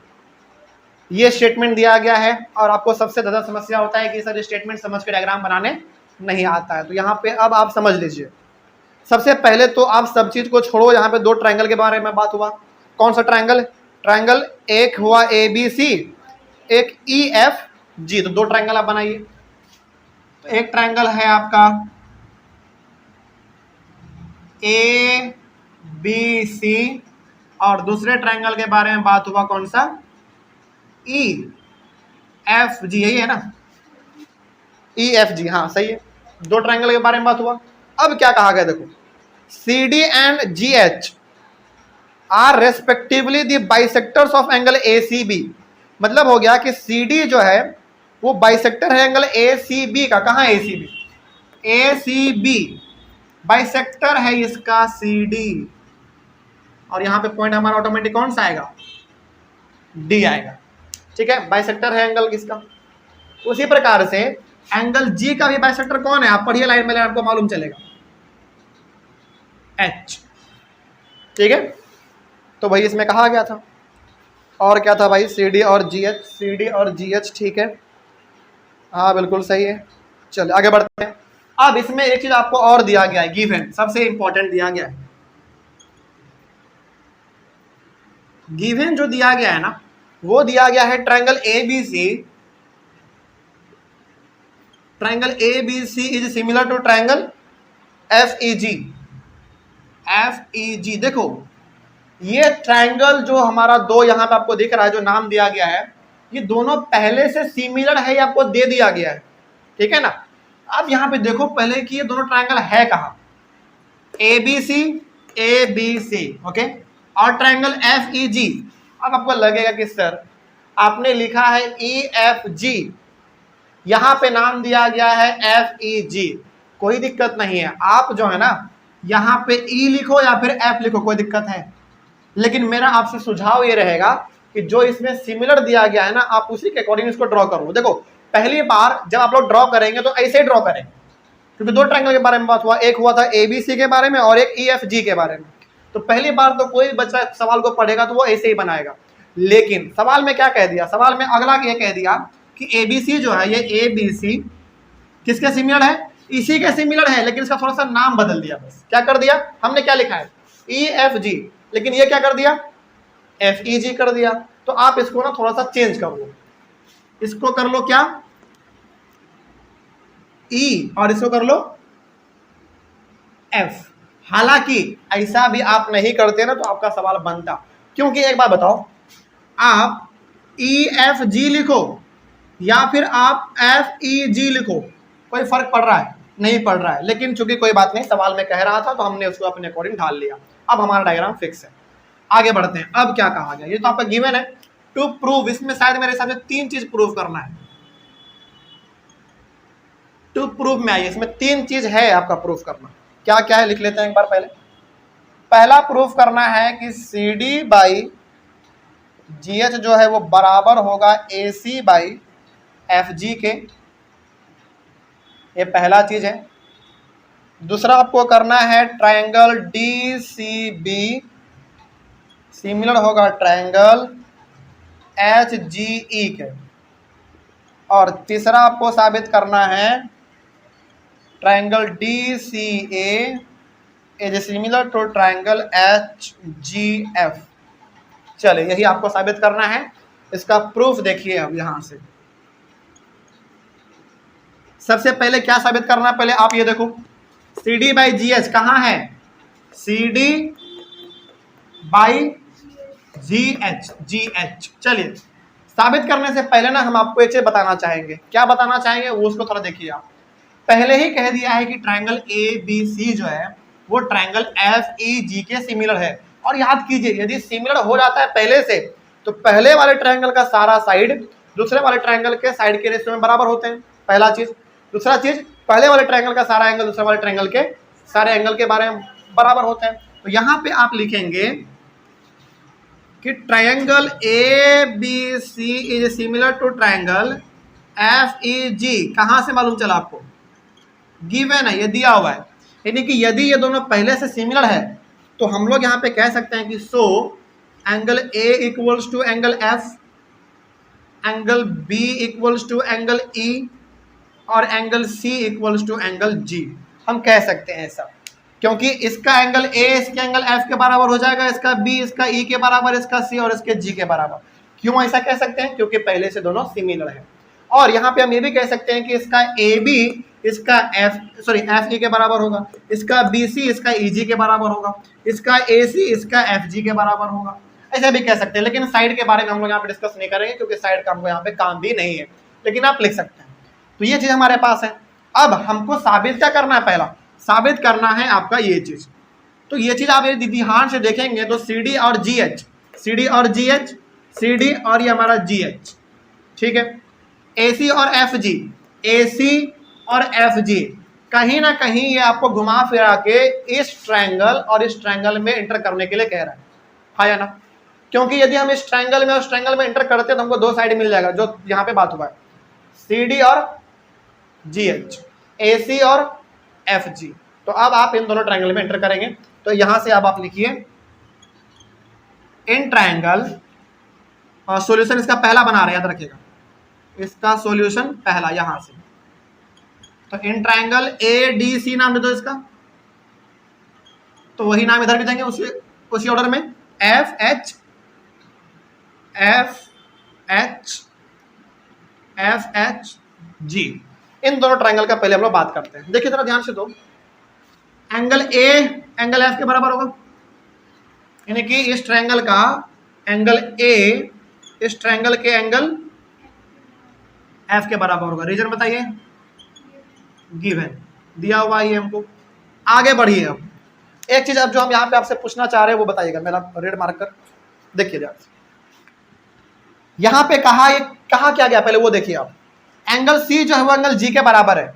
A: ये statement दिया गया है, और आपको सबसे ज़्यादा समस्या होता है कि सर स्टेटमेंट समझ के डायग्राम बनाने नहीं आता है। तो यहाँ पे अब आप समझ लीजिए। सबसे पहले तो आप सब चीज़ को छोड़ो, यहाँ पे दो ट्रायंगल के बारे में बात हुआ। कौन सा ट्रायंगल? ट्रायंगल एक हुआ ABC, एक EFG। तो दो ट्रायंगल आप बनाइए। तो एक ट्रायंगल है आपका ए बी सी, और दूसरे ट्रायंगल के बारे में बात हुआ कौन सा? ई एफ जी, यही है ना, ई एफ जी, हाँ सही है। दो ट्रायंगल के बारे में बात हुआ। अब क्या कहा गया देखो, C D and G H are respectively the bisectors of angle A C B. मतलब हो गया कि सी डी जो है वो बाइसेक्टर है एंगल ए सी बी का। कहाँ है ए C B? A C B bisector है इसका सी डी, और यहां पे पॉइंट हमारा ऑटोमेटिक कौन सा आएगा? डी आएगा, ठीक है। बाइसेक्टर है एंगल किसका। उसी प्रकार से एंगल जी का भी बाइसेक्टर कौन है? आप पढ़िए लाइन में, आपको मालूम चलेगा, एच, ठीक है। तो भाई इसमें कहा गया था, और क्या था भाई? सी डी और जी एच, सी डी और जी एच, ठीक है, हाँ बिल्कुल सही है। चलिए आगे बढ़ते हैं। अब इसमें एक चीज आपको और दिया गया है, गिवन, सबसे इंपॉर्टेंट दिया गया है। गिवन जो दिया गया है ना, वो दिया गया है triangle A B C triangle A B C is similar to triangle F E G. F E G देखो, ये ट्राइंगल जो हमारा दो यहाँ पे आपको दिख रहा है, जो नाम दिया गया है, ये दोनों पहले से सिमिलर है, ये आपको दे दिया गया है, ठीक है ना। अब यहाँ पे देखो पहले कि ये दोनों ट्राइंगल है कहाँ, ए बी सी, ओके, और ट्राइंगल एफ ई जी। अब आपको लगेगा कि सर आपने लिखा है ई एफ जी, यहाँ पे नाम दिया गया है एफ ई जी, कोई दिक्कत नहीं है, आप जो है ना यहाँ पे ई लिखो या फिर एफ लिखो, कोई दिक्कत है। लेकिन मेरा आपसे सुझाव ये रहेगा कि जो इसमें सिमिलर दिया गया है ना, आप उसी के अकॉर्डिंग इसको ड्रॉ करो। देखो पहली बार जब आप लोग ड्रॉ करेंगे तो ऐसे ही ड्रॉ करेंगे, क्योंकि दो ट्रायंगल के बारे में बात हुआ, एक हुआ था एबीसी के बारे में और एक ईएफजी के बारे में। तो पहली बार तो कोई बच्चा सवाल को पढ़ेगा तो वो ऐसे ही बनाएगा, लेकिन सवाल में क्या कह दिया, सवाल में अगला ये कह दिया कि एबीसी जो है, ये एबीसी किसके सिमिलर है, इसी के सिमिलर है, लेकिन इसका थोड़ा सा नाम बदल दिया। बस क्या कर दिया, हमने क्या लिखा है ईएफजी, लेकिन ये क्या कर दिया एफईजी कर दिया। तो आप इसको ना थोड़ा सा चेंज कर लो, इसको कर लो क्या ई और इसको कर लो एफ। हालांकि ऐसा भी आप नहीं करते ना तो आपका सवाल बनता, क्योंकि एक बात बताओ, आप ई एफ जी लिखो या फिर आप एफ ई जी लिखो, कोई फर्क पड़ रहा है, नहीं पड़ रहा है। लेकिन चूंकि कोई बात नहीं, सवाल में कह रहा था तो हमने उसको अपने अकॉर्डिंग ढाल लिया। अब हमारा डायग्राम फिक्स है, आगे बढ़ते हैं। अब क्या कहा गया, ये तो आपका गिवन है टू प्रूव, इसमें शायद मेरे हिसाब से 3 चीज प्रूव करना है। टू प्रूव में आइए, इसमें 3 चीज है आपका प्रूफ करना। क्या क्या है लिख लेते हैं एक बार पहले। पहला प्रूफ करना है कि C D by G H जो है वो बराबर होगा ए सी बाई एफ जी के, ये पहला चीज है। दूसरा आपको करना है triangle D C B similar होगा ट्रायंगल एच जी ई के। और तीसरा आपको साबित करना है triangle D C A is similar to triangle H G F. चलिए यही आपको साबित करना है, इसका प्रूफ देखिए। अब यहां से सबसे पहले क्या साबित करना है, पहले आप ये देखो C D by G H कहाँ है, C D by G H. चलिए साबित करने से पहले ना हम आपको एक चीज बताना चाहेंगे। क्या बताना चाहेंगे वो उसको थोड़ा देखिए। आप पहले ही कह दिया है कि ट्रायंगल ए बी सी जो है वो ट्रायंगल एफ ई जी के सिमिलर है। और याद कीजिए, यदि सिमिलर हो जाता है पहले से तो पहले वाले ट्रायंगल का सारा साइड दूसरे वाले ट्रायंगल के साइड के रेशियो में बराबर होते हैं, पहला चीज। दूसरा चीज, पहले वाले ट्रायंगल का सारा एंगल दूसरे वाले ट्रायंगल के सारे एंगल के बारे में बराबर होते हैं। तो यहाँ पे आप लिखेंगे कि triangle A B C is similar to triangle F E G. कहाँ से मालूम चला आपको, गिवन है, ये दिया हुआ है। यानी कि यदि ये दोनों पहले से सिमिलर है तो हम लोग यहाँ पे कह सकते हैं कि so angle A equals to angle F, angle B equals to angle E और angle C equals to angle G. हम कह सकते हैं ऐसा, क्योंकि इसका एंगल ए इसके एंगल एफ के बराबर हो जाएगा, इसका बी इसका ई के बराबर, इसका सी और इसके जी के बराबर। क्यों ऐसा कह सकते हैं, क्योंकि पहले से दोनों सिमिलर है। और यहाँ पे हम ये भी कह सकते हैं कि इसका ए बी इसका एफ ई के बराबर होगा, इसका बी सी इसका ई जी के बराबर होगा, इसका ए सी इसका एफ जी के बराबर होगा। ऐसे भी कह सकते हैं, लेकिन साइड के बारे में हम लोग यहाँ पे डिस्कस नहीं करेंगे, क्योंकि साइड का हमको यहाँ पे काम भी नहीं है, लेकिन आप लिख सकते हैं। तो ये चीज हमारे पास है। अब हमको साबित क्या करना है, पहला साबित करना है आपका ये चीज। तो ये चीज आप यदि ध्यान से देखेंगे तो सी डी और जी एच, सी डी और जी एच, सी डी और ये हमारा जी एच, ठीक है। ए सी और एफ जी, ए सी और एफ जी, कहीं ना कहीं ये आपको घुमा फिरा के इस ट्रायंगल और इस ट्रायंगल में इंटर करने के लिए कह रहा है, हाँ या ना। क्योंकि यदि हम इस ट्रायंगल में उस ट्रायंगल में इंटर करते हैं तो हमको दो साइड मिल जाएगा, जो यहाँ पे बात हुआ है, सी डी और जी एच, ए सी और एफ जी। तो अब आप इन दोनों ट्रायंगल में एंटर करेंगे। तो यहां से अब आप लिखिए इन ट्रायंगल, सॉल्यूशन इसका पहला बना रहे हैं, याद रखिएगा इसका सॉल्यूशन पहला यहां से। तो इन ट्रायंगल ए डी सी नाम दे दो इसका, तो वही नाम इधर भी देंगे उसी ऑर्डर में, F H F H F H G. इन दोनों ट्रायंगल का पहले हम लोग बात करते हैं। देखिए जरा ध्यान से, तो एंगल ए एंगल एफ के बराबर होगा, यानी कि इस ट्रायंगल का एंगल ए इस ट्रायंगल के एंगल एफ के बराबर होगा। रीजन बताइए, गिवन दिया हुआ है हमको। आगे बढ़िए, अब एक चीज अब जो हम यहाँ पे आपसे पूछना चाह रहे हैं वो बताइएगा, मेरा रेड मार्कर देखिए ध्यान से। यहाँ पे कहा क्या गया पहले वो देखिए आप। एंगल सी जो है वो एंगल जी के बराबर है।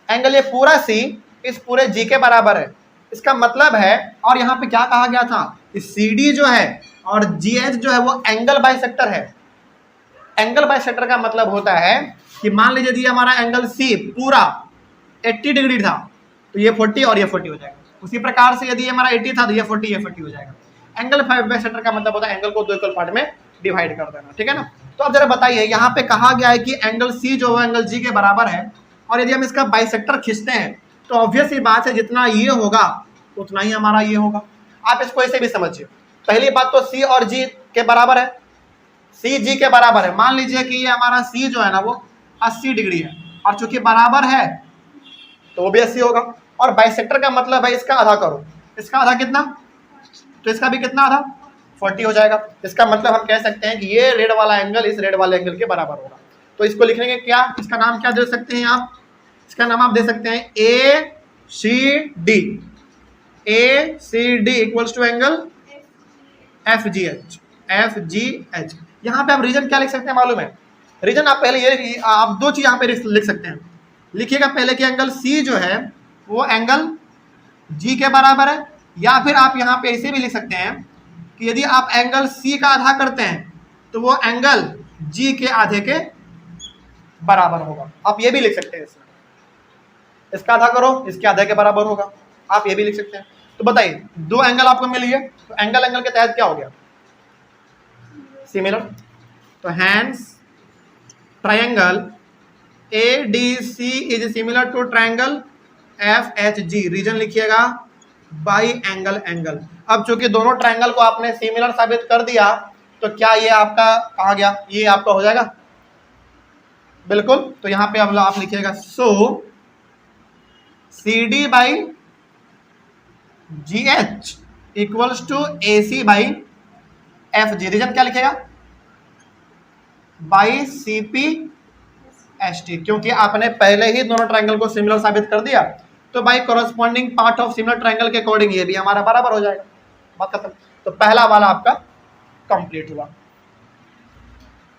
A: एंगल ये पूरा सी इस पूरे जी के बराबर है, इसका मतलब है। और यहाँ पे क्या कहा गया था, सी डी जो है और जी एच जो है वो एंगल बाइसेक्टर है। एंगल बाइसेक्टर का मतलब होता है कि मान लीजिए यदि हमारा एंगल सी पूरा 80 डिग्री था तो ये 40 और ये 40 हो जाएगा। उसी प्रकार से यदि हमारा 80 था तो ये 40 ये 40 हो जाएगा। एंगल बाइसेक्टर का मतलब होता है एंगल को दो इक्वल पार्ट में डिवाइड कर देना, ठीक है ना। तो अब जरा बताइए, यहाँ पे कहा गया है कि एंगल सी जो है एंगल जी के बराबर है, और यदि हम इसका बाइसेक्टर खींचते हैं तो ऑब्वियस ही बात है जितना ये होगा उतना ही हमारा ये होगा। आप इसको ऐसे भी समझिए। पहली बात तो सी और जी के बराबर है, सी जी के बराबर है। मान लीजिए कि ये हमारा सी जो है ना वो 80 डिग्री है, और चूंकि बराबर है तो वो भी 80 होगा। और बाइसेक्टर का मतलब है इसका आधा करो, इसका आधा कितना, तो इसका भी कितना आधा 40 हो जाएगा। इसका मतलब हम कह सकते हैं कि ये रेड वाला एंगल इस रेड वाले एंगल के बराबर होगा। तो इसको लिखने के क्या, इसका नाम क्या दे सकते हैं आप, इसका नाम आप दे सकते हैं A C D. A C D equals to angle F G H. F G H. यहाँ पे आप रीजन क्या लिख सकते हैं मालूम है, रीजन आप पहले ये आप दो चीज यहाँ पे लिख सकते हैं। लिखिएगा पहले कि एंगल सी जो है वो एंगल जी के बराबर है, या फिर आप यहाँ पे ऐसे भी लिख सकते हैं कि यदि आप एंगल सी का आधा करते हैं तो वो एंगल जी के आधे के बराबर होगा। आप ये भी लिख सकते हैं, इसका आधा करो इसके आधे के बराबर होगा, आप ये भी लिख सकते हैं। तो बताइए दो एंगल आपको मिल गए, तो एंगल के तहत क्या हो गया, सिमिलर। तो hence triangle A D C is similar to triangle F H G. Reason लिखिएगा बाई एंगल एंगल। अब चूंकि दोनों ट्रायंगल को आपने सिमिलर साबित कर दिया तो क्या ये आपका कहा गया, ये आपका हो जाएगा बिल्कुल। तो यहाँ पे अब आप लिखिएगा so C D by G H equals to A C by F G. Reason क्या लिखेगा, by C P S T, क्योंकि आपने पहले ही दोनों ट्रायंगल को सिमिलर साबित कर दिया तो by corresponding part of similar triangle के अकॉर्डिंग ये भी हमारा बराबर हो जाएगा। बात खत्म। तो पहला वाला आपका कंप्लीट हुआ,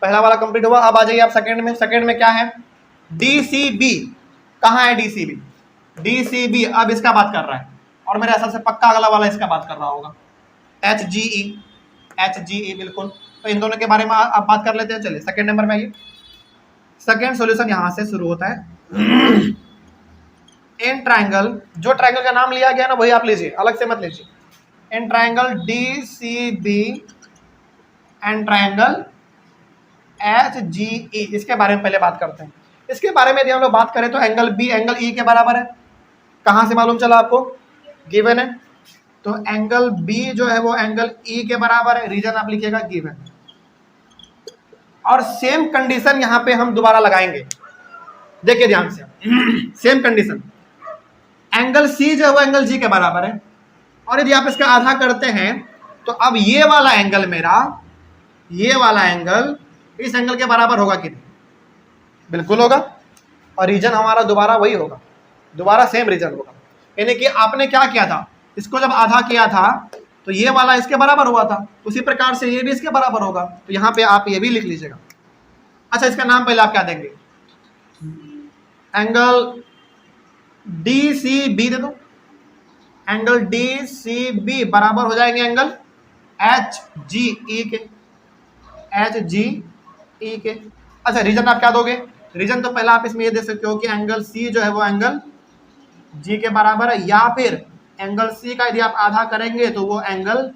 A: पहला वाला कंप्लीट हुआ। अब आ जाइए आप सेकंड में। सेकंड में क्या है, डी सी बी। कहाँ है D C B, D C B अब इसका बात कर रहा है, और मेरे हिसाब से पक्का अगला वाला इसका बात कर रहा होगा, एच जी ई। एच जी ई बिल्कुल। तो इन दोनों के बारे में आप बात कर लेते हैं। चलिए सेकंड नंबर में आइए। सेकंड सॉल्यूशन यहां से शुरू होता है। इन ट्रायंगल, जो ट्रायंगल का नाम लिया गया ना वही आप लीजिए, अलग से मत लीजिए। In triangle D C B and triangle H G E, इसके बारे में पहले बात करते हैं। इसके बारे में यदि हम लोग बात करें तो एंगल बी एंगल ई के बराबर है। कहां से मालूम चला आपको, गिवन है। तो एंगल बी जो है वो एंगल ई के बराबर है। रीजन आप लिखिएगा गिवन। और सेम कंडीशन यहां पे हम दोबारा लगाएंगे, देखिए ध्यान से। सेम कंडीशन, एंगल सी जो है वो एंगल जी के बराबर है, और यदि आप इसका आधा करते हैं तो अब ये वाला एंगल मेरा, ये वाला एंगल इस एंगल के बराबर होगा कि नहीं, बिल्कुल होगा। और रीजन हमारा दोबारा वही होगा, दोबारा सेम रीजन होगा। यानी कि आपने क्या किया था, इसको जब आधा किया था तो ये वाला इसके बराबर हुआ था, उसी प्रकार से ये भी इसके बराबर होगा। तो यहाँ पे आप ये भी लिख लीजिएगा। अच्छा, इसका नाम पहले आप क्या देंगे, एंगल डी सी बी दे दो। एंगल डी सी बी बराबर हो जाएंगे एंगल एच जी ई के, एच जी ई के। अच्छा, रीजन आप क्या दोगे, रीजन तो पहला आप इसमें ये दे सकते हो कि एंगल सी जो है वो एंगल जी के बराबर है, या फिर एंगल सी का यदि आप आधा करेंगे तो वो एंगल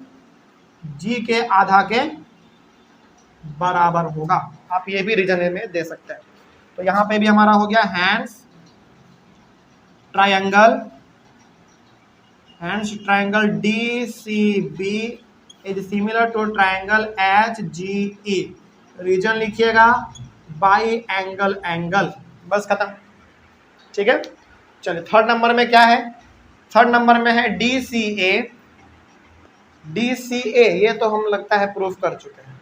A: जी के आधा के बराबर होगा। आप ये भी रीजन में दे सकते हैं। तो यहां पे भी हमारा हो गया hence triangle D C B is similar to triangle H G E. Reason लिखिएगा बाई एंगल एंगल, बस खत्म। ठीक है। चलिए थर्ड नंबर में क्या है, थर्ड नंबर में है DCA। DCA ये तो हम लगता है प्रूफ कर चुके हैं,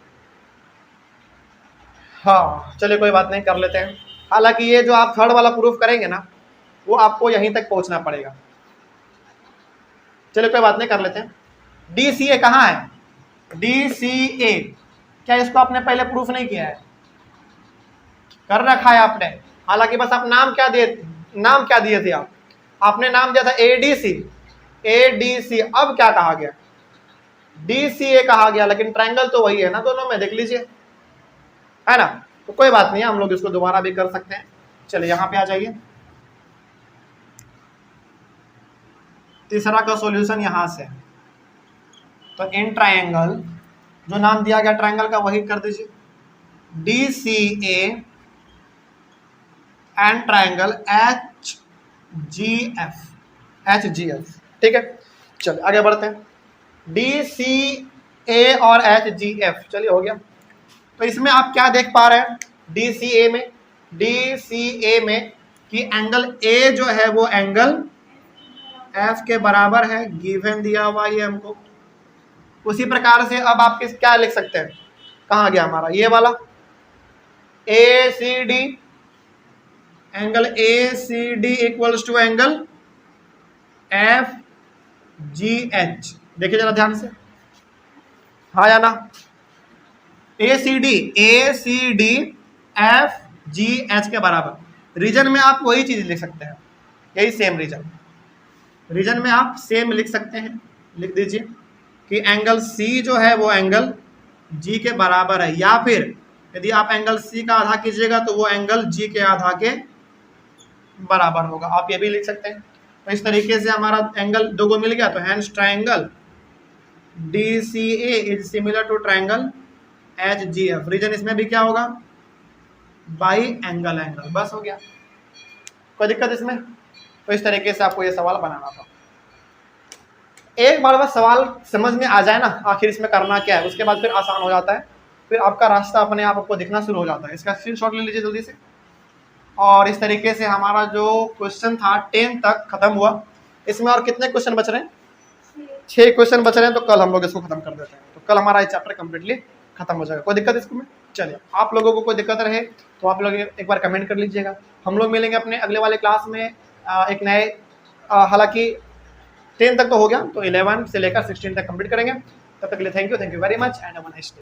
A: हाँ चलिए कोई बात नहीं, कर लेते हैं। हालांकि ये जो आप थर्ड वाला प्रूफ करेंगे ना, वो आपको यहीं तक पहुंचना पड़ेगा। चलिए कोई बात नहीं, कर लेते हैं। DCA कहाँ है, DCA क्या इसको आपने पहले प्रूफ नहीं किया है, कर रखा है आपने। हालांकि बस आप नाम क्या दिए थे, आपने नाम दिया था ADC। अब क्या कहा गया, DCA कहा गया, लेकिन ट्रायंगल तो वही है ना दोनों में, देख लीजिए, है ना। तो कोई बात नहीं है, हम लोग इसको दोबारा भी कर सकते हैं। चलिए यहाँ पे आ जाइए, तीसरा का सॉल्यूशन यहाँ से। तो इन ट्रायंगल, जो नाम दिया गया ट्रायंगल का वही कर दीजिए, DCA एंड ट्रायंगल HGF। ठीक है, चलिए आगे बढ़ते हैं। DCA और HGF, चलिए हो गया। तो इसमें आप क्या देख पा रहे हैं, DCA में कि एंगल A जो है वो एंगल F के बराबर है, गिवन दिया हुआ ये हमको। उसी प्रकार से अब आप किस क्या लिख सकते हैं, कहाँ गया हमारा ये वाला ACD, angle ACD equals to angle FGH। देखिए जरा ध्यान से, हाँ या ना, ACD FGH के बराबर। रीजन में आप वही चीज लिख सकते हैं, यही सेम रीजन में आप सेम लिख सकते हैं। लिख दीजिए कि एंगल C जो है वो एंगल G के बराबर है, या फिर यदि आप एंगल C का आधा कीजिएगा तो वो एंगल G के आधा के बराबर होगा, आप ये भी लिख सकते हैं। तो इस तरीके से हमारा एंगल दो को मिल गया। तो hence triangle DCA is similar to triangle HGF। Reason इसमें भी क्या होगा, बाई एंगल, बस हो गया, कोई दिक्कत इसमें। तो इस तरीके से आपको ये सवाल बनाना था। एक बार बस सवाल समझ में आ जाए ना आखिर इसमें करना क्या है, उसके बाद फिर आसान हो जाता है, फिर आपका रास्ता अपने आप आपको दिखना शुरू हो जाता है। इसका स्क्रीनशॉट ले लीजिए जल्दी से। और इस तरीके से हमारा जो क्वेश्चन था 10 तक खत्म हुआ। इसमें और कितने क्वेश्चन बच रहे हैं, 6 क्वेश्चन बच रहे हैं। तो कल हम लोग इसको खत्म कर देते हैं, तो कल हमारा ये चैप्टर कम्प्लीटली खत्म हो जाएगा। कोई दिक्कत इसमें, चलिए आप लोगों को कोई दिक्कत रहे तो आप लोग एक बार कमेंट कर लीजिएगा। हम लोग मिलेंगे अपने अगले वाले क्लास में एक नए, हालांकि 10 तक तो हो गया, तो 11 से लेकर 16 तक कंप्लीट करेंगे। तब तक के लिए thank you very much and have a nice day.